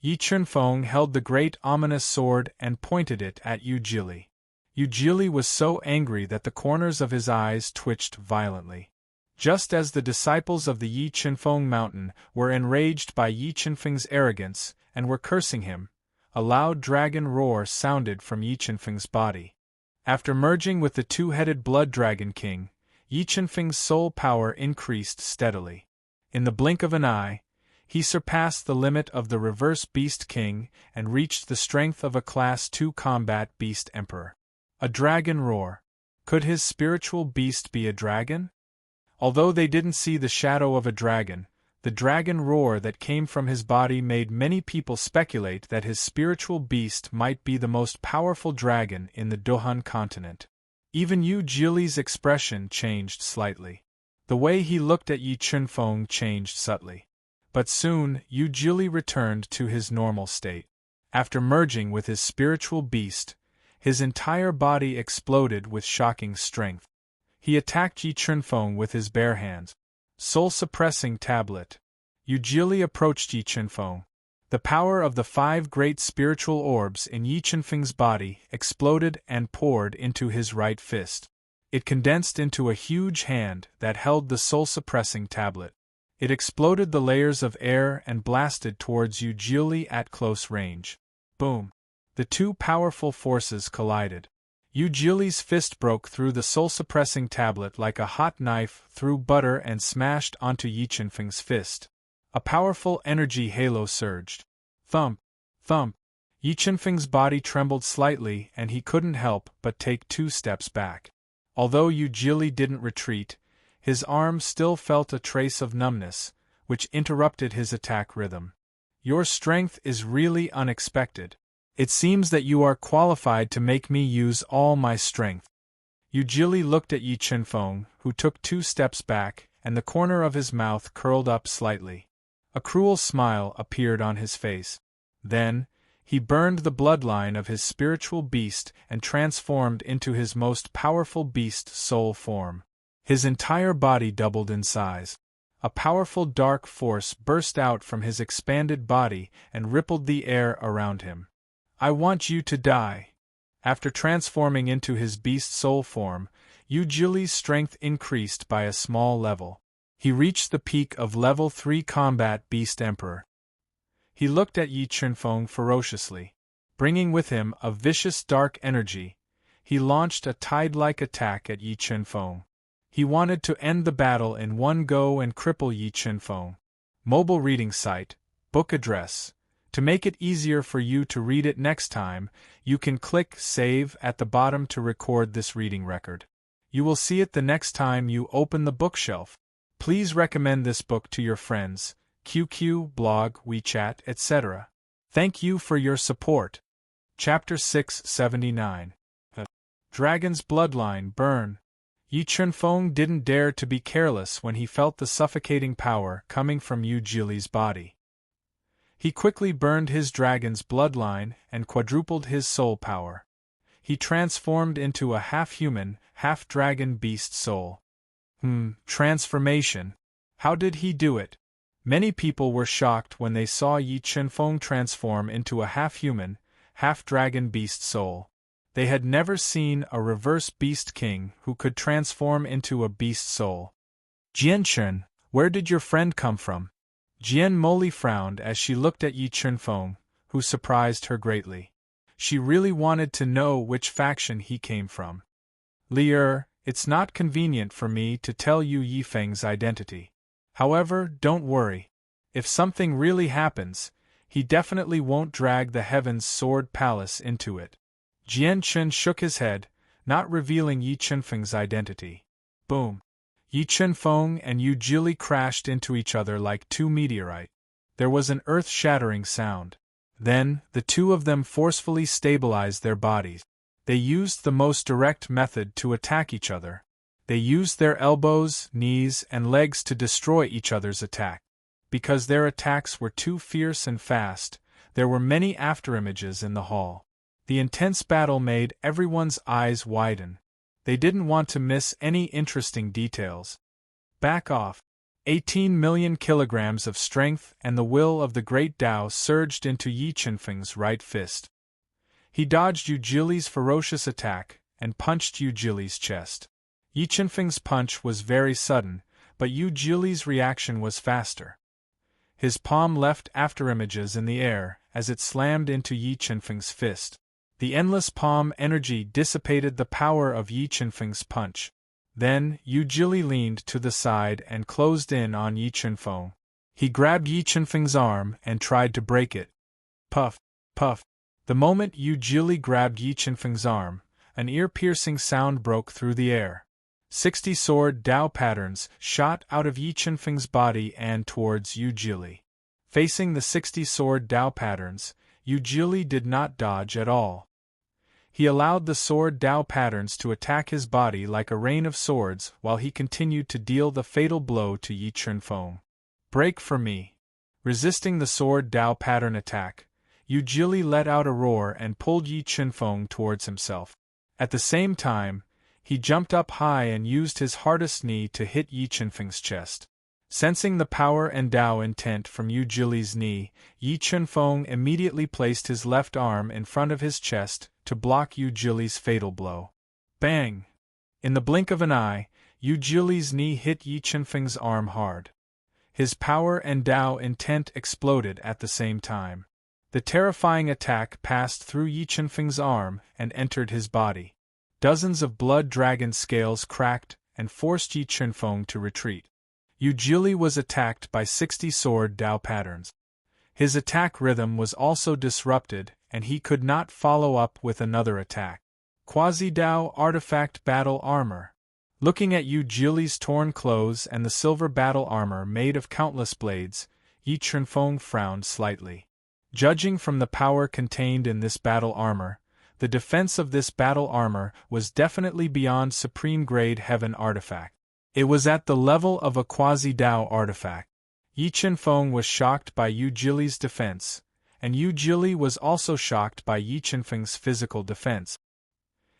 Yi Chunfeng held the great ominous sword and pointed it at Yu Jili. Yu Jili was so angry that the corners of his eyes twitched violently. Just as the disciples of the Yi Chunfeng mountain were enraged by Yi Chunfeng's arrogance and were cursing him, a loud dragon roar sounded from Yi Chunfeng's body. After merging with the two-headed Blood Dragon King, Yi Chunfeng's soul power increased steadily. In the blink of an eye, he surpassed the limit of the Reverse Beast King and reached the strength of a Class 2 Combat Beast Emperor. A dragon roar. Could his spiritual beast be a dragon? Although they didn't see the shadow of a dragon, the dragon roar that came from his body made many people speculate that his spiritual beast might be the most powerful dragon in the Dohan continent. Even Yu Jili's expression changed slightly. The way he looked at Yi Chunfeng changed subtly. But soon, Yu Jili returned to his normal state. After merging with his spiritual beast, his entire body exploded with shocking strength. He attacked Yi Chunfeng with his bare hands. Soul-suppressing tablet. Yu Jili approached Yi Chunfeng. The power of the 5 great spiritual orbs in Yi Chunfeng's body exploded and poured into his right fist. It condensed into a huge hand that held the soul-suppressing tablet. It exploded the layers of air and blasted towards Yu Jili at close range. Boom! The two powerful forces collided. Yu Jili's fist broke through the soul-suppressing tablet like a hot knife through butter and smashed onto Yi Chunfeng's fist. A powerful energy halo surged. Thump! Thump! Yi Chunfeng's body trembled slightly and he couldn't help but take 2 steps back. Although Yu Jili didn't retreat, his arm still felt a trace of numbness, which interrupted his attack rhythm. Your strength is really unexpected. It seems that you are qualified to make me use all my strength. Yu Jili looked at Yi Chunfeng, who took 2 steps back, and the corner of his mouth curled up slightly. A cruel smile appeared on his face. Then, he burned the bloodline of his spiritual beast and transformed into his most powerful beast soul form. His entire body doubled in size. A powerful dark force burst out from his expanded body and rippled the air around him. I want you to die. After transforming into his beast soul form, Yu Jili's strength increased by a small level. He reached the peak of level 3 Combat Beast Emperor. He looked at Yi Chunfeng ferociously. Bringing with him a vicious dark energy, he launched a tide-like attack at Yi Chunfeng. He wanted to end the battle in one go and cripple Yi Chunfeng. Mobile reading site, book address. To make it easier for you to read it next time, you can click Save at the bottom to record this reading record. You will see it the next time you open the bookshelf. Please recommend this book to your friends, QQ, blog, WeChat, etc. Thank you for your support. Chapter 679. Dragon's Bloodline Burn. Yi Chunfeng didn't dare to be careless when he felt the suffocating power coming from Yu Jili's body. He quickly burned his dragon's bloodline and quadrupled his soul power. He transformed into a half-human, half-dragon beast soul. Transformation. How did he do it? Many people were shocked when they saw Yi Chunfeng transform into a half-human, half-dragon beast soul. They had never seen a reverse beast king who could transform into a beast soul. Jianchen, where did your friend come from? Jian Moli frowned as she looked at Yi Chunfeng, who surprised her greatly. She really wanted to know which faction he came from. Lier, it's not convenient for me to tell you Yi Feng's identity. However, don't worry. If something really happens, he definitely won't drag the Heaven's Sword Palace into it. Jian Chen shook his head, not revealing Yi Chunfeng's identity. Boom! Yi Chunfeng and Yu Jili crashed into each other like two meteorites. There was an earth-shattering sound. Then, the two of them forcefully stabilized their bodies. They used the most direct method to attack each other. They used their elbows, knees, and legs to destroy each other's attack. Because their attacks were too fierce and fast, there were many afterimages in the hall. The intense battle made everyone's eyes widen. They didn't want to miss any interesting details. Back off. 18 million kilograms of strength and the will of the great Tao surged into Yi Chunfeng's right fist. He dodged Yu Jili's ferocious attack and punched Yu Jili's chest. Yi Chunfeng's punch was very sudden, but Yu Jili's reaction was faster. His palm left afterimages in the air as it slammed into Yi Chunfeng's fist. The endless palm energy dissipated the power of Yi Chunfeng's punch. Then, Yu Jili leaned to the side and closed in on Yi Chunfeng. He grabbed Yi Chunfeng's arm and tried to break it. Puff, puff. The moment Yu Jili grabbed Yi Chunfeng's arm, an ear-piercing sound broke through the air. 60 sword Dao patterns shot out of Yi Chunfeng's body and towards Yu Jili. Facing the 60 sword Dao patterns, Yu Jili did not dodge at all. He allowed the sword Dao patterns to attack his body like a rain of swords while he continued to deal the fatal blow to Yi Chunfeng. Break for me. Resisting the sword Dao pattern attack, Yu Jili let out a roar and pulled Yi Chunfeng towards himself. At the same time, he jumped up high and used his hardest knee to hit Yi Chunfeng's chest. Sensing the power and Dao intent from Yu Jili's knee, Yi Chunfeng immediately placed his left arm in front of his chest to block Yu Jili's fatal blow. Bang! In the blink of an eye, Yu Jili's knee hit Yi Chunfeng's arm hard. His power and Dao intent exploded at the same time. The terrifying attack passed through Yi Chunfeng's arm and entered his body. Dozens of blood dragon scales cracked and forced Yi Chunfeng to retreat. Yu Jili was attacked by 60 sword Dao patterns. His attack rhythm was also disrupted, and he could not follow up with another attack. Quasi-Dao Artifact Battle Armor. Looking at Yu Jili's torn clothes and the silver battle armor made of countless blades, Yi Chunfeng frowned slightly. Judging from the power contained in this battle armor, the defense of this battle armor was definitely beyond supreme-grade heaven artifact. It was at the level of a quasi-Dao artifact. Yi Chunfeng was shocked by Yu Jili's defense, and Yu Jili was also shocked by Yi Chunfeng's physical defense.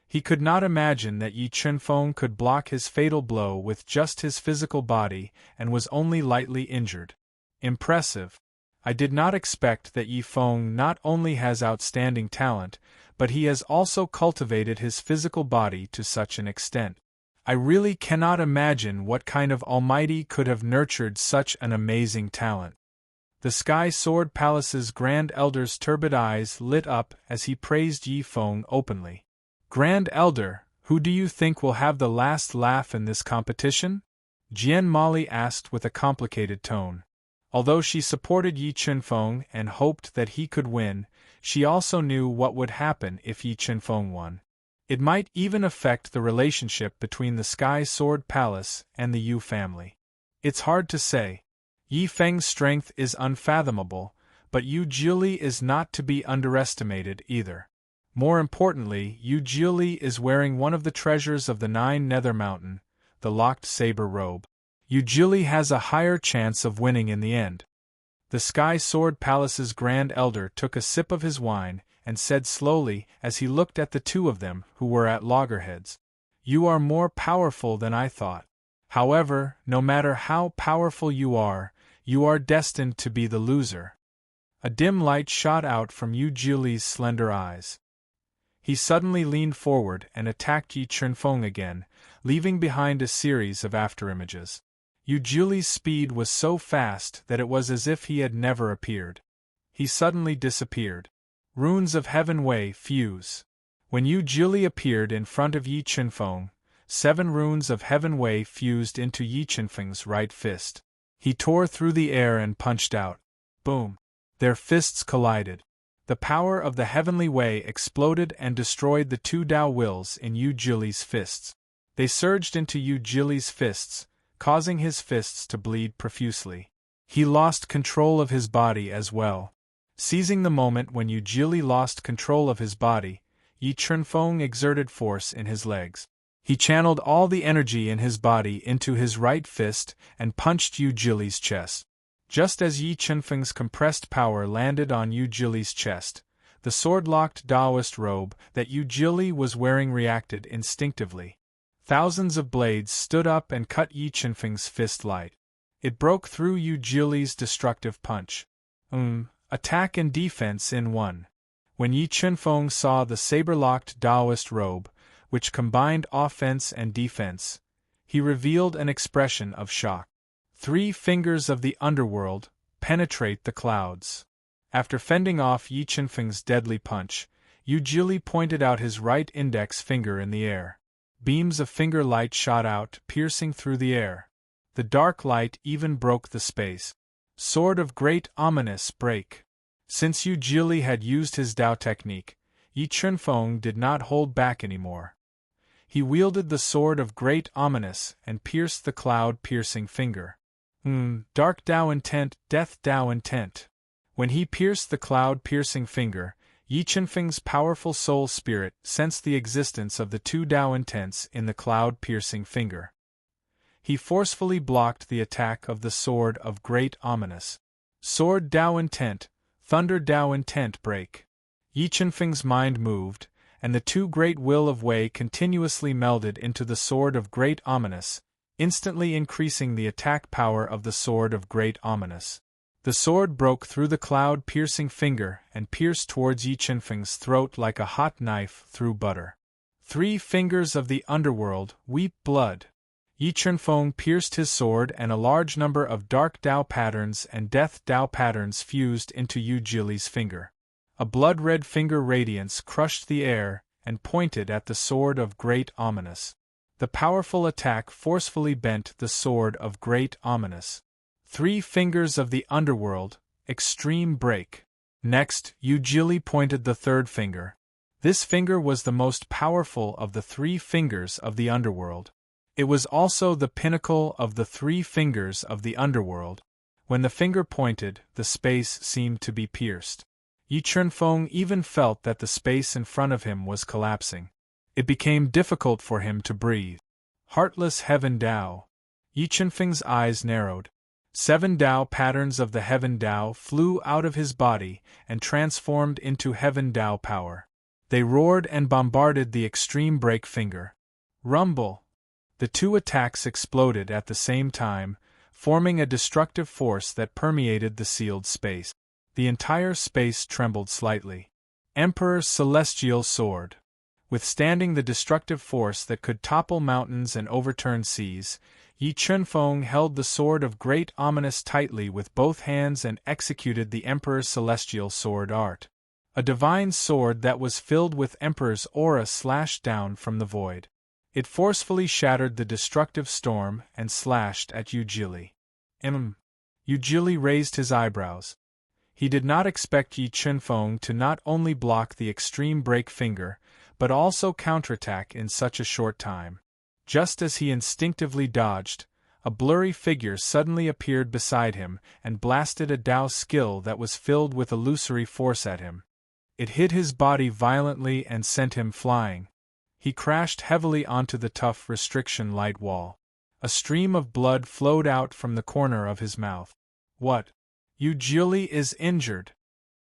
He could not imagine that Yi Chunfeng could block his fatal blow with just his physical body and was only lightly injured. Impressive. I did not expect that Yi Feng not only has outstanding talent, but he has also cultivated his physical body to such an extent. I really cannot imagine what kind of almighty could have nurtured such an amazing talent. The Sky Sword Palace's Grand Elder's turbid eyes lit up as he praised Yi Feng openly. Grand Elder, who do you think will have the last laugh in this competition? Jian Mali asked with a complicated tone. Although she supported Yi Chunfeng and hoped that he could win, she also knew what would happen if Yi Chunfeng won. It might even affect the relationship between the Sky Sword Palace and the Yu family. It's hard to say. Yi Feng's strength is unfathomable, but Yu Jili is not to be underestimated either. More importantly, Yu Jili is wearing one of the treasures of the Nine Nether Mountain, the locked saber robe. Yu Jili has a higher chance of winning in the end. The Sky Sword Palace's Grand Elder took a sip of his wine and said slowly as he looked at the two of them who were at loggerheads. You are more powerful than I thought. However, no matter how powerful you are destined to be the loser. A dim light shot out from Yu Jili's slender eyes. He suddenly leaned forward and attacked Yi Chunfeng again, leaving behind a series of afterimages. Yu Juli's speed was so fast that it was as if he had never appeared. He suddenly disappeared. Runes of Heaven Wei fuse. When Yu Juli appeared in front of Yi Chunfeng, 7 runes of Heaven Wei fused into Yi Chunfeng's right fist. He tore through the air and punched out. Boom! Their fists collided. The power of the Heavenly Wei exploded and destroyed the 2 Tao wills in Yu Juli's fists. They surged into Yu Juli's fists, causing his fists to bleed profusely. He lost control of his body as well. Seizing the moment when Yu Juli lost control of his body, Yi Chunfeng exerted force in his legs. He channeled all the energy in his body into his right fist and punched Yu Juli's chest. Just as Yi Chunfeng's compressed power landed on Yu Juli's chest, the sword-locked Taoist robe that Yu Juli was wearing reacted instinctively. Thousands of blades stood up and cut Yi Chunfeng's fist light. It broke through Yu Juli's destructive punch. Attack and defense in one. When Yi Chunfeng saw the saber-locked Taoist robe, which combined offense and defense, he revealed an expression of shock. 3 fingers of the underworld penetrate the clouds. After fending off Yi Chunfeng's deadly punch, Yu Juli pointed out his right index finger in the air. Beams of finger light shot out, piercing through the air. The dark light even broke the space. Sword of Great Ominous break. Since Yu Jili had used his Tao technique, Yi Chunfeng did not hold back anymore. He wielded the Sword of Great Ominous and pierced the cloud-piercing finger. Dark Tao intent, Death Tao intent. When he pierced the cloud-piercing finger, Yi Chunfeng's powerful soul spirit sensed the existence of the 2 Tao intents in the cloud-piercing finger. He forcefully blocked the attack of the Sword of Great Ominous. Sword Tao intent, Thunder Tao intent break. Yi Chunfeng's mind moved, and the 2 great will of Wei continuously melded into the Sword of Great Ominous, instantly increasing the attack power of the Sword of Great Ominous. The sword broke through the cloud-piercing finger and pierced towards Yi Chunfeng's throat like a hot knife through butter. 3 fingers of the underworld weep blood. Yi Chunfeng pierced his sword and a large number of dark Tao patterns and death Tao patterns fused into Yu Jili's finger. A blood-red finger radiance crushed the air and pointed at the Sword of Great Ominous. The powerful attack forcefully bent the Sword of Great Ominous. 3 fingers of the underworld, extreme break. Next, Yu Jili pointed the 3rd finger. This finger was the most powerful of the 3 fingers of the underworld. It was also the pinnacle of the 3 fingers of the underworld. When the finger pointed, the space seemed to be pierced. Yi Chunfeng even felt that the space in front of him was collapsing. It became difficult for him to breathe. Heartless Heaven Tao. Yi Chunfeng's eyes narrowed. 7 Tao patterns of the Heaven Tao flew out of his body and transformed into Heaven Tao power. They roared and bombarded the extreme break finger. Rumble! The 2 attacks exploded at the same time, forming a destructive force that permeated the sealed space. The entire space trembled slightly. Emperor's Celestial Sword. Withstanding the destructive force that could topple mountains and overturn seas, Yi Chunfeng held the Sword of Great Ominous tightly with both hands and executed the Emperor's Celestial Sword art. A divine sword that was filled with Emperor's aura slashed down from the void. It forcefully shattered the destructive storm and slashed at Yu Jili. Yu Jili raised his eyebrows. He did not expect Yi Chunfeng to not only block the extreme break finger, but also counterattack in such a short time. Just as he instinctively dodged, a blurry figure suddenly appeared beside him and blasted a Tao skill that was filled with illusory force at him. It hit his body violently and sent him flying. He crashed heavily onto the tough restriction light wall. A stream of blood flowed out from the corner of his mouth. What? Yu Jili is injured.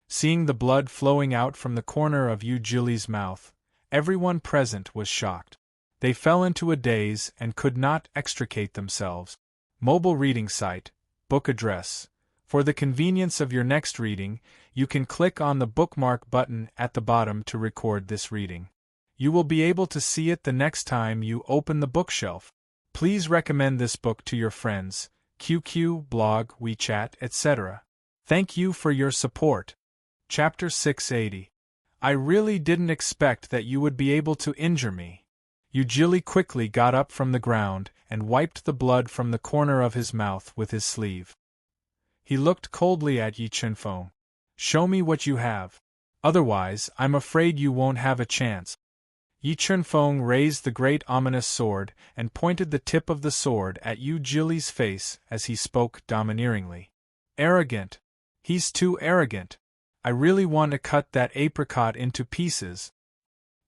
Seeing the blood flowing out from the corner of Yu Jili's mouth, everyone present was shocked. They fell into a daze and could not extricate themselves. Mobile reading site, book address, For the convenience of your next reading, you can click on the bookmark button at the bottom to record this reading. You will be able to see it the next time you open the bookshelf. Please recommend this book to your friends, QQ, blog, WeChat, etc. Thank you for your support. Chapter 680. I really didn't expect that you would be able to injure me. Eugili quickly got up from the ground and wiped the blood from the corner of his mouth with his sleeve. He looked coldly at Yi Chunfeng. Show me what you have. Otherwise, I'm afraid you won't have a chance. Yi Chunfeng raised the great ominous sword and pointed the tip of the sword at Eugili's face as he spoke domineeringly. Arrogant. He's too arrogant. I really want to cut that apricot into pieces.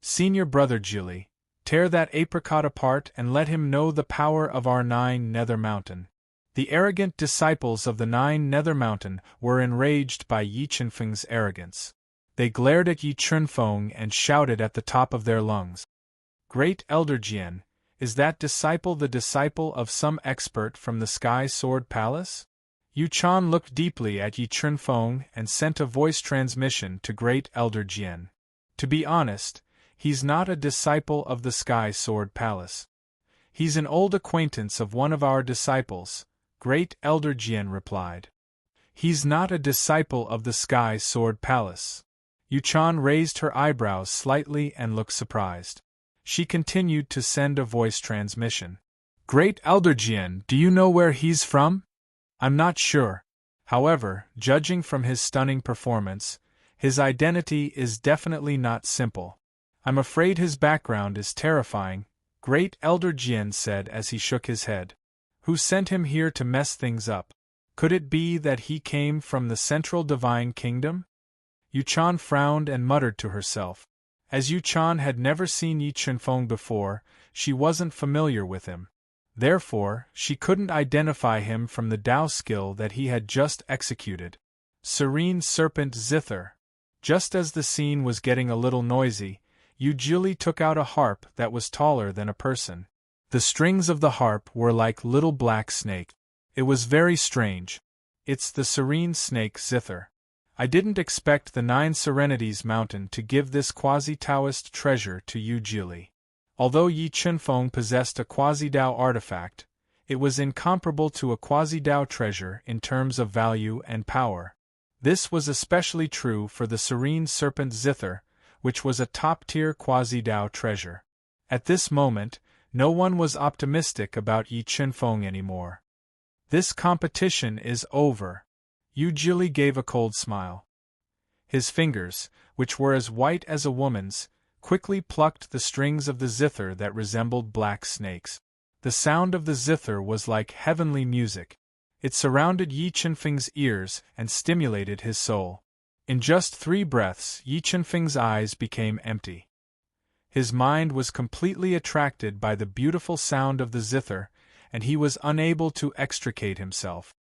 Senior brother Gili, tear that apricot apart and let him know the power of our 9 Nether Mountain. The arrogant disciples of the 9 Nether Mountain were enraged by Yi Chunfeng's arrogance. They glared at Yi Chunfeng and shouted at the top of their lungs. Great Elder Jian, is that disciple the disciple of some expert from the Sky Sword Palace? Yu Chan looked deeply at Yi Chunfeng and sent a voice transmission to Great Elder Jian. To be honest, he's not a disciple of the Sky Sword Palace. He's an old acquaintance of one of our disciples, Great Elder Jian replied. He's not a disciple of the Sky Sword Palace. Yu Chan raised her eyebrows slightly and looked surprised. She continued to send a voice transmission. Great Elder Jian, do you know where he's from? I'm not sure. However, judging from his stunning performance, his identity is definitely not simple. I'm afraid his background is terrifying, Great Elder Jian said as he shook his head. Who sent him here to mess things up? Could it be that he came from the Central Divine Kingdom? Yu Chan frowned and muttered to herself. As Yu Chan had never seen Yi Chunfeng before, she wasn't familiar with him. Therefore, she couldn't identify him from the Dao skill that he had just executed. Serene Serpent Zither. Just as the scene was getting a little noisy, Eugili took out a harp that was taller than a person. The strings of the harp were like little black snakes. It was very strange. It's the serene snake Zither. I didn't expect the 9 Serenities Mountain to give this quasi-Taoist treasure to Eugili. Although Yi Chunfeng possessed a quasi-Dao artifact, it was incomparable to a quasi-Dao treasure in terms of value and power. This was especially true for the Serene Serpent Zither, which was a top-tier quasi-Dao treasure. At this moment, no one was optimistic about Yi Chunfeng anymore. This competition is over. Eugili gave a cold smile. His fingers, which were as white as a woman's, quickly plucked the strings of the zither that resembled black snakes. The sound of the zither was like heavenly music. It surrounded Yi Chunfeng's ears and stimulated his soul. In just 3 breaths, Yi Chunfeng's eyes became empty. His mind was completely attracted by the beautiful sound of the zither, and he was unable to extricate himself.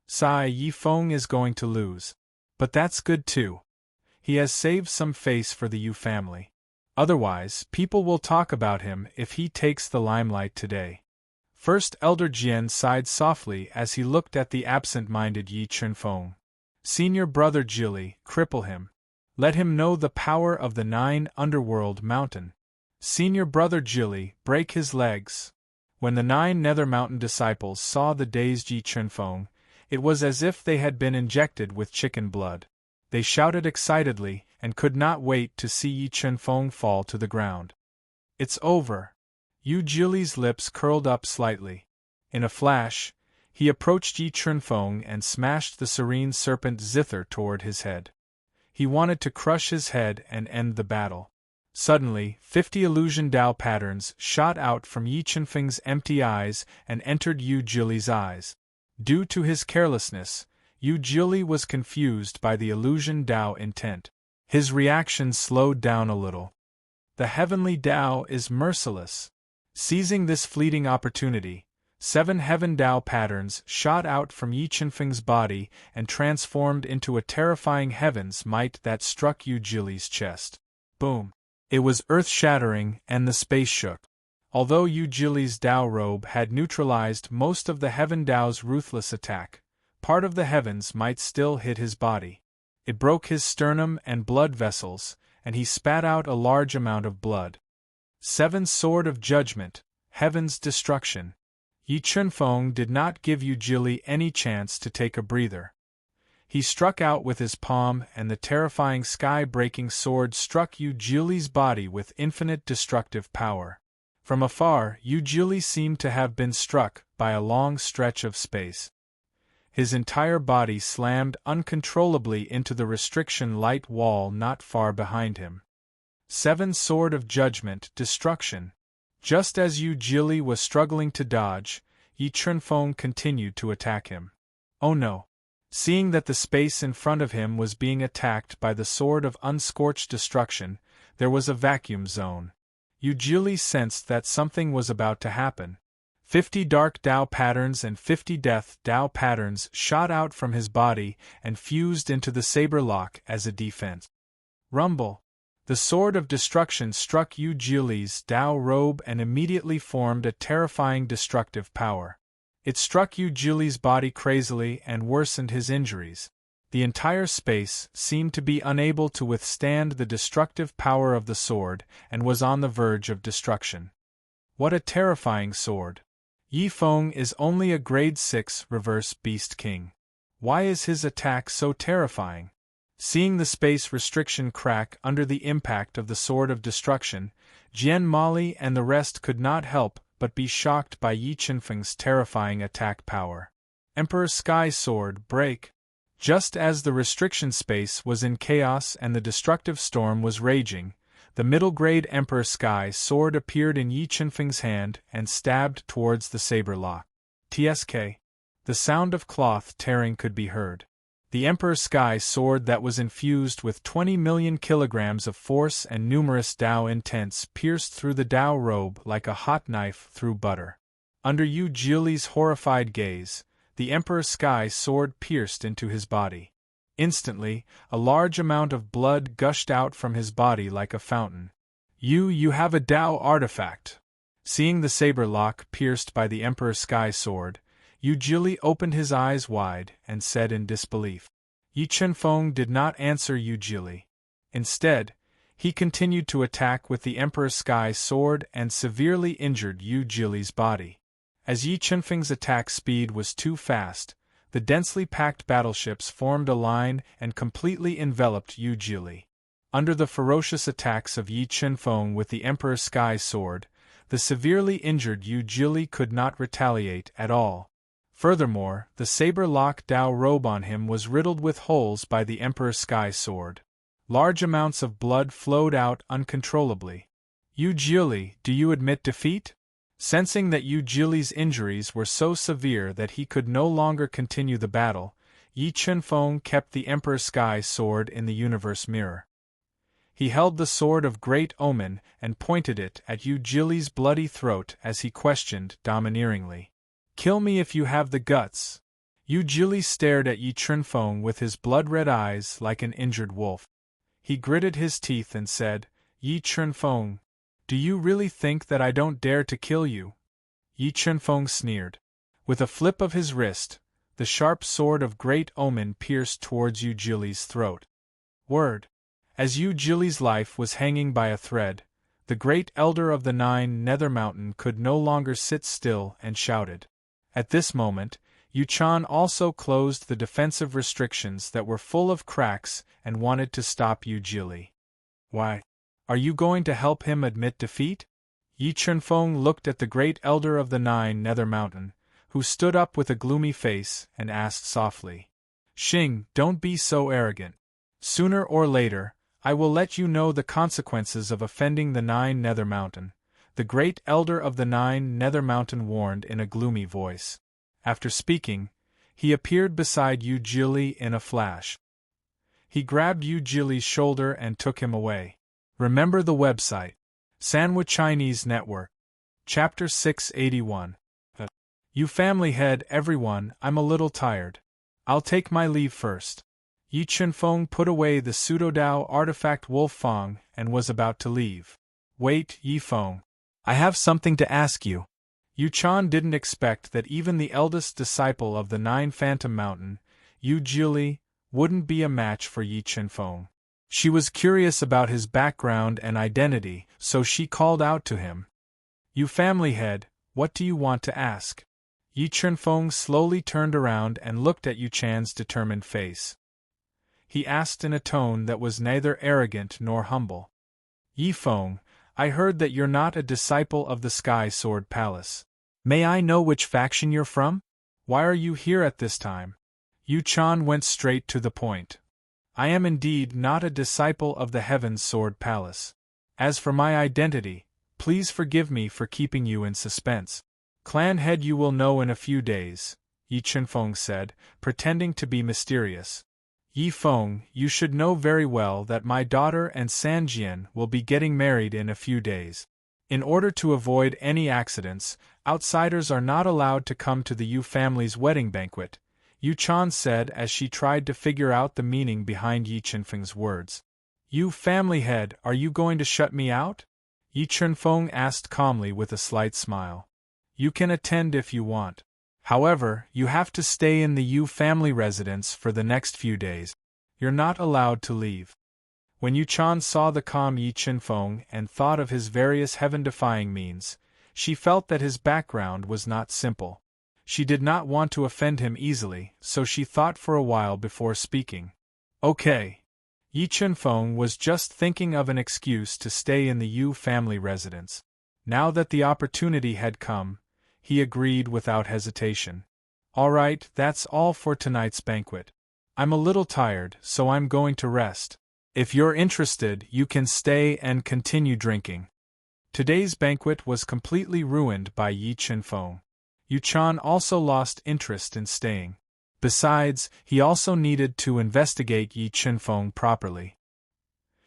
Sigh, Yi Feng is going to lose. But that's good too. He has saved some face for the Yu family. Otherwise, people will talk about him if he takes the limelight today. First Elder Jian sighed softly as he looked at the absent-minded Yi Chunfeng. Senior brother Gili, cripple him. Let him know the power of the 9 Underworld Mountain. Senior brother Gili, break his legs. When the 9 Nether Mountain disciples saw the dazed Yi Chunfeng, it was as if they had been injected with chicken blood. They shouted excitedly and could not wait to see Yi Chunfeng fall to the ground. It's over. Eugili's lips curled up slightly. In a flash, he approached Yi Chunfeng and smashed the serene serpent zither toward his head. He wanted to crush his head and end the battle. Suddenly, 50 illusion Dao patterns shot out from Yi Chunfeng's empty eyes and entered Eugili's eyes. Due to his carelessness, Eugili was confused by the illusion Dao intent. His reaction slowed down a little. The heavenly Dao is merciless. Seizing this fleeting opportunity, 7 heaven Dao patterns shot out from Yi Chunfeng's body and transformed into a terrifying heaven's might that struck Eugili's chest. Boom! It was earth-shattering and the space shook. Although Eugili's Dao robe had neutralized most of the heaven Dao's ruthless attack, part of the heavens might still hit his body. It broke his sternum and blood vessels, and he spat out a large amount of blood. 7 Sword of Judgment, Heaven's Destruction. Yi Chunfeng did not give Yu Jili any chance to take a breather. He struck out with his palm, and the terrifying sky-breaking sword struck Yu Jili's body with infinite destructive power. From afar, Yu Jili seemed to have been struck by a long stretch of space. His entire body slammed uncontrollably into the restriction light wall not far behind him. 7 Sword of Judgment, Destruction. Just as Yu Jili was struggling to dodge, Yi Chunfeng continued to attack him. Oh no! Seeing that the space in front of him was being attacked by the Sword of Unscorched Destruction, there was a vacuum zone. Yu Jili sensed that something was about to happen. 50 dark Dao patterns and 50 death Dao patterns shot out from his body and fused into the saber lock as a defense. Rumble! The Sword of Destruction struck Yu Jili's Dao robe and immediately formed a terrifying destructive power. It struck Yu Jili's body crazily and worsened his injuries. The entire space seemed to be unable to withstand the destructive power of the sword and was on the verge of destruction. What a terrifying sword! Yi Feng is only a grade 6 reverse beast king. Why is his attack so terrifying? Seeing the space restriction crack under the impact of the Sword of Destruction, Jian Mali and the rest could not help but be shocked by Yi Chunfeng's terrifying attack power. Emperor Sky Sword, break! Just as the restriction space was in chaos and the destructive storm was raging, the middle-grade Emperor Sky Sword appeared in Yi Chunfeng's hand and stabbed towards the saber lock. TSK. The sound of cloth tearing could be heard. The Emperor Sky Sword that was infused with 20 million kilograms of force and numerous Dao intents pierced through the Dao robe like a hot knife through butter. Under Yu Jili's horrified gaze, the Emperor Sky Sword pierced into his body. Instantly, a large amount of blood gushed out from his body like a fountain. You have a Dao artifact. Seeing the saber lock pierced by the Emperor Sky Sword, Yu Jili opened his eyes wide and said in disbelief. Yi Chunfeng did not answer Yu Jili. Instead, he continued to attack with the Emperor Sky Sword and severely injured Yu Jili's body. As Yi Chunfeng's attack speed was too fast, the densely packed battleships formed a line and completely enveloped Yu Jili. Under the ferocious attacks of Yi Chunfeng with the Emperor Sky Sword, the severely injured Yu Jili could not retaliate at all. Furthermore, the saber-lock Dao robe on him was riddled with holes by the Emperor Sky Sword. Large amounts of blood flowed out uncontrollably. Yu Jili, do you admit defeat? Sensing that Yu Jili's injuries were so severe that he could no longer continue the battle, Yi Chunfeng kept the Emperor Sky Sword in the universe mirror. He held the Sword of Great Omen and pointed it at Yu Jili's bloody throat as he questioned domineeringly. Kill me if you have the guts. Yu Jili stared at Yi Chunfeng with his blood-red eyes like an injured wolf. He gritted his teeth and said, Yi Chunfeng, do you really think that I don't dare to kill you? Yi Chunfeng sneered. With a flip of his wrist, the sharp sword of Great Omen pierced towards Yu Jili's throat. Word. As Yu Jili's life was hanging by a thread, the great elder of the 9 Nether Mountain could no longer sit still and shouted. At this moment, Yu Chan also closed the defensive restrictions that were full of cracks and wanted to stop Yu Jili. Why? Are you going to help him admit defeat? Yi Chunfeng looked at the great elder of the 9 Nether Mountain, who stood up with a gloomy face and asked softly. Xing, don't be so arrogant. Sooner or later, I will let you know the consequences of offending the 9 Nether Mountain, the great elder of the 9 Nether Mountain warned in a gloomy voice. After speaking, he appeared beside Yu Jili in a flash. He grabbed Yu Jili's shoulder and took him away. Remember the website. Sanwa Chinese Network. Chapter 681. You family head everyone, I'm a little tired. I'll take my leave first. Yi Chunfeng put away the pseudo-Dao artifact Wolf Fang and was about to leave. Wait, Yi Feng. I have something to ask you. Yu Chan didn't expect that even the eldest disciple of the Nine Phantom Mountain, Yu Jili, wouldn't be a match for Yi Chenfeng. She was curious about his background and identity, so she called out to him. "You family head, what do you want to ask?" Yi Chenfeng slowly turned around and looked at Yu Chan's determined face. He asked in a tone that was neither arrogant nor humble. "Yi Feng, I heard that you're not a disciple of the Sky Sword Palace. May I know which faction you're from? Why are you here at this time?" Yu Chan went straight to the point. "I am indeed not a disciple of the Heaven's Sword Palace. As for my identity, please forgive me for keeping you in suspense. Clan head, you will know in a few days," Yi Chenfeng said, pretending to be mysterious. "Yi Feng, you should know very well that my daughter and Sanjian will be getting married in a few days. In order to avoid any accidents, outsiders are not allowed to come to the Yu family's wedding banquet," Yu Chan said as she tried to figure out the meaning behind Yi Chenfeng's words. "Yu family head, are you going to shut me out?" Yi Chenfeng asked calmly with a slight smile. "You can attend if you want. However, you have to stay in the Yu family residence for the next few days. You're not allowed to leave." When Yu Chan saw the calm Yi Chenfeng and thought of his various heaven-defying means, she felt that his background was not simple. She did not want to offend him easily, so she thought for a while before speaking. "Okay." Yi Chenfeng was just thinking of an excuse to stay in the Yu family residence. Now that the opportunity had come, he agreed without hesitation. "All right, that's all for tonight's banquet. I'm a little tired, so I'm going to rest. If you're interested, you can stay and continue drinking." Today's banquet was completely ruined by Yi Chenfeng. Yu Chan also lost interest in staying. Besides, he also needed to investigate Yi Chenfeng properly.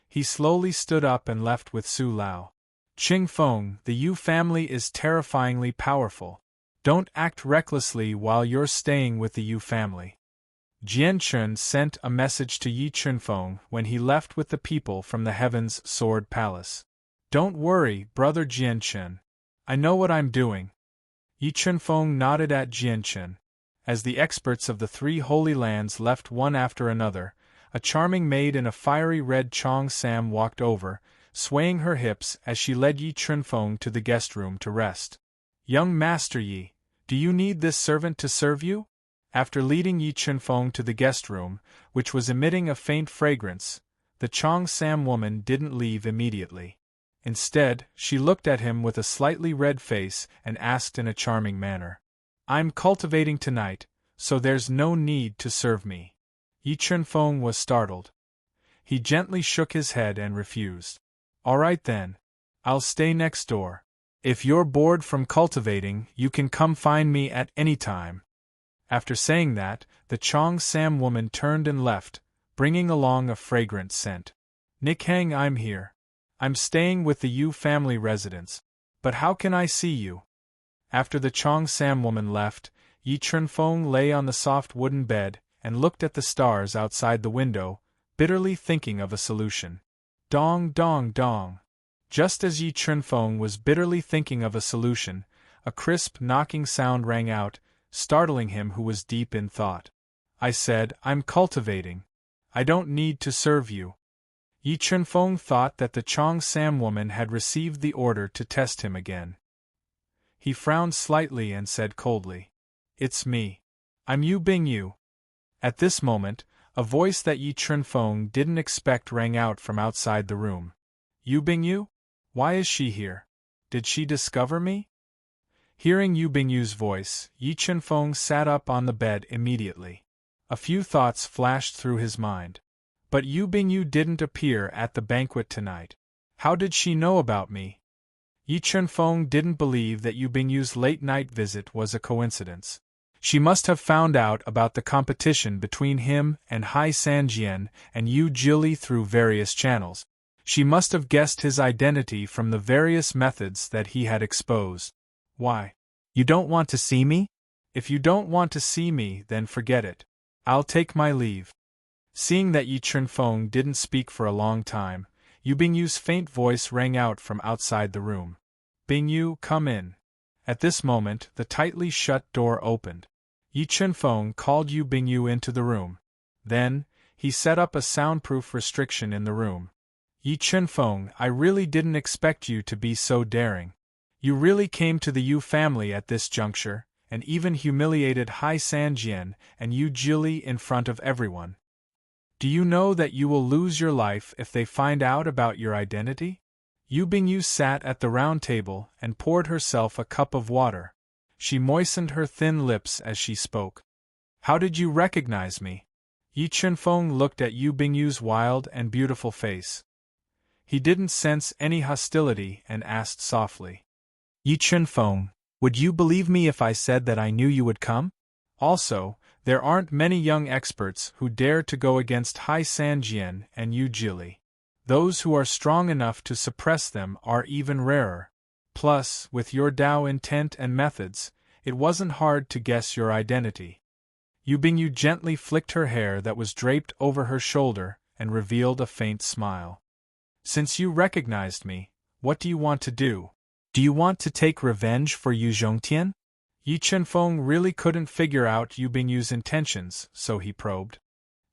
He slowly stood up and left with Su Lao. "Qing Feng, the Yu family is terrifyingly powerful. Don't act recklessly while you're staying with the Yu family." Jian Chun sent a message to Yi Chenfeng when he left with the people from the Heaven's Sword Palace. "Don't worry, brother Jian Chun. I know what I'm doing." Yi Chenfeng nodded at Jian Chun. As the experts of the three holy lands left one after another, a charming maid in a fiery red Chong Sam walked over, swaying her hips as she led Yi Chenfeng to the guest room to rest. "Young Master Yi, do you need this servant to serve you?" After leading Yi Chenfeng to the guest room, which was emitting a faint fragrance, the Chong Sam woman didn't leave immediately. Instead, she looked at him with a slightly red face and asked in a charming manner, "I'm cultivating tonight, so there's no need to serve me." Yi Chenfeng was startled. He gently shook his head and refused. "All right then. I'll stay next door. If you're bored from cultivating, you can come find me at any time." After saying that, the Chong Sam woman turned and left, bringing along a fragrant scent. "Nick Hang, I'm here. I'm staying with the Yu family residence. But how can I see you?" After the Chong Sam woman left, Yi Chenfeng lay on the soft wooden bed and looked at the stars outside the window, bitterly thinking of a solution. Dong dong dong. Just as Yi Chenfeng was bitterly thinking of a solution, a crisp knocking sound rang out, startling him who was deep in thought. "I said, I'm cultivating. I don't need to serve you." Yi Chenfeng thought that the Chong Sam woman had received the order to test him again. He frowned slightly and said coldly, "It's me. I'm Yu Bingyu." At this moment, a voice that Yi Chenfeng didn't expect rang out from outside the room. "Yu Bingyu? Why is she here? Did she discover me?" Hearing Yu Bingyu's voice, Yi Chenfeng sat up on the bed immediately. A few thoughts flashed through his mind. But Yu Bingyu didn't appear at the banquet tonight. How did she know about me? Yi Chenfeng didn't believe that Yu Bingyu's late-night visit was a coincidence. She must have found out about the competition between him and Hai Sanjian and Yu Jili through various channels. She must have guessed his identity from the various methods that he had exposed. "Why? You don't want to see me? If you don't want to see me, then forget it. I'll take my leave." Seeing that Yi Chenfeng didn't speak for a long time, Yu Bingyu's faint voice rang out from outside the room. "Bingyu, come in." At this moment, the tightly shut door opened. Yi Chunfeng called Yu Bingyu into the room. Then, he set up a soundproof restriction in the room. Yi Chunfeng, I really didn't expect you to be so daring. You really came to the Yu family at this juncture, and even humiliated Hai Sanjian and Yu Jili in front of everyone. Do you know that you will lose your life if they find out about your identity? Yu Bingyu sat at the round table and poured herself a cup of water. She moistened her thin lips as she spoke. How did you recognize me? Yi Chunfeng looked at Yu Bingyu's wild and beautiful face. He didn't sense any hostility and asked softly. Yi Chunfeng, would you believe me if I said that I knew you would come? Also, there aren't many young experts who dare to go against Hai Sanjian and Yu Jili. Those who are strong enough to suppress them are even rarer. Plus, with your Dao intent and methods, it wasn't hard to guess your identity. Yu Bingyu gently flicked her hair that was draped over her shoulder and revealed a faint smile. Since you recognized me, what do you want to do? Do you want to take revenge for Yu Zhongtian? Yi Chunfeng really couldn't figure out Yu Bingyu's intentions, so he probed.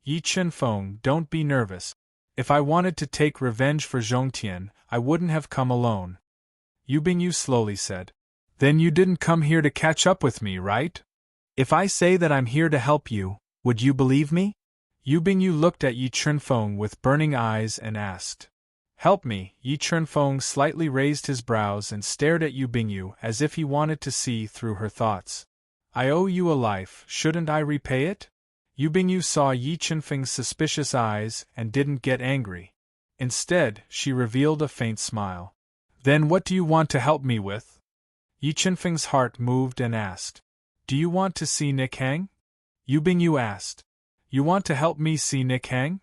Yi Chunfeng, don't be nervous. If I wanted to take revenge for Zhongtian, I wouldn't have come alone. Yu Bingyu slowly said. Then you didn't come here to catch up with me, right? If I say that I'm here to help you, would you believe me? Yu Bingyu looked at Yi Chunfeng with burning eyes and asked. Help me. Yi Chunfeng slightly raised his brows and stared at Yu Bingyu as if he wanted to see through her thoughts. I owe you a life, shouldn't I repay it? Yu Bingyu saw Yi Chunfeng's suspicious eyes and didn't get angry. Instead, she revealed a faint smile. Then what do you want to help me with? Yi Chunfeng's heart moved and asked. Do you want to see Nick Hang? Yu Bingyu asked. You want to help me see Nick Hang?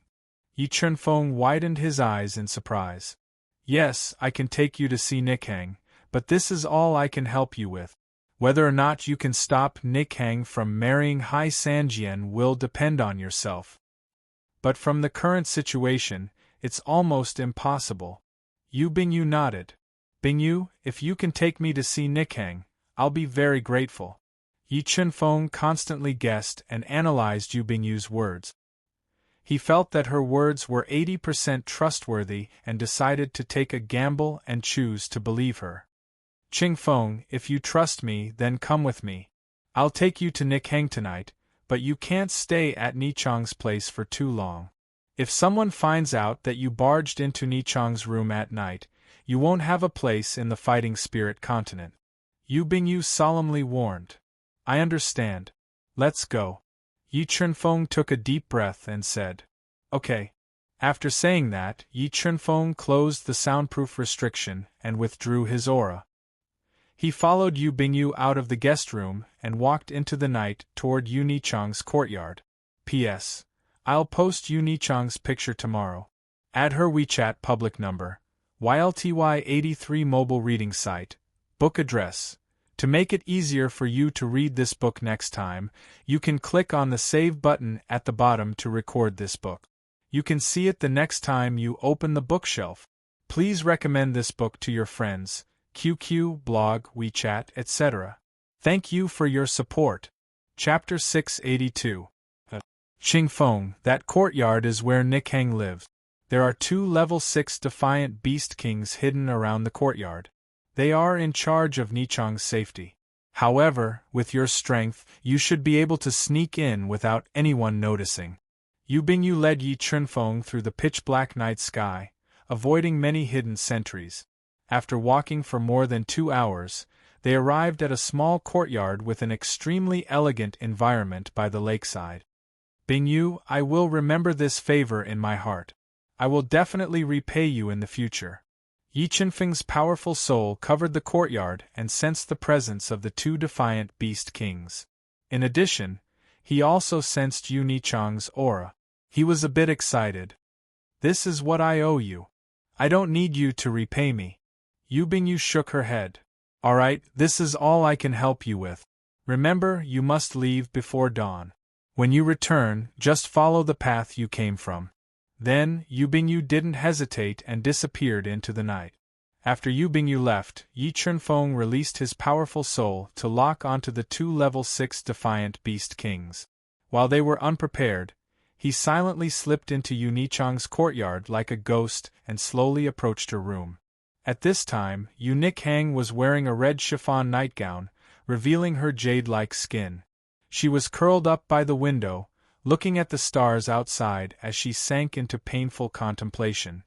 Yi Chunfeng widened his eyes in surprise. Yes, I can take you to see Nick Hang, but this is all I can help you with. Whether or not you can stop Nick Hang from marrying Hai Sanjian will depend on yourself. But from the current situation, it's almost impossible. Yu Bingyu nodded. Bingyu, if you can take me to see Nick Hang, I'll be very grateful. Yi Chunfeng constantly guessed and analyzed Yu Bingyu's words. He felt that her words were 80% trustworthy and decided to take a gamble and choose to believe her. Qingfeng, if you trust me, then come with me. I'll take you to Nick Hang tonight, but you can't stay at Nichong's place for too long. If someone finds out that you barged into Nichong's room at night, you won't have a place in the Fighting Spirit continent. Yu Bingyu solemnly warned. I understand. Let's go. Yi Chunfeng took a deep breath and said, Okay. After saying that, Yi Chunfeng closed the soundproof restriction and withdrew his aura. He followed Yu Bingyu out of the guest room and walked into the night toward Yu Nichong's courtyard. P.S. I'll post Yu Nichong's picture tomorrow. Add her WeChat public number, YLTY83 mobile reading site, book address. To make it easier for you to read this book next time, you can click on the Save button at the bottom to record this book. You can see it the next time you open the bookshelf. Please recommend this book to your friends, QQ, blog, WeChat, etc. Thank you for your support. Chapter 682. Qingfeng, that courtyard is where Nick Hang lives. There are 2 level 6 defiant beast kings hidden around the courtyard. They are in charge of Nichong's safety. However, with your strength, you should be able to sneak in without anyone noticing. Yu Bingyu led Yi Chunfeng through the pitch-black night sky, avoiding many hidden sentries. After walking for more than 2 hours, they arrived at a small courtyard with an extremely elegant environment by the lakeside. Bingyu, I will remember this favor in my heart. I will definitely repay you in the future. Yi Chunfeng's powerful soul covered the courtyard and sensed the presence of the 2 defiant beast kings. In addition, he also sensed Yu Nichong's aura. He was a bit excited. This is what I owe you. I don't need you to repay me. Yu Bingyu shook her head. Alright, this is all I can help you with. Remember, you must leave before dawn. When you return, just follow the path you came from. Then, Yu Bingyu didn't hesitate and disappeared into the night. After Yu Bingyu left, Yi Chunfeng released his powerful soul to lock onto the two level 6 defiant beast kings. While they were unprepared, he silently slipped into Yu Nichang's courtyard like a ghost and slowly approached her room. At this time, Yu Nichang was wearing a red chiffon nightgown, revealing her jade-like skin. She was curled up by the window, looking at the stars outside as she sank into painful contemplation.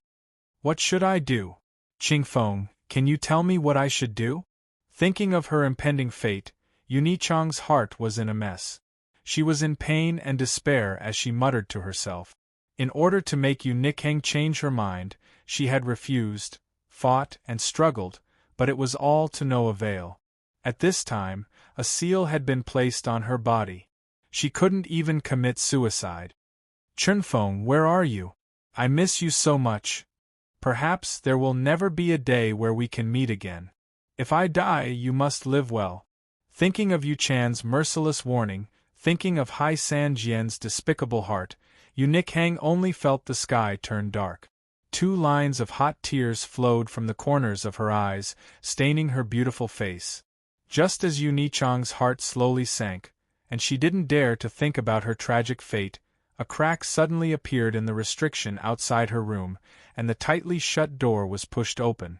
What should I do? Qingfeng, can you tell me what I should do? Thinking of her impending fate, Yu Nichang's heart was in a mess. She was in pain and despair as she muttered to herself. In order to make Yu Nichang change her mind, she had refused, fought and struggled, but it was all to no avail. At this time, a seal had been placed on her body. She couldn't even commit suicide. Chunfeng, where are you? I miss you so much. Perhaps there will never be a day where we can meet again. If I die, you must live well. Thinking of Yu Chan's merciless warning, thinking of Hai San Jian's despicable heart, Yu Nichang only felt the sky turn dark. 2 lines of hot tears flowed from the corners of her eyes, staining her beautiful face. Just as Yu Nichang's heart slowly sank, and she didn't dare to think about her tragic fate, a crack suddenly appeared in the restriction outside her room, and the tightly shut door was pushed open.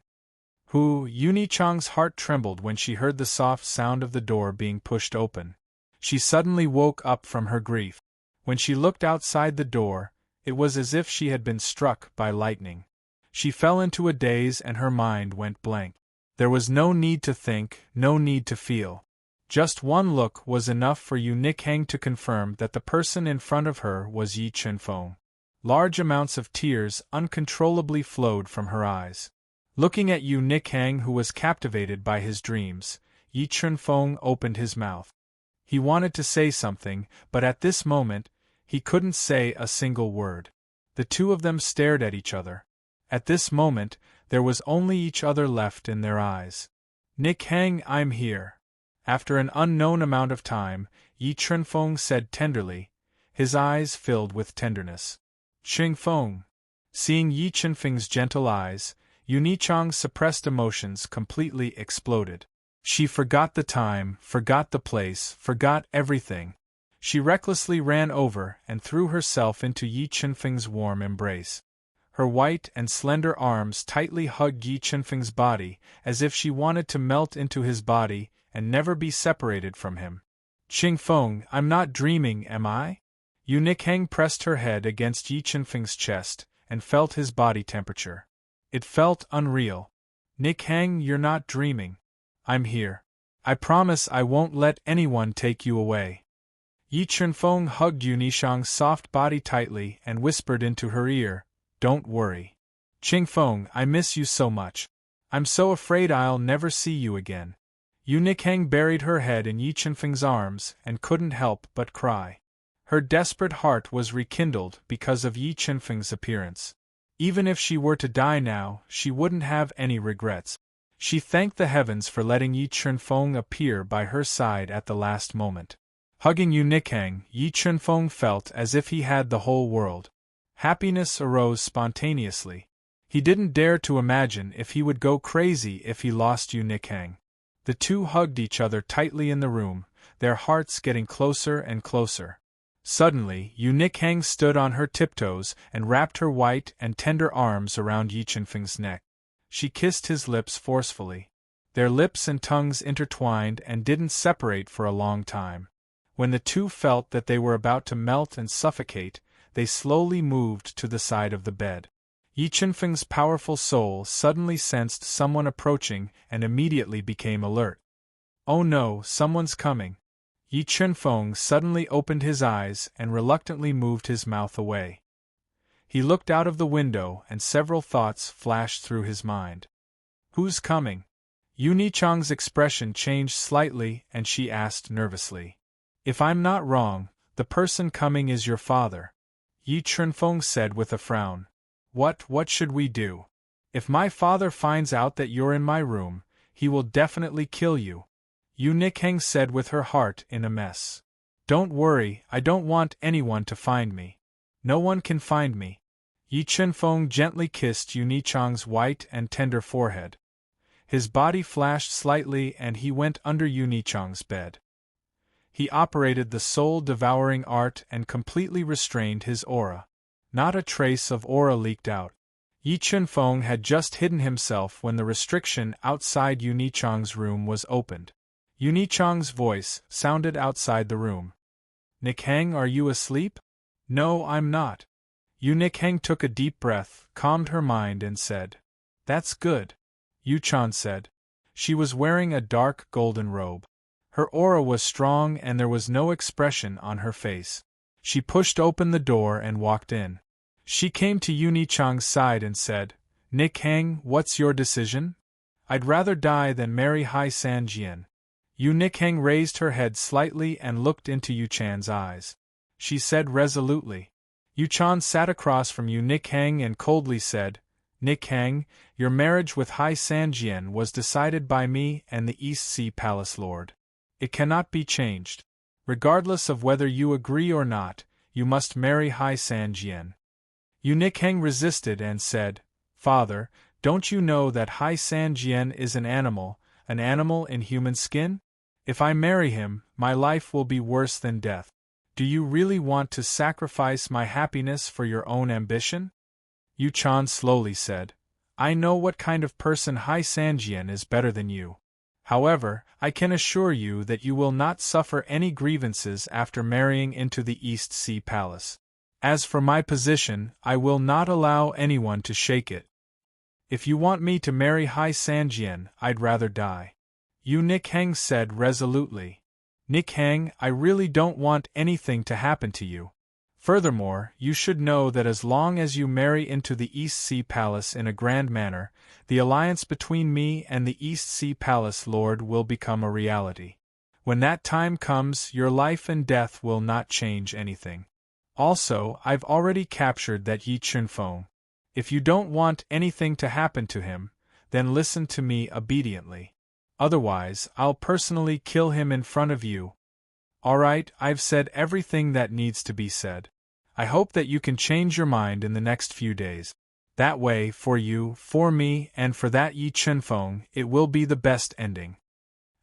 Yu Nichang's heart trembled when she heard the soft sound of the door being pushed open. She suddenly woke up from her grief. When she looked outside the door, it was as if she had been struck by lightning. She fell into a daze and her mind went blank. There was no need to think, no need to feel. Just one look was enough for Yu Nichang to confirm that the person in front of her was Yi Chunfeng. Large amounts of tears uncontrollably flowed from her eyes. Looking at Yu Nichang, who was captivated by his dreams, Yi Chunfeng opened his mouth. He wanted to say something, but at this moment, he couldn't say a single word. The two of them stared at each other. At this moment, there was only each other left in their eyes. Nichang, I'm here. After an unknown amount of time, Yi Chunfeng said tenderly, his eyes filled with tenderness. Qingfeng. Seeing Yi Chunfeng's gentle eyes, Yu Nichang's suppressed emotions completely exploded. She forgot the time, forgot the place, forgot everything. She recklessly ran over and threw herself into Yi Chunfeng's warm embrace. Her white and slender arms tightly hugged Yi Chunfeng's body, as if she wanted to melt into his body and never be separated from him. Qingfeng, I'm not dreaming, am I? Yu Nichang pressed her head against Yi Chunfeng's chest and felt his body temperature. It felt unreal. Nichang, you're not dreaming. I'm here. I promise I won't let anyone take you away. Yi Chunfeng hugged Yu Nichang's soft body tightly and whispered into her ear, Don't worry. Qingfeng, I miss you so much. I'm so afraid I'll never see you again. Yu Nichang buried her head in Yi Chunfeng's arms and couldn't help but cry. Her desperate heart was rekindled because of Yi Chunfeng's appearance. Even if she were to die now, she wouldn't have any regrets. She thanked the heavens for letting Yi Chunfeng appear by her side at the last moment. Hugging Yu Nichang, Yi Chunfeng felt as if he had the whole world. Happiness arose spontaneously. He didn't dare to imagine if he would go crazy if he lost Yu Nichang. The two hugged each other tightly in the room, their hearts getting closer and closer. Suddenly, Yu Nichang stood on her tiptoes and wrapped her white and tender arms around Yi Chunfeng's neck. She kissed his lips forcefully. Their lips and tongues intertwined and didn't separate for a long time. When the two felt that they were about to melt and suffocate, they slowly moved to the side of the bed. Yi Chunfeng's powerful soul suddenly sensed someone approaching and immediately became alert. Oh no, someone's coming. Yi Chunfeng suddenly opened his eyes and reluctantly moved his mouth away. He looked out of the window and several thoughts flashed through his mind. Who's coming? Yu Nichang's expression changed slightly and she asked nervously. If I'm not wrong, the person coming is your father. Yi Chunfeng said with a frown. What should we do? If my father finds out that you're in my room, he will definitely kill you. Yu Nichang said with her heart in a mess. Don't worry, I don't want anyone to find me. No one can find me. Yi Chunfeng gently kissed Yu Nichang's white and tender forehead. His body flashed slightly and he went under Yunichang's bed. He operated the soul-devouring art and completely restrained his aura. Not a trace of aura leaked out. Yi Chunfeng had just hidden himself when the restriction outside Yunichang's room was opened. Yunichang's voice sounded outside the room. "Nikhang, are you asleep?" "No, I'm not." Yunichang took a deep breath, calmed her mind and said, "That's good." Yuchan said. She was wearing a dark golden robe. Her aura was strong and there was no expression on her face. She pushed open the door and walked in. She came to Yunichang's side and said, "Nikhang, what's your decision?" "I'd rather die than marry Hai Sanjian." Yunichang raised her head slightly and looked into Yuchan's eyes. She said resolutely. Yuchan sat across from Yunichang and coldly said, "Nikhang, your marriage with Hai Sanjian was decided by me and the East Sea Palace Lord. It cannot be changed. Regardless of whether you agree or not, you must marry Hai Sanjian." Yunichang resisted and said, "Father, don't you know that Hai Sanjian is an animal in human skin? If I marry him, my life will be worse than death. Do you really want to sacrifice my happiness for your own ambition?" Yuchan slowly said, "I know what kind of person Hai Sanjian is better than you. However, I can assure you that you will not suffer any grievances after marrying into the East Sea Palace. As for my position, I will not allow anyone to shake it. If you want me to marry Hai Sanjian, I'd rather die." Yunichang said resolutely. "Nikhang, I really don't want anything to happen to you. Furthermore, you should know that as long as you marry into the East Sea Palace in a grand manner, the alliance between me and the East Sea Palace Lord will become a reality. When that time comes, your life and death will not change anything. Also, I've already captured that Yi Chunfeng. If you don't want anything to happen to him, then listen to me obediently. Otherwise, I'll personally kill him in front of you." "Alright, I've said everything that needs to be said. I hope that you can change your mind in the next few days. That way, for you, for me, and for that Yi Chunfeng, it will be the best ending."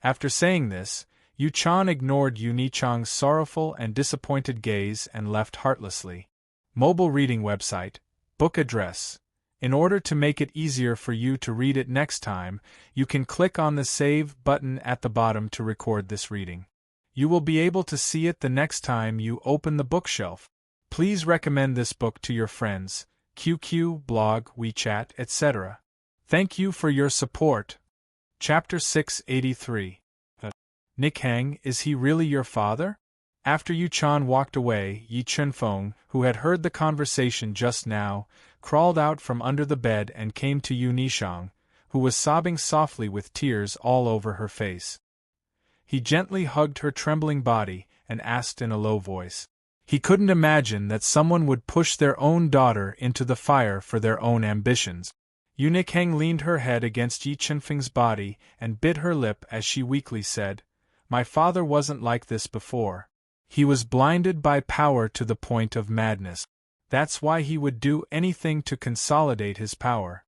After saying this, Yuchan ignored Yunichang's sorrowful and disappointed gaze and left heartlessly. Mobile reading website, book address. In order to make it easier for you to read it next time, you can click on the Save button at the bottom to record this reading. You will be able to see it the next time you open the bookshelf. Please recommend this book to your friends, QQ, blog, WeChat, etc. Thank you for your support. Chapter 683. Nikhang, is he really your father? After Yuchan walked away, Yi Chunfeng, who had heard the conversation just now, crawled out from under the bed and came to Yunichang, who was sobbing softly with tears all over her face. He gently hugged her trembling body and asked in a low voice. He couldn't imagine that someone would push their own daughter into the fire for their own ambitions. Yunichang leaned her head against Yi Chunfeng's body and bit her lip as she weakly said, "My father wasn't like this before. He was blinded by power to the point of madness. That's why he would do anything to consolidate his power.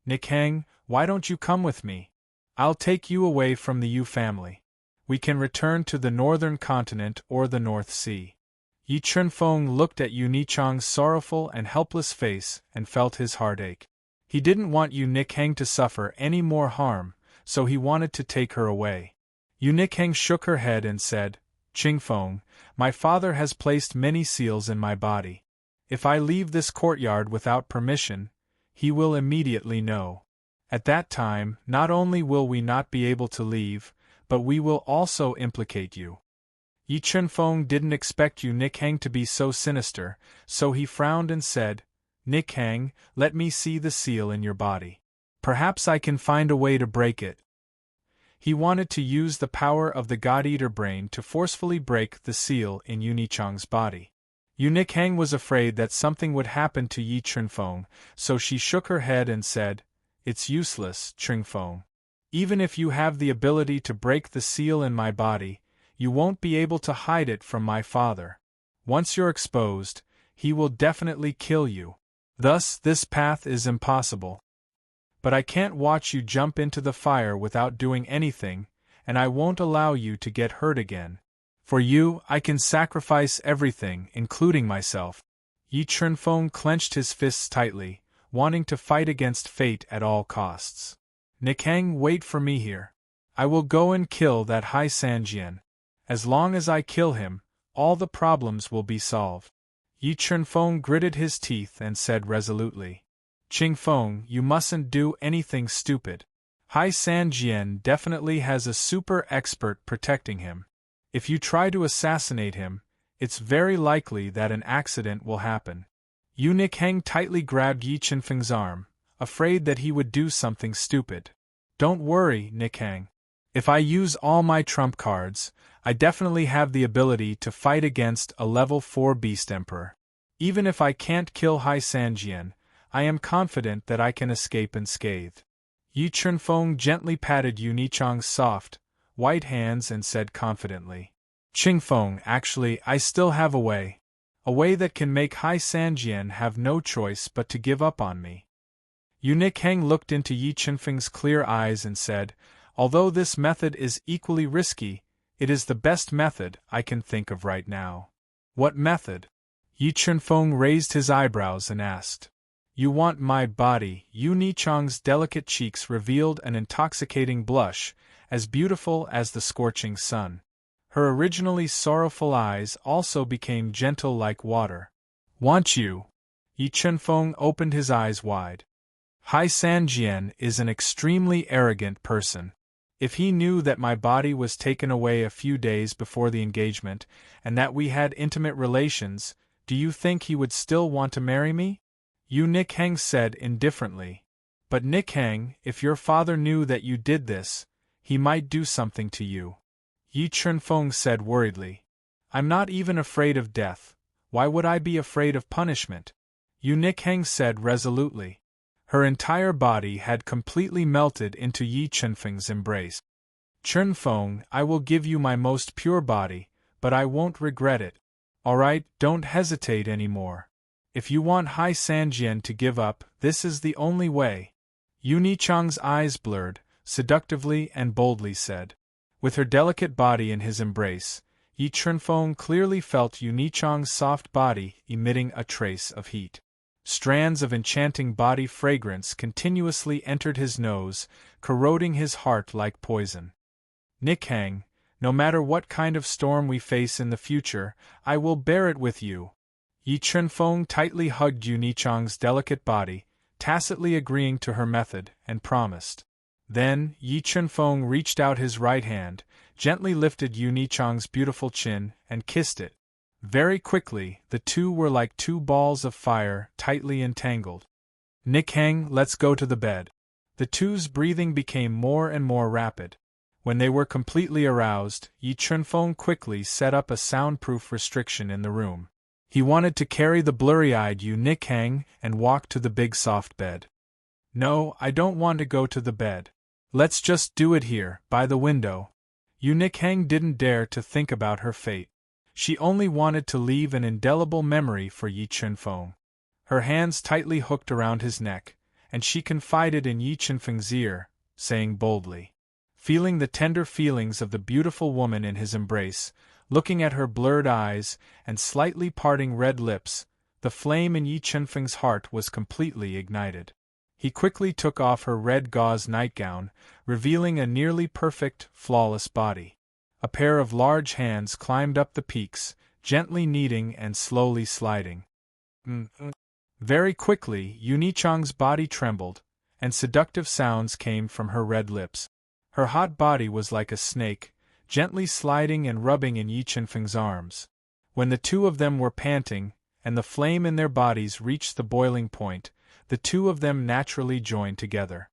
Nikhang, why don't you come with me? I'll take you away from the Yu family. We can return to the northern continent or the North Sea." Yi Chunfeng looked at Yunichang's sorrowful and helpless face and felt his heart ache. He didn't want Yunichang to suffer any more harm, so he wanted to take her away. Yunichang shook her head and said, "Chingfeng, my father has placed many seals in my body. If I leave this courtyard without permission, he will immediately know. At that time, not only will we not be able to leave, but we will also implicate you." Yi Chunfeng didn't expect Yunichang to be so sinister, so he frowned and said, "Nikhang, let me see the seal in your body. Perhaps I can find a way to break it." He wanted to use the power of the God-Eater brain to forcefully break the seal in Yunichang's body. Yunichang was afraid that something would happen to Yi Chunfeng, so she shook her head and said, "It's useless, Chunfeng. Even if you have the ability to break the seal in my body, you won't be able to hide it from my father. Once you're exposed, he will definitely kill you. Thus, this path is impossible." But I can't watch you jump into the fire without doing anything, and I won't allow you to get hurt again. For you, I can sacrifice everything, including myself. Yi Chunfeng clenched his fists tightly, wanting to fight against fate at all costs. Nikang, wait for me here. I will go and kill that Hai Sanjian. As long as I kill him, all the problems will be solved. Yi Chunfeng gritted his teeth and said resolutely, Qingfeng, you mustn't do anything stupid. Hai Sanjian definitely has a super expert protecting him. If you try to assassinate him, it's very likely that an accident will happen. Yu Nikhang tightly grabbed Yi Chunfeng's arm, afraid that he would do something stupid. Don't worry, Nikhang. If I use all my trump cards, I definitely have the ability to fight against a level 4 Beast Emperor. Even if I can't kill Hai Sanjian, I am confident that I can escape unscathed. Yi Chunfeng gently patted Yu Nichang's soft, white hands and said confidently, Qingfeng, actually, I still have a way. A way that can make Hai Sanjian have no choice but to give up on me. Yu Nikhang looked into Yi Chunfeng's clear eyes and said, although this method is equally risky, it is the best method I can think of right now. What method? Yi Chunfeng raised his eyebrows and asked. You want my body? Yu Nichang's delicate cheeks revealed an intoxicating blush, as beautiful as the scorching sun. Her originally sorrowful eyes also became gentle like water. Want you? Yi Chunfeng opened his eyes wide. Hai Sanjian is an extremely arrogant person. If he knew that my body was taken away a few days before the engagement, and that we had intimate relations, do you think he would still want to marry me? Yu Nikhang said indifferently. But Nikhang, if your father knew that you did this, he might do something to you. Yi Chunfeng said worriedly. I'm not even afraid of death. Why would I be afraid of punishment? Yu Nikhang said resolutely. Her entire body had completely melted into Yi Chunfeng's embrace. Chunfeng, I will give you my most pure body, but I won't regret it. Alright, don't hesitate anymore. If you want Hai Sanjian to give up, this is the only way. Yu Nichang's eyes blurred, seductively and boldly said. With her delicate body in his embrace, Yi Chunfeng clearly felt Yu Nichang's soft body emitting a trace of heat. Strands of enchanting body fragrance continuously entered his nose, corroding his heart like poison. Nikhang, no matter what kind of storm we face in the future, I will bear it with you. Yi Chunfeng tightly hugged Yu Nichang's delicate body, tacitly agreeing to her method, and promised. Then, Yi Chunfeng reached out his right hand, gently lifted Yu Nichang's beautiful chin, and kissed it. Very quickly, the two were like two balls of fire, tightly entangled. Nikhang, let's go to the bed. The two's breathing became more and more rapid. When they were completely aroused, Yi Chunfeng quickly set up a soundproof restriction in the room. He wanted to carry the blurry-eyed Yu Nikhang and walk to the big soft bed. No, I don't want to go to the bed. Let's just do it here, by the window. Yu Nikhang didn't dare to think about her fate. She only wanted to leave an indelible memory for Yi Chunfeng. Her hands tightly hooked around his neck, and she confided in Yi Chunfeng's ear, saying boldly. Feeling the tender feelings of the beautiful woman in his embrace, looking at her blurred eyes and slightly parting red lips, the flame in Yi Chunfeng's heart was completely ignited. He quickly took off her red gauze nightgown, revealing a nearly perfect, flawless body. A pair of large hands climbed up the peaks, gently kneading and slowly sliding. Very quickly, Yu Nichang's body trembled, and seductive sounds came from her red lips. Her hot body was like a snake, gently sliding and rubbing in Yi Chunfeng's arms. When the two of them were panting, and the flame in their bodies reached the boiling point, the two of them naturally joined together.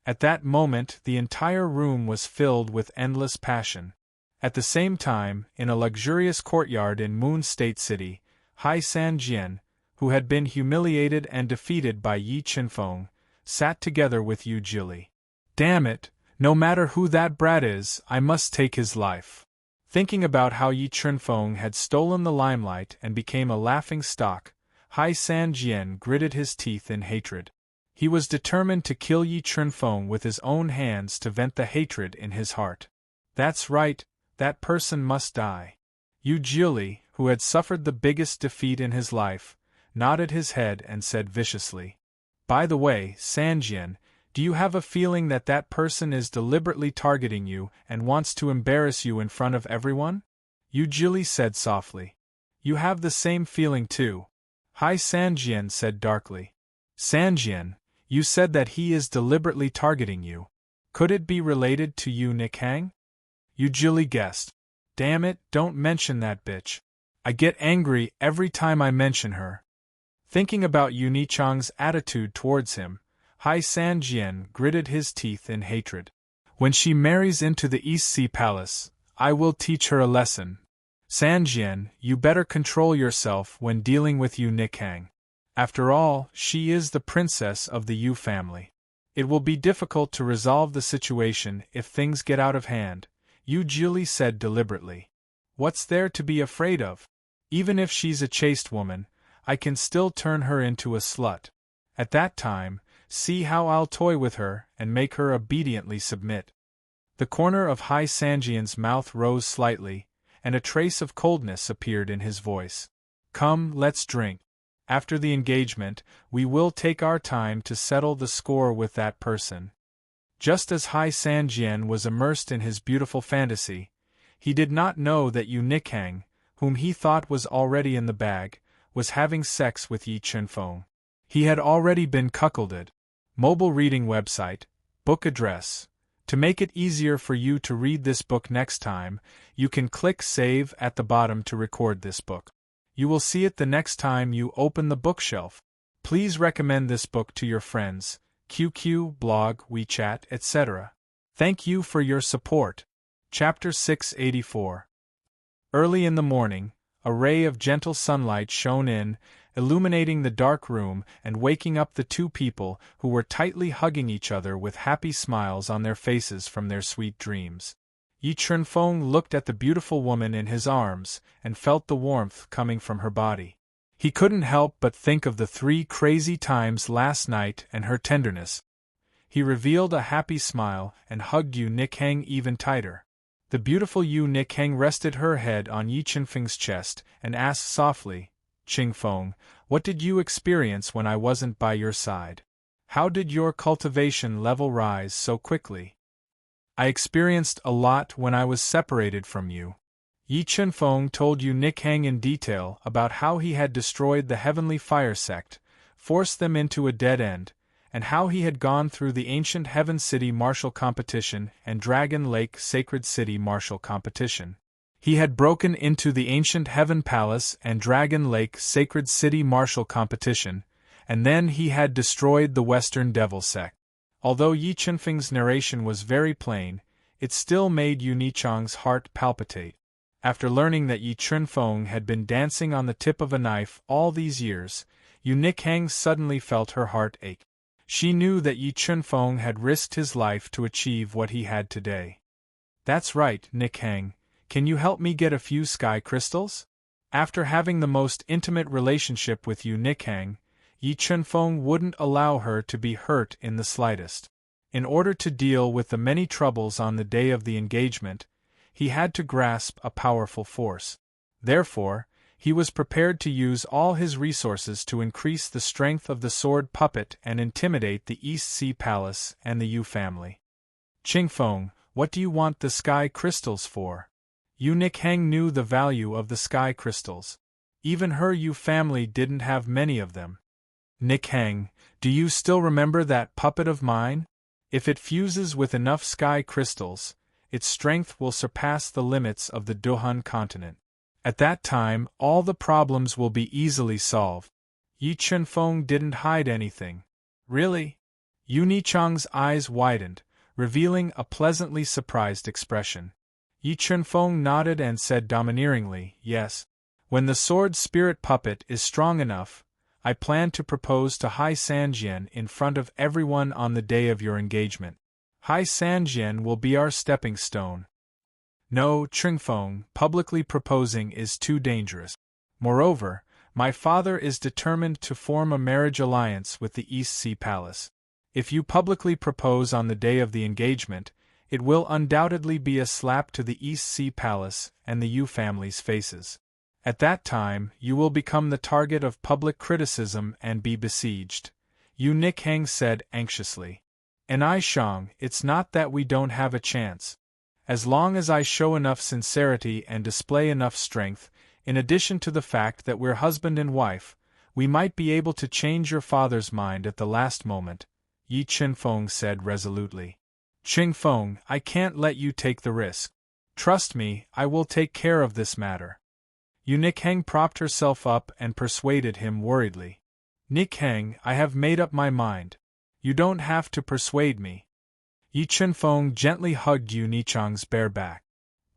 At that moment, the entire room was filled with endless passion. At the same time, in a luxurious courtyard in Moon State City, Hai Sanjian, who had been humiliated and defeated by Yi Chunfeng, sat together with Yu Jili. Damn it, no matter who that brat is, I must take his life. Thinking about how Yi Chunfeng had stolen the limelight and became a laughing stock, Hai Sanjian gritted his teeth in hatred. He was determined to kill Yi Chunfeng with his own hands to vent the hatred in his heart. That's right, that person must die. Yu Jiuli, who had suffered the biggest defeat in his life, nodded his head and said viciously, "By the way, Sanjian, do you have a feeling that that person is deliberately targeting you and wants to embarrass you in front of everyone?" Yu Jiuli said softly. "You have the same feeling too," Hai Sanjian said darkly. "Sanjian, you said that he is deliberately targeting you. Could it be related to Yu Nikhang?" Yu Jiuli guessed. "Damn it, don't mention that bitch. I get angry every time I mention her." Thinking about Yu Nichang's attitude towards him, Hai Sanjian gritted his teeth in hatred. "When she marries into the East Sea Palace, I will teach her a lesson. Sanjian, you better control yourself when dealing with Yu Nikhang. After all, she is the princess of the Yu family. It will be difficult to resolve the situation if things get out of hand," Yu Jiuli said deliberately. "What's there to be afraid of? Even if she's a chaste woman, I can still turn her into a slut. At that time, see how I'll toy with her and make her obediently submit." The corner of Hai Sanjian's mouth rose slightly, and a trace of coldness appeared in his voice. "Come, let's drink. After the engagement, we will take our time to settle the score with that person." Just as Hai Sanjian was immersed in his beautiful fantasy, he did not know that Yu Nikhang, whom he thought was already in the bag, was having sex with Yi Chunfeng. He had already been cuckolded. Mobile reading website, book address. To make it easier for you to read this book next time, you can click Save at the bottom to record this book. You will see it the next time you open the bookshelf. Please recommend this book to your friends, QQ, blog, WeChat, etc. Thank you for your support. Chapter 684. Early in the morning, a ray of gentle sunlight shone in, illuminating the dark room and waking up the two people who were tightly hugging each other with happy smiles on their faces from their sweet dreams. Yi Chunfeng looked at the beautiful woman in his arms and felt the warmth coming from her body. He couldn't help but think of the 3 crazy times last night and her tenderness. He revealed a happy smile and hugged Yu Nikhang even tighter. The beautiful Yu Nikhang rested her head on Yi Chunfeng's chest and asked softly, "Chingfeng, what did you experience when I wasn't by your side? How did your cultivation level rise so quickly?" "I experienced a lot when I was separated from you." Yi Chunfeng told Yu Nikhang in detail about how he had destroyed the Heavenly Fire sect, forced them into a dead end, and how he had gone through the Ancient Heaven City Martial Competition and Dragon Lake Sacred City Martial Competition. He had broken into the Ancient Heaven Palace and Dragon Lake Sacred City Martial Competition, and then he had destroyed the Western Devil sect. Although Yi Chunfeng's narration was very plain, it still made Yu Nichang's heart palpitate. After learning that Yi Chunfeng had been dancing on the tip of a knife all these years, Yu Nikhang suddenly felt her heart ache. She knew that Yi Chunfeng had risked his life to achieve what he had today. "That's right, Nikhang. Can you help me get a few sky crystals?" After having the most intimate relationship with Yu Nikhang, Yi Chunfeng wouldn't allow her to be hurt in the slightest. In order to deal with the many troubles on the day of the engagement, he had to grasp a powerful force. Therefore, he was prepared to use all his resources to increase the strength of the sword puppet and intimidate the East Sea Palace and the Yu family. "Chingfeng, what do you want the sky crystals for?" Yu Nikhang knew the value of the sky crystals. Even her Yu family didn't have many of them. "Nikhang, do you still remember that puppet of mine? If it fuses with enough sky crystals, its strength will surpass the limits of the Dohun continent. At that time, all the problems will be easily solved." Yi Chunfeng didn't hide anything. "Really?" Yu Nichang's eyes widened, revealing a pleasantly surprised expression. Yi Chunfeng nodded and said domineeringly, "Yes. When the sword spirit puppet is strong enough, I plan to propose to Hai Sanjian in front of everyone on the day of your engagement. Hai Sanjian will be our stepping stone." "No, Chingfeng, publicly proposing is too dangerous. Moreover, My father is determined to form a marriage alliance with the East Sea Palace. If you publicly propose on the day of the engagement, it will undoubtedly be a slap to the East Sea Palace and the Yu family's faces. At that time, you will become the target of public criticism and be besieged, Yu Nikhang said anxiously. And I Shang, it's not that we don't have a chance. As long as I show enough sincerity and display enough strength, in addition to the fact that we're husband and wife, we might be able to change your father's mind at the last moment, Yi Chenfeng said resolutely. Qingfeng, I can't let you take the risk. Trust me, I will take care of this matter. Yu Nikhang propped herself up and persuaded him worriedly. Nikhang, I have made up my mind. You don't have to persuade me. Yi Chenfeng gently hugged Yu Nichang's bare back.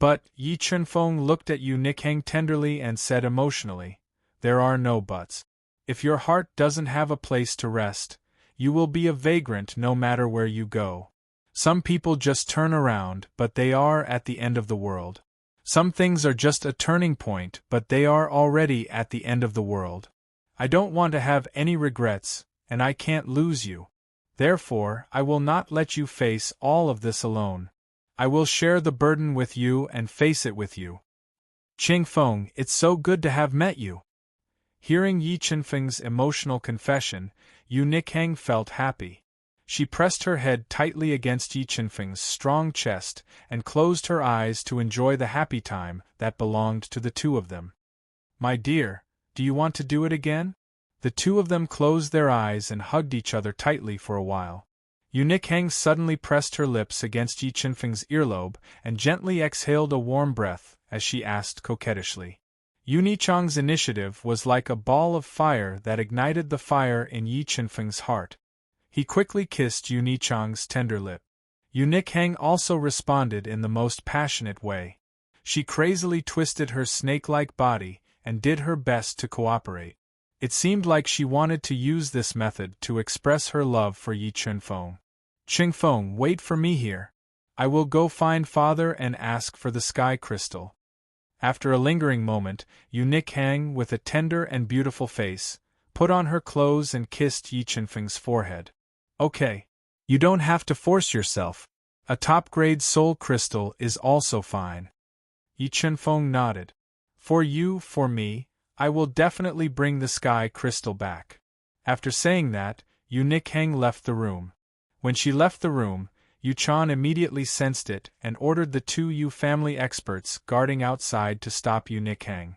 But, Yi Chenfeng looked at Yu Nikhang tenderly and said emotionally, there are no buts. If your heart doesn't have a place to rest, you will be a vagrant no matter where you go. Some people just turn around, but they are at the end of the world. Some things are just a turning point, but they are already at the end of the world. I don't want to have any regrets, and I can't lose you. Therefore, I will not let you face all of this alone. I will share the burden with you and face it with you. Qingfeng, it's so good to have met you. Hearing Yi Chenfeng's emotional confession, Yu Nikhang felt happy. She pressed her head tightly against Yi Chenfeng's strong chest and closed her eyes to enjoy the happy time that belonged to the two of them. My dear, do you want to do it again? The two of them closed their eyes and hugged each other tightly for a while. Yu Nikhang suddenly pressed her lips against Yi Chenfeng's earlobe and gently exhaled a warm breath as she asked coquettishly. Yu Nichang's initiative was like a ball of fire that ignited the fire in Yi Chenfeng's heart. He quickly kissed Yu Nichang's tender lip. Yu Nikhang also responded in the most passionate way. She crazily twisted her snake-like body and did her best to cooperate. It seemed like she wanted to use this method to express her love for Yi Chenfeng. Qingfeng, wait for me here. I will go find father and ask for the sky crystal. After a lingering moment, Yu Nikhang, with a tender and beautiful face, put on her clothes and kissed Yi Chenfeng's forehead. Okay. You don't have to force yourself. A top-grade soul crystal is also fine. Yi Chenfeng nodded. For you, for me, I will definitely bring the sky crystal back. After saying that, Yu Nikhang left the room. When she left the room, Yu Chan immediately sensed it and ordered the two Yu family experts guarding outside to stop Yu Nikhang.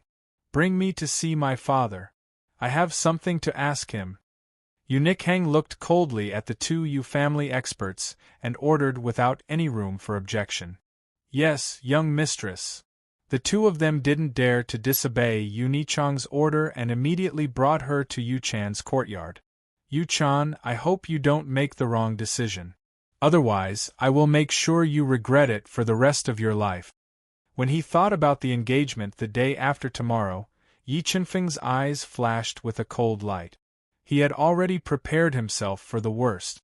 Bring me to see my father. I have something to ask him. Yu Nikhang looked coldly at the two Yu family experts and ordered without any room for objection. Yes, young mistress. The two of them didn't dare to disobey Yu Nichang's order and immediately brought her to Yu Chan's courtyard. Yu Chan, I hope you don't make the wrong decision. Otherwise, I will make sure you regret it for the rest of your life. When he thought about the engagement the day after tomorrow, Yi Chenfeng's eyes flashed with a cold light. He had already prepared himself for the worst.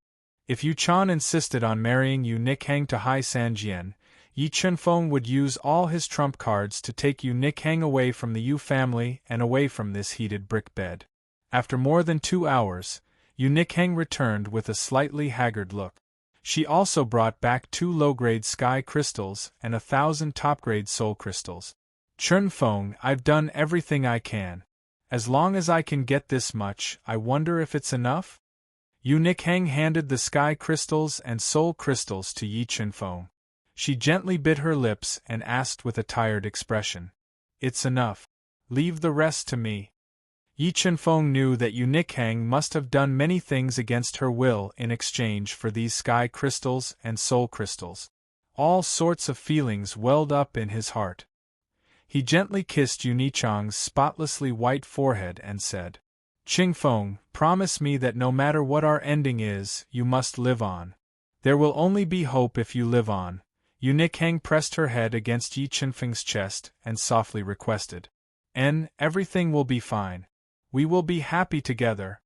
If Yu Chan insisted on marrying Yu Nikhang to Hai Sanjian, Yi Chenfeng would use all his trump cards to take Yu Nikhang away from the Yu family and away from this heated brick bed. After more than 2 hours, Yu Nikhang returned with a slightly haggard look. She also brought back 2 low-grade sky crystals and 1,000 top-grade soul crystals. Chenfeng, I've done everything I can. As long as I can get this much, I wonder if it's enough? Yu Nikhang handed the sky crystals and soul crystals to Yi Chenfeng. She gently bit her lips and asked with a tired expression. It's enough. Leave the rest to me. Yi Chenfeng knew that Yu Nikhang must have done many things against her will in exchange for these sky crystals and soul crystals. All sorts of feelings welled up in his heart. He gently kissed Yu Nichang's spotlessly white forehead and said, Qingfeng, promise me that no matter what our ending is, you must live on. There will only be hope if you live on. Yu Nikhang pressed her head against Yi Chenfeng's chest and softly requested. Everything will be fine. We will be happy together.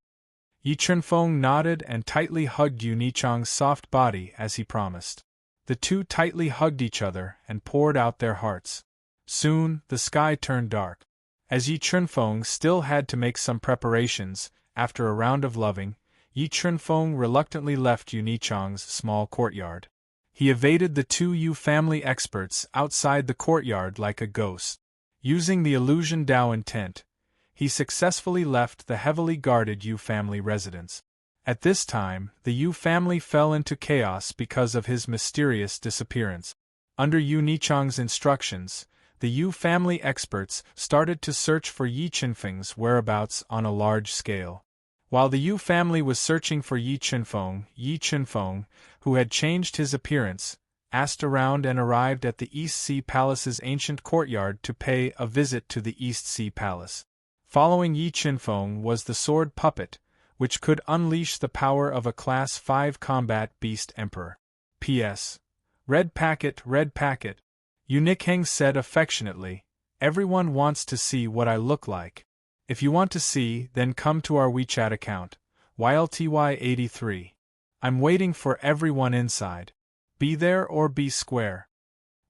Yi Chenfeng nodded and tightly hugged Yu Nichang's soft body as he promised. The two tightly hugged each other and poured out their hearts. Soon, the sky turned dark. As Yi Chunfeng still had to make some preparations, after a round of loving, Yi Chunfeng reluctantly left Yu Nichang's small courtyard. He evaded the two Yu family experts outside the courtyard like a ghost. Using the illusion Dao intent, he successfully left the heavily guarded Yu family residence. At this time, the Yu family fell into chaos because of his mysterious disappearance. Under Yu Nichang's instructions, the Yu family experts started to search for Yi Chunfeng's whereabouts on a large scale. While the Yu family was searching for Yi Chunfeng, who had changed his appearance, asked around and arrived at the East Sea Palace's ancient courtyard to pay a visit to the East Sea Palace. Following Yi Chunfeng was the sword puppet, which could unleash the power of a Class 5 combat beast emperor. P.S. Red packet, red packet. Yu Nichang said affectionately, everyone wants to see what I look like. If you want to see, then come to our WeChat account, YLTY83. I'm waiting for everyone inside. Be there or be square.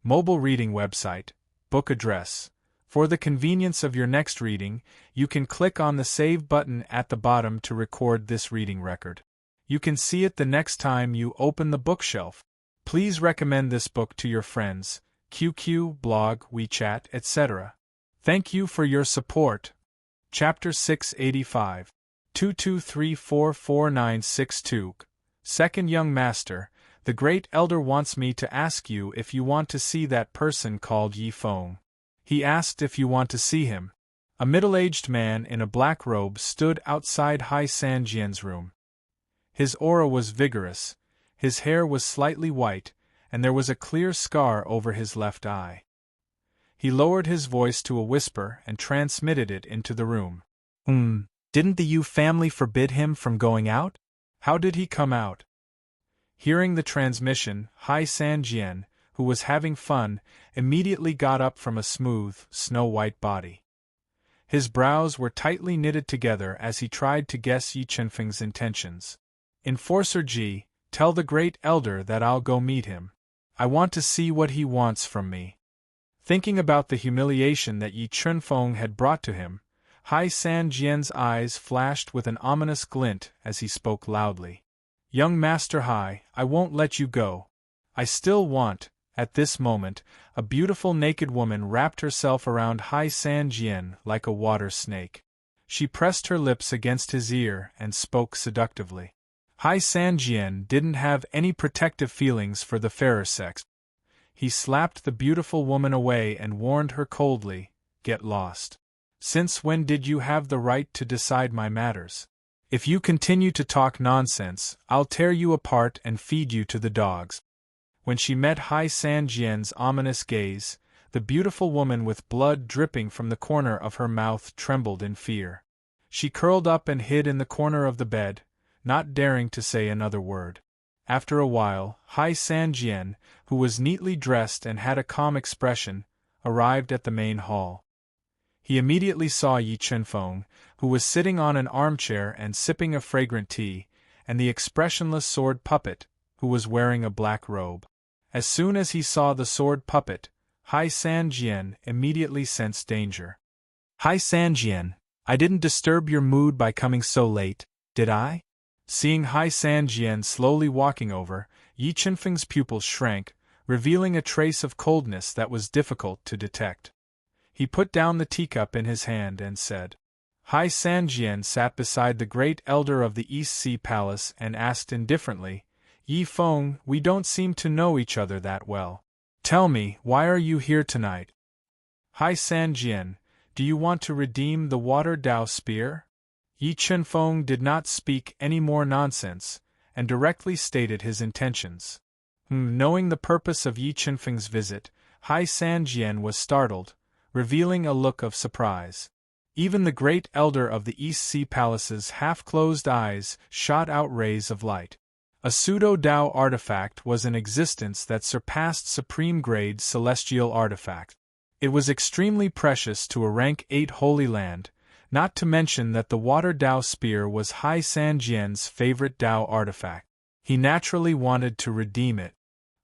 Mobile reading website, book address. For the convenience of your next reading, you can click on the Save button at the bottom to record this reading record. You can see it the next time you open the bookshelf. Please recommend this book to your friends, QQ, blog, WeChat, etc. Thank you for your support. Chapter 685. 22344962. Second Young Master, the Great Elder wants me to ask you if you want to see that person called Yi Feng. He asked if you want to see him. A middle-aged man in a black robe stood outside Hai Sanjian's room. His aura was vigorous, his hair was slightly white, and there was a clear scar over his left eye. He lowered his voice to a whisper and transmitted it into the room. Didn't the Yu family forbid him from going out? How did he come out? Hearing the transmission, Hai Sanjian, who was having fun, immediately got up from a smooth, snow-white body. His brows were tightly knitted together as he tried to guess Yi Chunfeng's intentions. Enforcer Ji, tell the Great Elder that I'll go meet him. I want to see what he wants from me. Thinking about the humiliation that Yi Chunfeng had brought to him, Hai Sanjian's eyes flashed with an ominous glint as he spoke loudly. Young Master Hai, I won't let you go. I still want. At this moment, a beautiful naked woman wrapped herself around Hai Sanjian like a water snake. She pressed her lips against his ear and spoke seductively. Hai Sanjian didn't have any protective feelings for the fairer sex. He slapped the beautiful woman away and warned her coldly, "Get lost. Since when did you have the right to decide my matters? If you continue to talk nonsense, I'll tear you apart and feed you to the dogs." When she met Hai Sanjian's ominous gaze, the beautiful woman with blood dripping from the corner of her mouth trembled in fear. She curled up and hid in the corner of the bed, not daring to say another word. After a while, Hai Sanjian, who was neatly dressed and had a calm expression, arrived at the main hall. He immediately saw Yi Chunfeng, who was sitting on an armchair and sipping a fragrant tea, and the expressionless sword puppet, who was wearing a black robe. As soon as he saw the sword puppet, Hai Sanjian immediately sensed danger. Hai Sanjian, I didn't disturb your mood by coming so late, did I? Seeing Hai Sanjian slowly walking over, Yi Chunfeng's pupils shrank, revealing a trace of coldness that was difficult to detect. He put down the teacup in his hand and said. Hai Sanjian sat beside the Great Elder of the East Sea Palace and asked indifferently, Yi Feng, we don't seem to know each other that well. Tell me, why are you here tonight? Hai Sanjian, do you want to redeem the Water Dao Spear? Yi Chunfeng did not speak any more nonsense, and directly stated his intentions. Knowing the purpose of Yi Chunfeng's visit, Hai Sanjian was startled, revealing a look of surprise. Even the Great Elder of the East Sea Palace's half-closed eyes shot out rays of light. A pseudo-Dao artifact was in existence that surpassed supreme-grade celestial artifact. It was extremely precious to a rank 8 Holy Land, not to mention that the Water Dao Spear was Hai Sanjian's favorite Dao artifact. He naturally wanted to redeem it.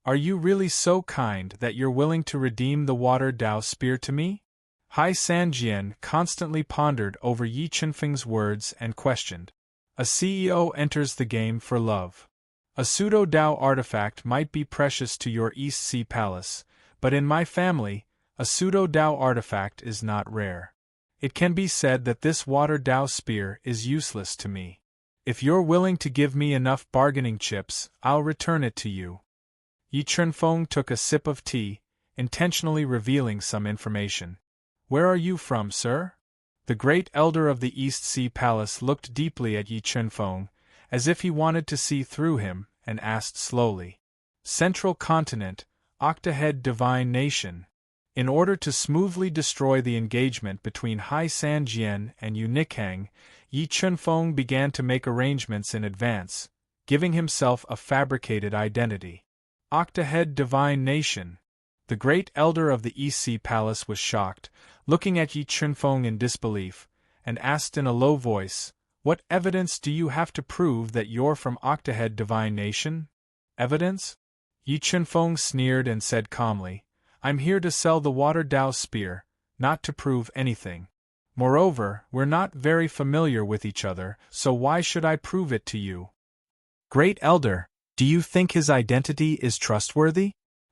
Are you really so kind that you're willing to redeem the Water Dao Spear to me? Hai Sanjian constantly pondered over Yi Qinfeng's words and questioned. A CEO enters the game for love. A pseudo-Dao artifact might be precious to your East Sea Palace, but in my family, a pseudo-Dao artifact is not rare. It can be said that this water Dao spear is useless to me. If you're willing to give me enough bargaining chips, I'll return it to you. Yi Chunfeng took a sip of tea, intentionally revealing some information. Where are you from, sir? The great elder of the East Sea Palace looked deeply at Yi Chunfeng, as if he wanted to see through him, and asked slowly. Central Continent, Octahead Divine Nation. In order to smoothly destroy the engagement between Hai Sanjian and Yu Nikhang, Yi Chunfeng began to make arrangements in advance, giving himself a fabricated identity. Octahead Divine Nation. The great elder of the East Sea Palace was shocked, looking at Yi Chunfeng in disbelief, and asked in a low voice, What evidence do you have to prove that you're from Octahead Divine Nation? Evidence? Yi Chunfeng sneered and said calmly, I'm here to sell the Water Dao spear, not to prove anything. Moreover, we're not very familiar with each other, so why should I prove it to you? Great Elder, do you think his identity is trustworthy?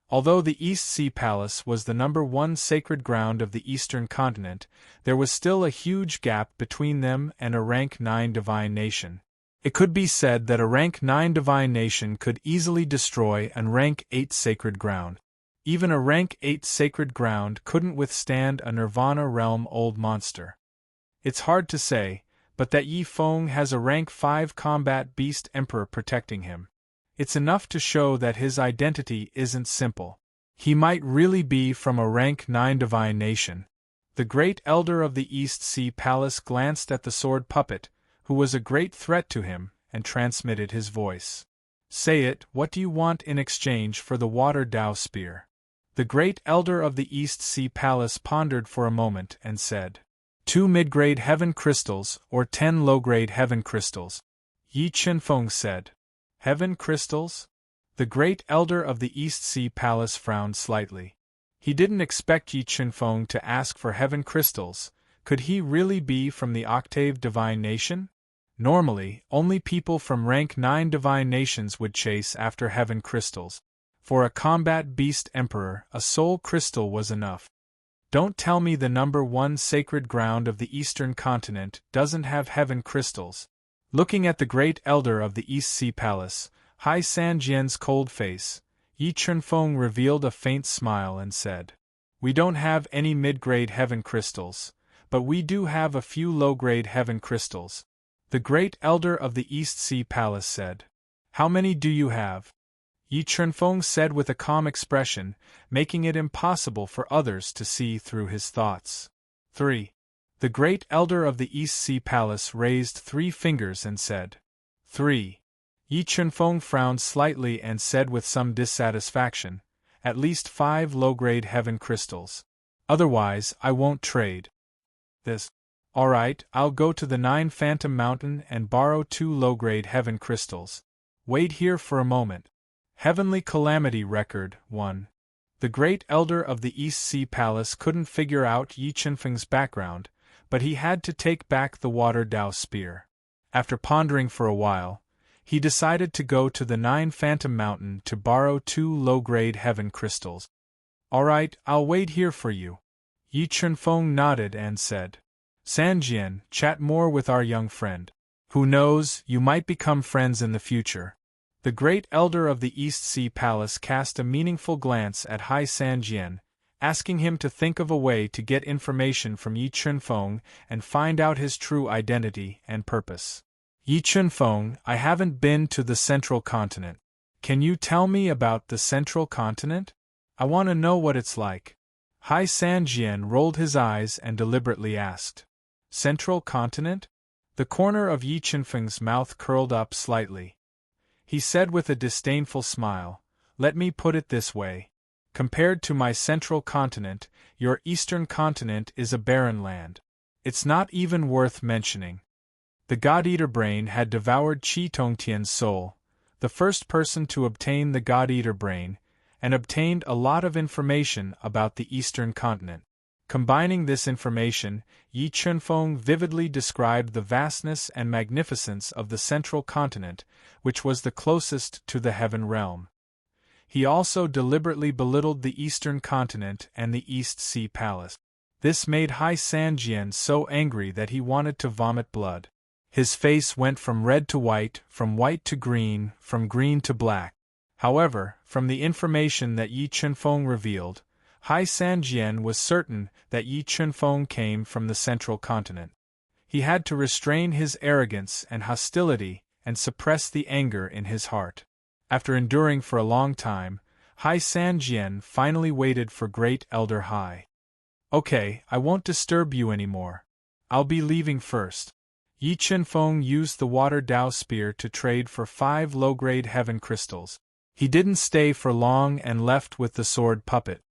Although the East Sea Palace was the #1 sacred ground of the Eastern Continent, there was still a huge gap between them and a rank 9 divine nation. It could be said that a rank 9 divine nation could easily destroy a rank 8 sacred ground. Even a rank 8 sacred ground couldn't withstand a Nirvana realm old monster. It's hard to say, but that Yi Feng has a rank 5 combat beast emperor protecting him. It's enough to show that his identity isn't simple. He might really be from a rank 9 divine nation. The great elder of the East Sea Palace glanced at the sword puppet, who was a great threat to him, and transmitted his voice. Say it, what do you want in exchange for the Water Dao spear? The great elder of the East Sea Palace pondered for a moment and said, 2 mid-grade heaven crystals or 10 low-grade heaven crystals. Yi Chunfeng said. Heaven crystals? The great elder of the East Sea Palace frowned slightly. He didn't expect Yi Chunfeng to ask for heaven crystals. Could he really be from the Octave Divine Nation? Normally, only people from rank 9 divine nations would chase after heaven crystals. For a combat beast emperor, a soul crystal was enough. Don't tell me the #1 sacred ground of the Eastern Continent doesn't have heaven crystals. Looking at the great elder of the East Sea Palace, Hai Sanjian's cold face, Yi Chunfeng revealed a faint smile and said, We don't have any mid-grade heaven crystals, but we do have a few low-grade heaven crystals. The great elder of the East Sea Palace said, How many do you have? Yi Chunfeng said with a calm expression, making it impossible for others to see through his thoughts. 3. The great elder of the East Sea Palace raised 3 fingers and said, 3. Yi Chunfeng frowned slightly and said with some dissatisfaction, At least 5 low-grade heaven crystals. Otherwise, I won't trade. This. All right, I'll go to the 9 Phantom Mountain and borrow 2 low-grade heaven crystals. Wait here for a moment. Heavenly Calamity Record 1. The great elder of the East Sea Palace couldn't figure out Yi Chunfeng's background, but he had to take back the Water Dao spear. After pondering for a while, he decided to go to the 9 Phantom Mountain to borrow 2 low-grade heaven crystals. All right, I'll wait here for you. Yi Chunfeng nodded and said, Sanjian, chat more with our young friend. Who knows, you might become friends in the future. The great elder of the East Sea Palace cast a meaningful glance at Hai Sanjian, asking him to think of a way to get information from Yi Chunfeng and find out his true identity and purpose. Yi Chunfeng, I haven't been to the Central Continent. Can you tell me about the Central Continent? I want to know what it's like. Hai Sanjian rolled his eyes and deliberately asked. Central Continent? The corner of Yi Chunfeng's mouth curled up slightly. He said with a disdainful smile, Let me put it this way. Compared to my Central Continent, your Eastern Continent is a barren land. It's not even worth mentioning. The God-Eater brain had devoured Qi Tongtian's soul, the first person to obtain the God-Eater brain, and obtained a lot of information about the Eastern Continent. Combining this information, Yi Chunfeng vividly described the vastness and magnificence of the central continent, which was the closest to the heaven realm. He also deliberately belittled the eastern continent and the East Sea Palace. This made Hai Sanjian so angry that he wanted to vomit blood. His face went from red to white, from white to green, from green to black. However, from the information that Yi Chunfeng revealed, Hai Sanjian was certain that Yi Chunfeng came from the central continent. He had to restrain his arrogance and hostility and suppress the anger in his heart. After enduring for a long time, Hai Sanjian finally waited for Great Elder Hai. "Okay, I won't disturb you anymore. I'll be leaving first." Yi Chunfeng used the water Dao spear to trade for 5 low-grade heaven crystals. He didn't stay for long and left with the sword puppet.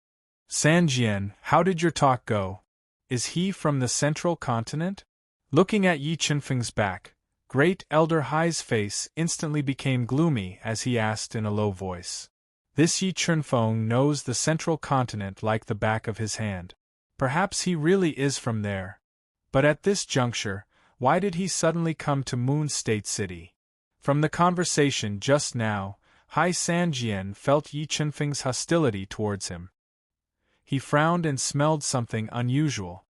"Sanjian, how did your talk go? Is he from the central continent?" Looking at Yi Chunfeng's back, Great Elder Hai's face instantly became gloomy as he asked in a low voice. This Yi Chunfeng knows the central continent like the back of his hand. Perhaps he really is from there. But at this juncture, why did he suddenly come to Moon State City? From the conversation just now, Hai Sanjian felt Yi Chunfeng's hostility towards him. He frowned and smelled something unusual.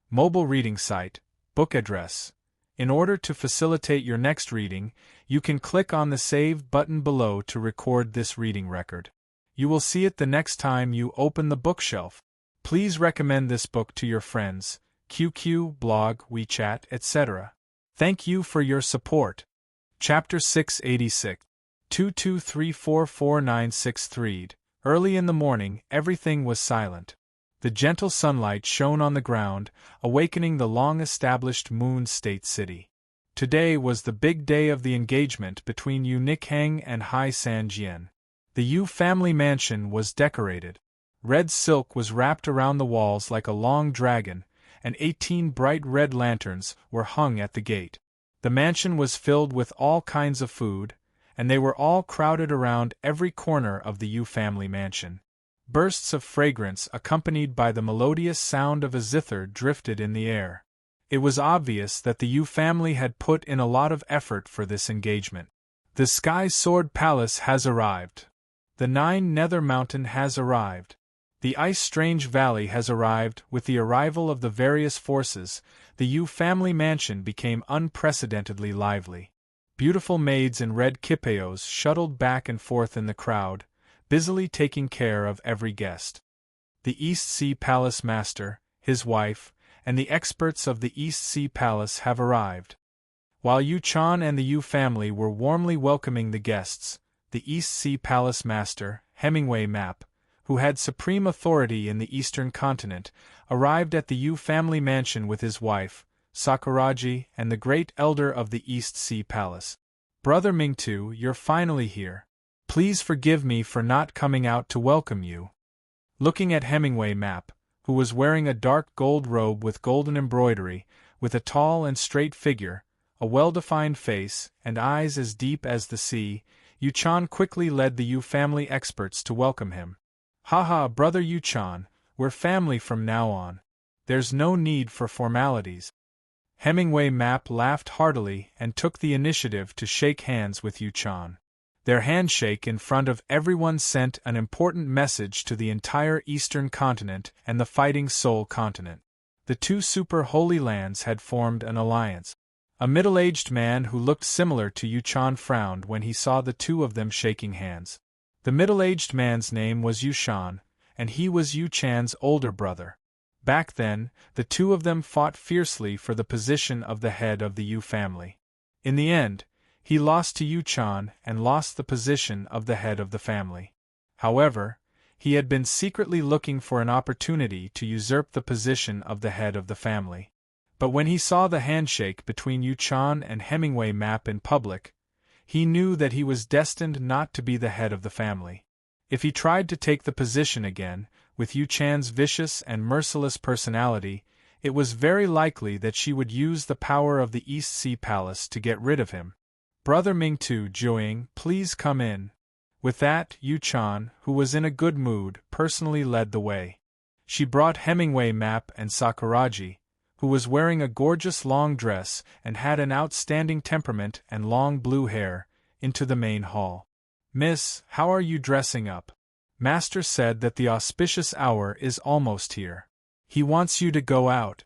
Mobile reading site, book address. In order to facilitate your next reading, you can click on the Save button below to record this reading record. You will see it the next time you open the bookshelf. Please recommend this book to your friends, QQ, blog, WeChat, etc. Thank you for your support. Chapter 686. 22344963. Early in the morning, everything was silent. The gentle sunlight shone on the ground, awakening the long-established Moon State City. Today was the big day of the engagement between Yu Nikhang and Hai Sanjian. The Yu family mansion was decorated. Red silk was wrapped around the walls like a long dragon, and 18 bright red lanterns were hung at the gate. The mansion was filled with all kinds of food, and they were all crowded around every corner of the Yu family mansion. Bursts of fragrance accompanied by the melodious sound of a zither drifted in the air. It was obvious that the Yu family had put in a lot of effort for this engagement. The Sky Sword Palace has arrived. The 9 Nether Mountain has arrived. The Ice Strange Valley has arrived. With the arrival of the various forces, the Yu family mansion became unprecedentedly lively. Beautiful maids in red kipayos shuttled back and forth in the crowd, busily taking care of every guest. The East Sea Palace Master, his wife, and the experts of the East Sea Palace have arrived. While Yu Chan and the Yu family were warmly welcoming the guests, the East Sea Palace Master, Hemingway Map, who had supreme authority in the Eastern continent, arrived at the Yu family mansion with his wife, Sakuraji, and the great elder of the East Sea Palace. "Brother Mingtu, you're finally here. Please forgive me for not coming out to welcome you." Looking at Hemingway Map, who was wearing a dark gold robe with golden embroidery, with a tall and straight figure, a well-defined face, and eyes as deep as the sea, Yu Chan quickly led the Yu family experts to welcome him. "Haha, Brother Yu Chan, we're family from now on. There's no need for formalities." Hemingway Map laughed heartily and took the initiative to shake hands with Yu Chan. Their handshake in front of everyone sent an important message to the entire Eastern continent and the Fighting Soul continent. The 2 super holy lands had formed an alliance. A middle-aged man who looked similar to Yu Chan frowned when he saw the 2 of them shaking hands. The middle-aged man's name was Yu Shan, and he was Yu Chan's older brother. Back then, the 2 of them fought fiercely for the position of the head of the Yu family. In the end, he lost to Yu Chan and lost the position of the head of the family. However, he had been secretly looking for an opportunity to usurp the position of the head of the family. But when he saw the handshake between Yu Chan and Hemingway Map in public, he knew that he was destined not to be the head of the family. If he tried to take the position again, with Yu Chan's vicious and merciless personality, it was very likely that she would use the power of the East Sea Palace to get rid of him. "Brother Mingtu Juing, please come in." With that, Yu Chan, who was in a good mood, personally led the way. She brought Hemingway Map and Sakuragi, who was wearing a gorgeous long dress and had an outstanding temperament and long blue hair, into the main hall. "Miss, how are you dressing up? Master said that the auspicious hour is almost here. He wants you to go out."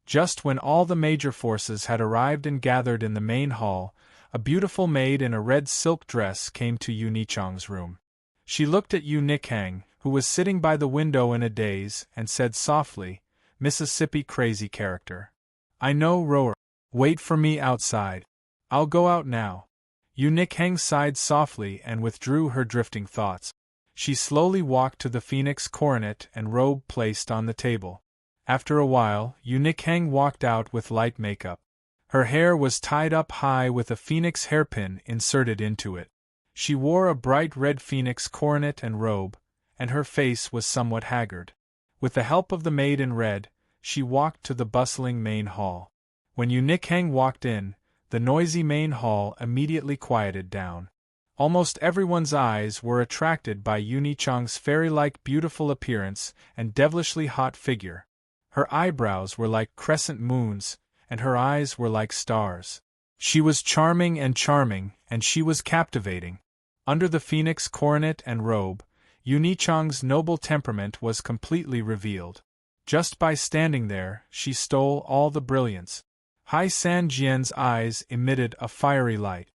Just when all the major forces had arrived and gathered in the main hall, a beautiful maid in a red silk dress came to Yu-Ni-chang's room. She looked at Yu-Ni-kang, who was sitting by the window in a daze, and said softly, "Mississippi crazy character. I know rower. Wait for me outside. I'll go out now." Yu-Ni-kang sighed softly and withdrew her drifting thoughts. She slowly walked to the phoenix coronet and robe placed on the table. After a while, Yu-Ni-kang walked out with light makeup. Her hair was tied up high with a phoenix hairpin inserted into it. She wore a bright red phoenix coronet and robe, and her face was somewhat haggard. With the help of the maid in red, she walked to the bustling main hall. When Yu-Ni-kang walked in, the noisy main hall immediately quieted down. Almost everyone's eyes were attracted by Yu-Ni-chang's fairy-like beautiful appearance and devilishly hot figure. Her eyebrows were like crescent moons, and her eyes were like stars. She was charming, and she was captivating. Under the phoenix coronet and robe, Yu-Ni-chang's noble temperament was completely revealed. Just by standing there, she stole all the brilliance. Hai San-jian's eyes emitted a fiery light.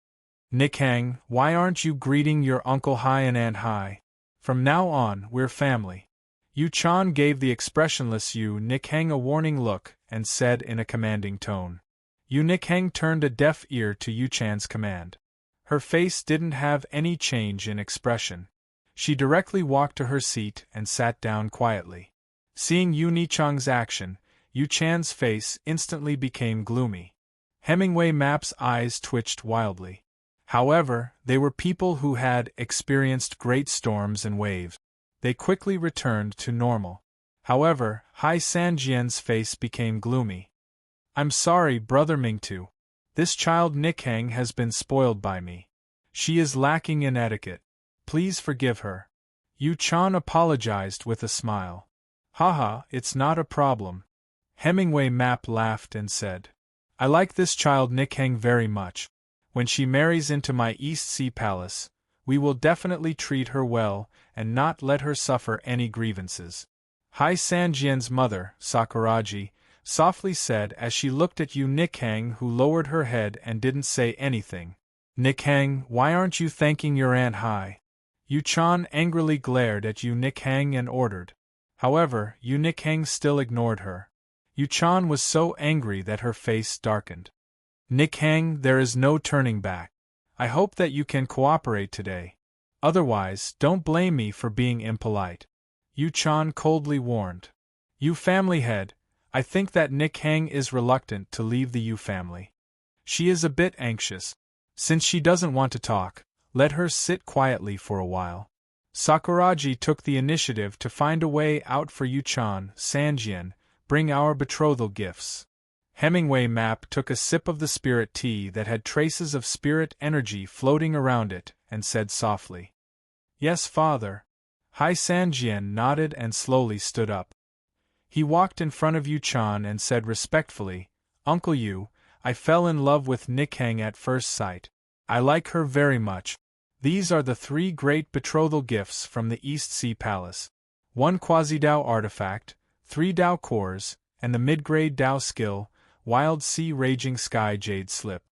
"Ni-kang, why aren't you greeting your Uncle Hai and Aunt Hai? From now on, we're family." Yu-chan gave the expressionless Yu-Ni-kang a warning look and said in a commanding tone. Yu-Ni-kang turned a deaf ear to Yu-chan's command. Her face didn't have any change in expression. She directly walked to her seat and sat down quietly. Seeing Yu-Ni-chang's action, Yu-chan's face instantly became gloomy. Hemingway Map's eyes twitched wildly. However, they were people who had experienced great storms and waves. They quickly returned to normal. However, Hai San-jian's face became gloomy. "I'm sorry, Brother Mingtu. This child Ni-kang has been spoiled by me. She is lacking in etiquette. Please forgive her." Yu-chan apologized with a smile. "Haha, it's not a problem." Hemingway Map laughed and said, "I like this child Ni-kang very much. When she marries into my East Sea Palace, we will definitely treat her well and not let her suffer any grievances." Hai San-jian's mother, Sakuragi, softly said as she looked at Yu-Ni-kang, who lowered her head and didn't say anything. "Ni-kang, why aren't you thanking your Aunt Hai?" Yu-chan angrily glared at Yu-Ni-kang and ordered. However, Yu-Ni-kang still ignored her. Yu-chan was so angry that her face darkened. "Ni-kang, there is no turning back. I hope that you can cooperate today. Otherwise, don't blame me for being impolite," Yu-chan coldly warned. "You family head, I think that Ni-kang is reluctant to leave the Yu family. She is a bit anxious. Since she doesn't want to talk, let her sit quietly for a while." Sakuragi took the initiative to find a way out for Yu-chan. "Sanjian, bring our betrothal gifts." Hemingway Map took a sip of the spirit tea that had traces of spirit energy floating around it, and said softly, "Yes, father." Hai San-jian nodded and slowly stood up. He walked in front of Yu-chan and said respectfully, "Uncle Yu, I fell in love with Ni-kang at first sight. I like her very much. These are the 3 great betrothal gifts from the East Sea Palace. 1 quasi-Dao artifact, 3 Dao cores, and the mid-grade Dao skill, Wild Sea Raging Sky Jade Slip.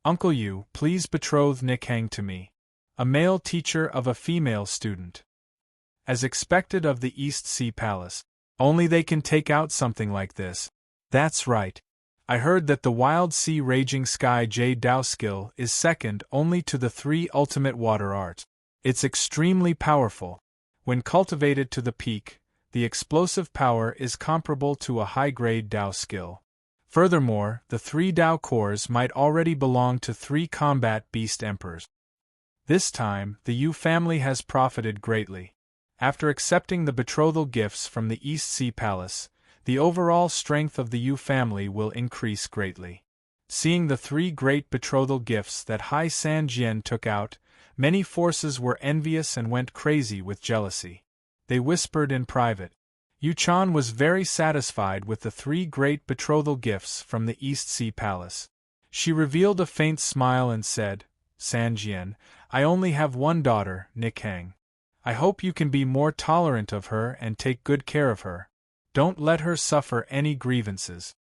Uncle Yu, please betroth Ni-kang to me. A male teacher of a female student. As expected of the East Sea Palace. Only they can take out something like this. That's right. I heard that the Wild Sea Raging Sky Jade Dao skill is second only to the 3 ultimate water arts. It's extremely powerful. When cultivated to the peak, the explosive power is comparable to a high-grade Dao skill. Furthermore, the 3 Dao cores might already belong to 3 combat beast emperors. This time, the Yu family has profited greatly. After accepting the betrothal gifts from the East Sea Palace, the overall strength of the Yu family will increase greatly. Seeing the 3 great betrothal gifts that Hai San-jian took out, many forces were envious and went crazy with jealousy. They whispered in private, Yuchan was very satisfied with the 3 great betrothal gifts from the East Sea Palace. She revealed a faint smile and said, Sanjian, I only have one daughter, Nikhang. I hope you can be more tolerant of her and take good care of her. Don't let her suffer any grievances.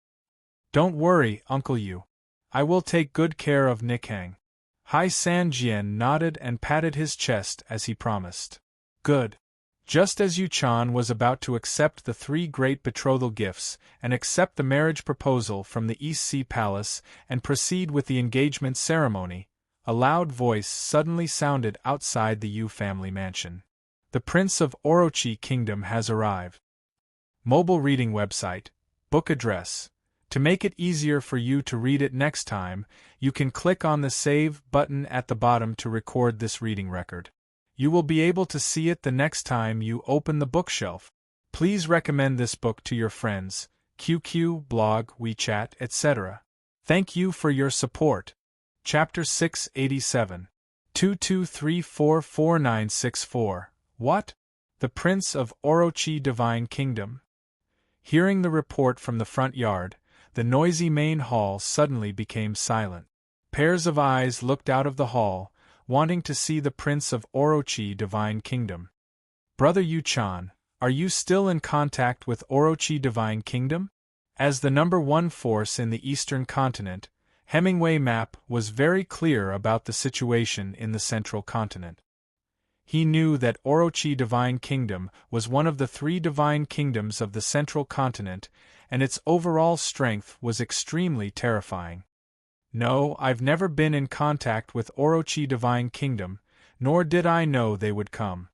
Don't worry, Uncle Yu. I will take good care of Nikhang. Hai Sanjian nodded and patted his chest as he promised. Good. Just as Yuchan was about to accept the 3 great betrothal gifts and accept the marriage proposal from the East Sea Palace and proceed with the engagement ceremony, a loud voice suddenly sounded outside the Yu family mansion. The Prince of Orochi Kingdom has arrived. Mobile reading website, book address. To make it easier for you to read it next time, you can click on the Save button at the bottom to record this reading record. You will be able to see it the next time you open the bookshelf. Please recommend this book to your friends, QQ, blog, WeChat, etc. Thank you for your support. Chapter 687. 22344964. What? The Prince of Orochi Divine Kingdom? Hearing the report from the front yard, the noisy main hall suddenly became silent. Pairs of eyes looked out of the hall, wanting to see the Prince of Orochi Divine Kingdom. Brother Yuchan, are you still in contact with Orochi Divine Kingdom? As the #1 force in the eastern continent, Hemingway Map was very clear about the situation in the central continent. He knew that Orochi Divine Kingdom was one of the 3 divine kingdoms of the central continent, and its overall strength was extremely terrifying. No, I've never been in contact with Orochi Divine Kingdom, nor did I know they would come.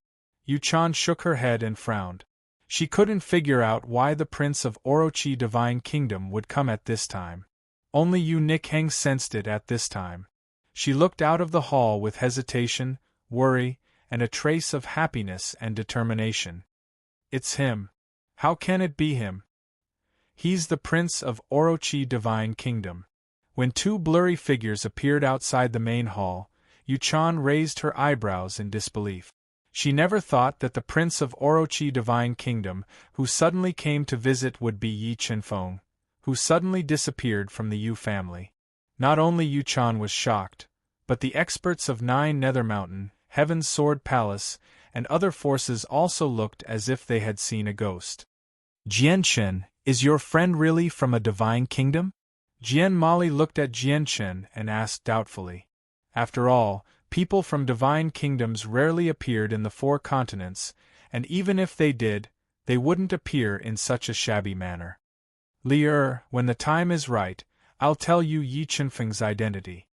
Yuchan shook her head and frowned. She couldn't figure out why the Prince of Orochi Divine Kingdom would come at this time. Only Yu Nikhang sensed it at this time. She looked out of the hall with hesitation, worry, and a trace of happiness and determination. It's him. How can it be him? He's the Prince of Orochi Divine Kingdom. When 2 blurry figures appeared outside the main hall, Yuchan raised her eyebrows in disbelief. She never thought that the Prince of Orochi Divine Kingdom who suddenly came to visit would be Yi Chenfeng, who suddenly disappeared from the Yu family. Not only Yuchan was shocked, but the experts of 9 Nether Mountain, Heaven's Sword Palace, and other forces also looked as if they had seen a ghost. Jianchen, is your friend really from a divine kingdom? Jian Mali looked at Jianchen and asked doubtfully. After all, people from divine kingdoms rarely appeared in the 4 continents, and even if they did, they wouldn't appear in such a shabby manner. When the time is right, I'll tell you Yi Chenfeng's identity.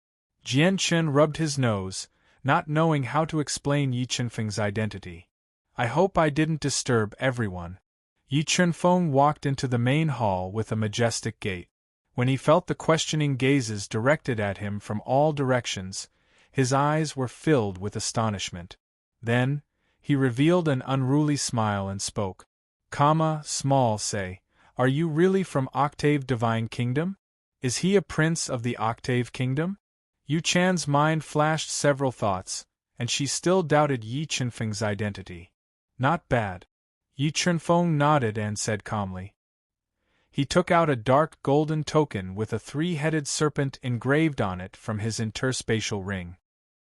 Jianchen rubbed his nose, not knowing how to explain Yi Chenfeng's identity. I hope I didn't disturb everyone. Yi Chenfeng walked into the main hall with a majestic gait. When he felt the questioning gazes directed at him from all directions, his eyes were filled with astonishment. Then, he revealed an unruly smile and spoke. Say, are you really from Octave Divine Kingdom? Is he a prince of the Octave Kingdom? Yu Chan's mind flashed several thoughts, and she still doubted Yi Chenfeng's identity. Not bad. Yi Chenfeng nodded and said calmly. He took out a dark golden token with a 3-headed serpent engraved on it from his interspatial ring.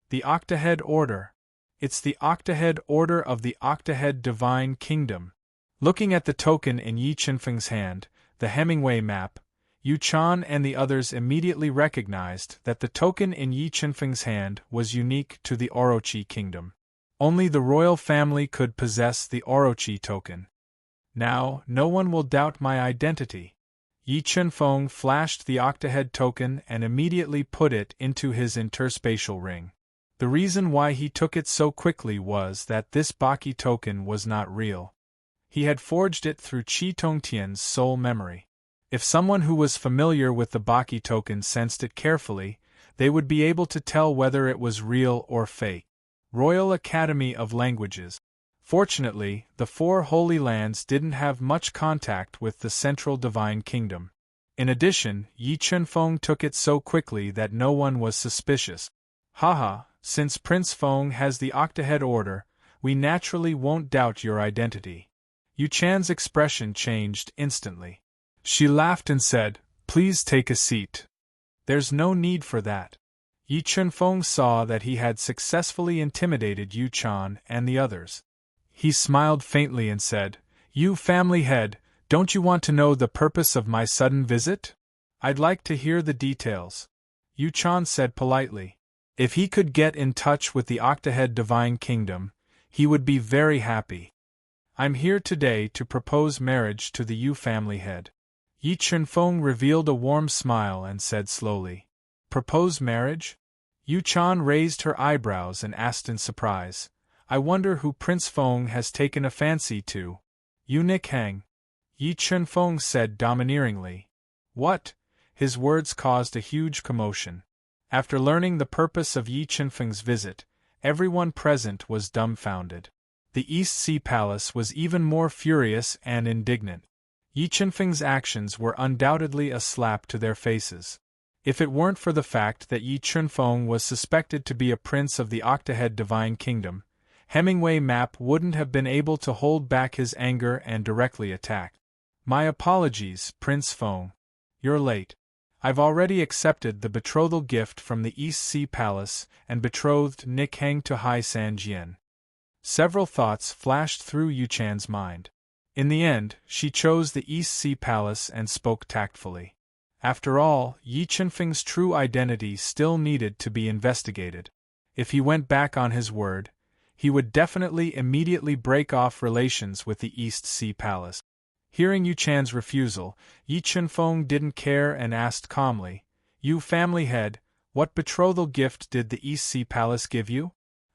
The Octahead Order. It's the Octahead Order of the Octahead Divine Kingdom. Looking at the token in Yi Chenfeng's hand, the Hemingway Map, Yu Chan and the others immediately recognized that the token in Yi Chenfeng's hand was unique to the Orochi Kingdom. Only the royal family could possess the Orochi token. Now, no one will doubt my identity. Yi Chenfeng flashed the Octahead token and immediately put it into his interspatial ring. The reason why he took it so quickly was that this Baki token was not real. He had forged it through Qi Tongtian's soul memory. If someone who was familiar with the Baki token sensed it carefully, they would be able to tell whether it was real or fake. Royal Academy of Languages. Fortunately, the 4 Holy Lands didn't have much contact with the Central Divine Kingdom. In addition, Yi Chenfeng took it so quickly that no one was suspicious. Haha, since Prince Feng has the Octahead Order, we naturally won't doubt your identity. Yu Chan's expression changed instantly. She laughed and said, "Please take a seat." "There's no need for that." Yi Chunfeng saw that he had successfully intimidated Yu Chan and the others. He smiled faintly and said, "You family head, don't you want to know the purpose of my sudden visit?" "I'd like to hear the details," Yu Chan said politely. If he could get in touch with the Octahead Divine Kingdom, he would be very happy. "I'm here today to propose marriage to the Yu family head." Yi Chunfeng revealed a warm smile and said slowly, "Propose marriage?" Yu Chan raised her eyebrows and asked in surprise, "I wonder who Prince Feng has taken a fancy to." "Yu Nikhang," Yi Chunfeng said domineeringly. "What?" His words caused a huge commotion. After learning the purpose of Yi Chunfeng's visit, everyone present was dumbfounded. The East Sea Palace was even more furious and indignant. Yi Chunfeng's actions were undoubtedly a slap to their faces. If it weren't for the fact that Yi Chunfeng was suspected to be a prince of the Octahead Divine Kingdom, Hemingway Map wouldn't have been able to hold back his anger and directly attack. "My apologies, Prince Feng. You're late. I've already accepted the betrothal gift from the East Sea Palace and betrothed Nikhang to Hai San Jian." Several thoughts flashed through Yu Chan's mind. In the end, she chose the East Sea Palace and spoke tactfully. After all, Yi Chunfeng's true identity still needed to be investigated. If he went back on his word, he would definitely immediately break off relations with the East Sea Palace. Hearing Yu Chan's refusal, Yi Chunfeng didn't care and asked calmly, "You family head, what betrothal gift did the East Sea Palace give you?"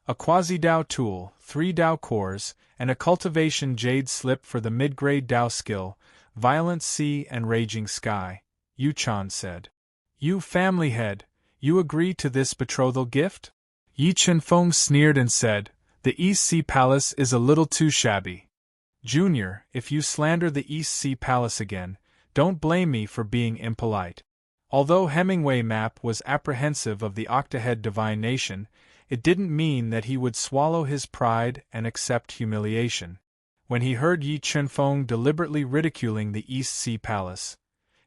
"A quasi-Dao tool, 3 Dao cores, and a cultivation jade slip for the mid-grade Dao skill, Violent Sea and Raging Sky," Yu Chan said. "You family head, you agree to this betrothal gift?" Yi Chunfeng sneered and said, "The East Sea Palace is a little too shabby. Junior, if you slander the East Sea Palace again, don't blame me for being impolite." Although Hemingway Map was apprehensive of the Octahead Divine Nation, it didn't mean that he would swallow his pride and accept humiliation. When he heard Yi Chunfeng deliberately ridiculing the East Sea Palace,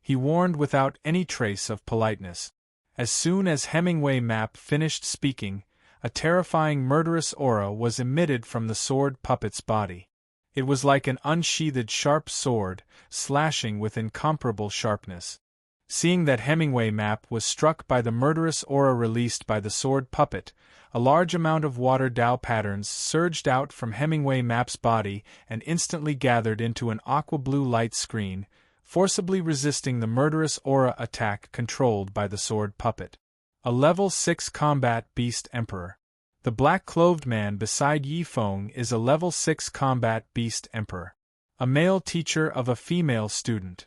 he warned without any trace of politeness. As soon as Hemingway Map finished speaking, a terrifying murderous aura was emitted from the sword puppet's body. It was like an unsheathed sharp sword, slashing with incomparable sharpness. Seeing that Hemingway Map was struck by the murderous aura released by the sword puppet, a large amount of water Dao patterns surged out from Hemingway Map's body and instantly gathered into an aqua-blue light screen, forcibly resisting the murderous aura attack controlled by the sword puppet. A Level 6 Combat Beast Emperor. The black-clothed man beside Yi Feng is a Level 6 Combat Beast Emperor. A male teacher of a female student.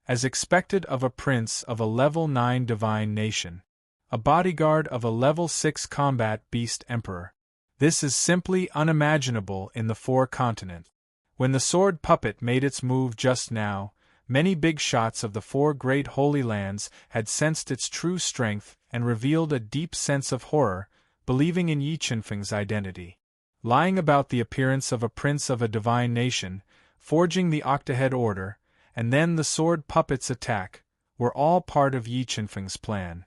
As expected of a prince of a Level 9 divine nation. A bodyguard of a Level 6 Combat Beast Emperor. This is simply unimaginable in the 4 continents. When the sword puppet made its move just now, many big shots of the 4 great holy lands had sensed its true strength and revealed a deep sense of horror, believing in Yi Chunfeng's identity. Lying about the appearance of a prince of a divine nation, forging the Octahead Order, and then the sword puppet's attack, were all part of Yi Chunfeng's plan.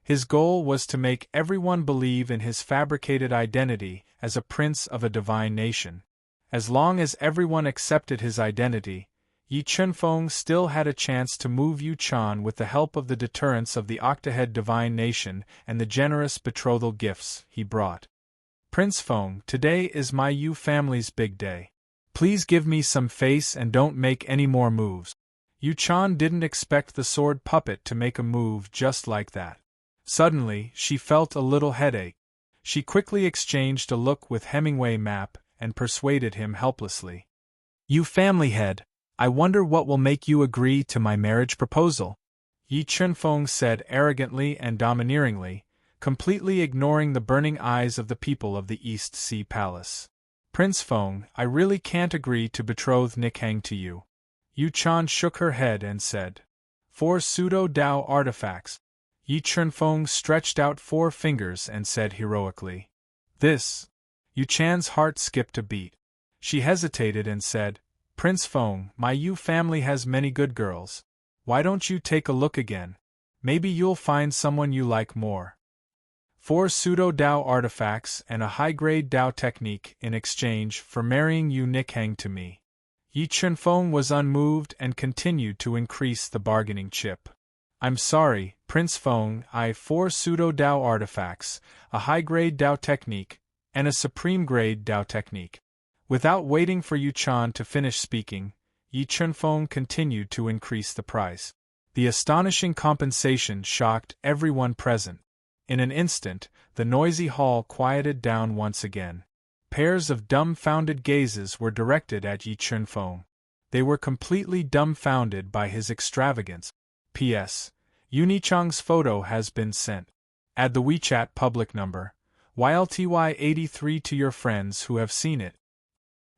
His goal was to make everyone believe in his fabricated identity as a prince of a divine nation. As long as everyone accepted his identity, Yi Chunfeng still had a chance to move Yu Chan with the help of the deterrence of the Octahead Divine Nation and the generous betrothal gifts he brought. "Prince Feng, today is my Yu family's big day. Please give me some face and don't make any more moves." Yu Chan didn't expect the sword puppet to make a move just like that. Suddenly, she felt a little headache. She quickly exchanged a look with Hemingway Map and persuaded him helplessly. "You family head, I wonder what will make you agree to my marriage proposal," Yi Chunfeng said arrogantly and domineeringly, completely ignoring the burning eyes of the people of the East Sea Palace. "Prince Feng, I really can't agree to betroth Nikhang to you." Yu Chan shook her head and said, "4 pseudo-Dao artifacts." Yi Chunfeng stretched out 4 fingers and said heroically, "This." Yu Chan's heart skipped a beat. She hesitated and said, Prince Feng, my Yu family has many good girls. Why don't you take a look again? Maybe you'll find someone you like more. 4 pseudo-Dao artifacts and a high-grade Dao technique in exchange for marrying Yu Nikhang to me. Yi Chunfeng was unmoved and continued to increase the bargaining chip. I'm sorry, Prince Feng, 4 pseudo-Dao artifacts, a high-grade Dao technique, and a supreme-grade Dao technique. Without waiting for Yu Chan to finish speaking, Yi Chunfeng continued to increase the price. The astonishing compensation shocked everyone present. In an instant, the noisy hall quieted down once again. Pairs of dumbfounded gazes were directed at Yi Chunfeng. They were completely dumbfounded by his extravagance. P.S. Unichang's photo has been sent. Add the WeChat public number, YLTY83 to your friends who have seen it.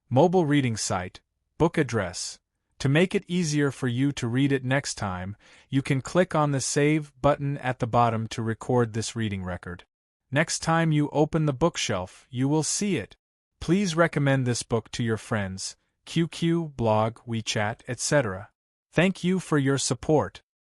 Mobile reading site, book address. To make it easier for you to read it next time, you can click on the Save button at the bottom to record this reading record. Next time you open the bookshelf, you will see it. Please recommend this book to your friends, QQ, blog, WeChat, etc. Thank you for your support.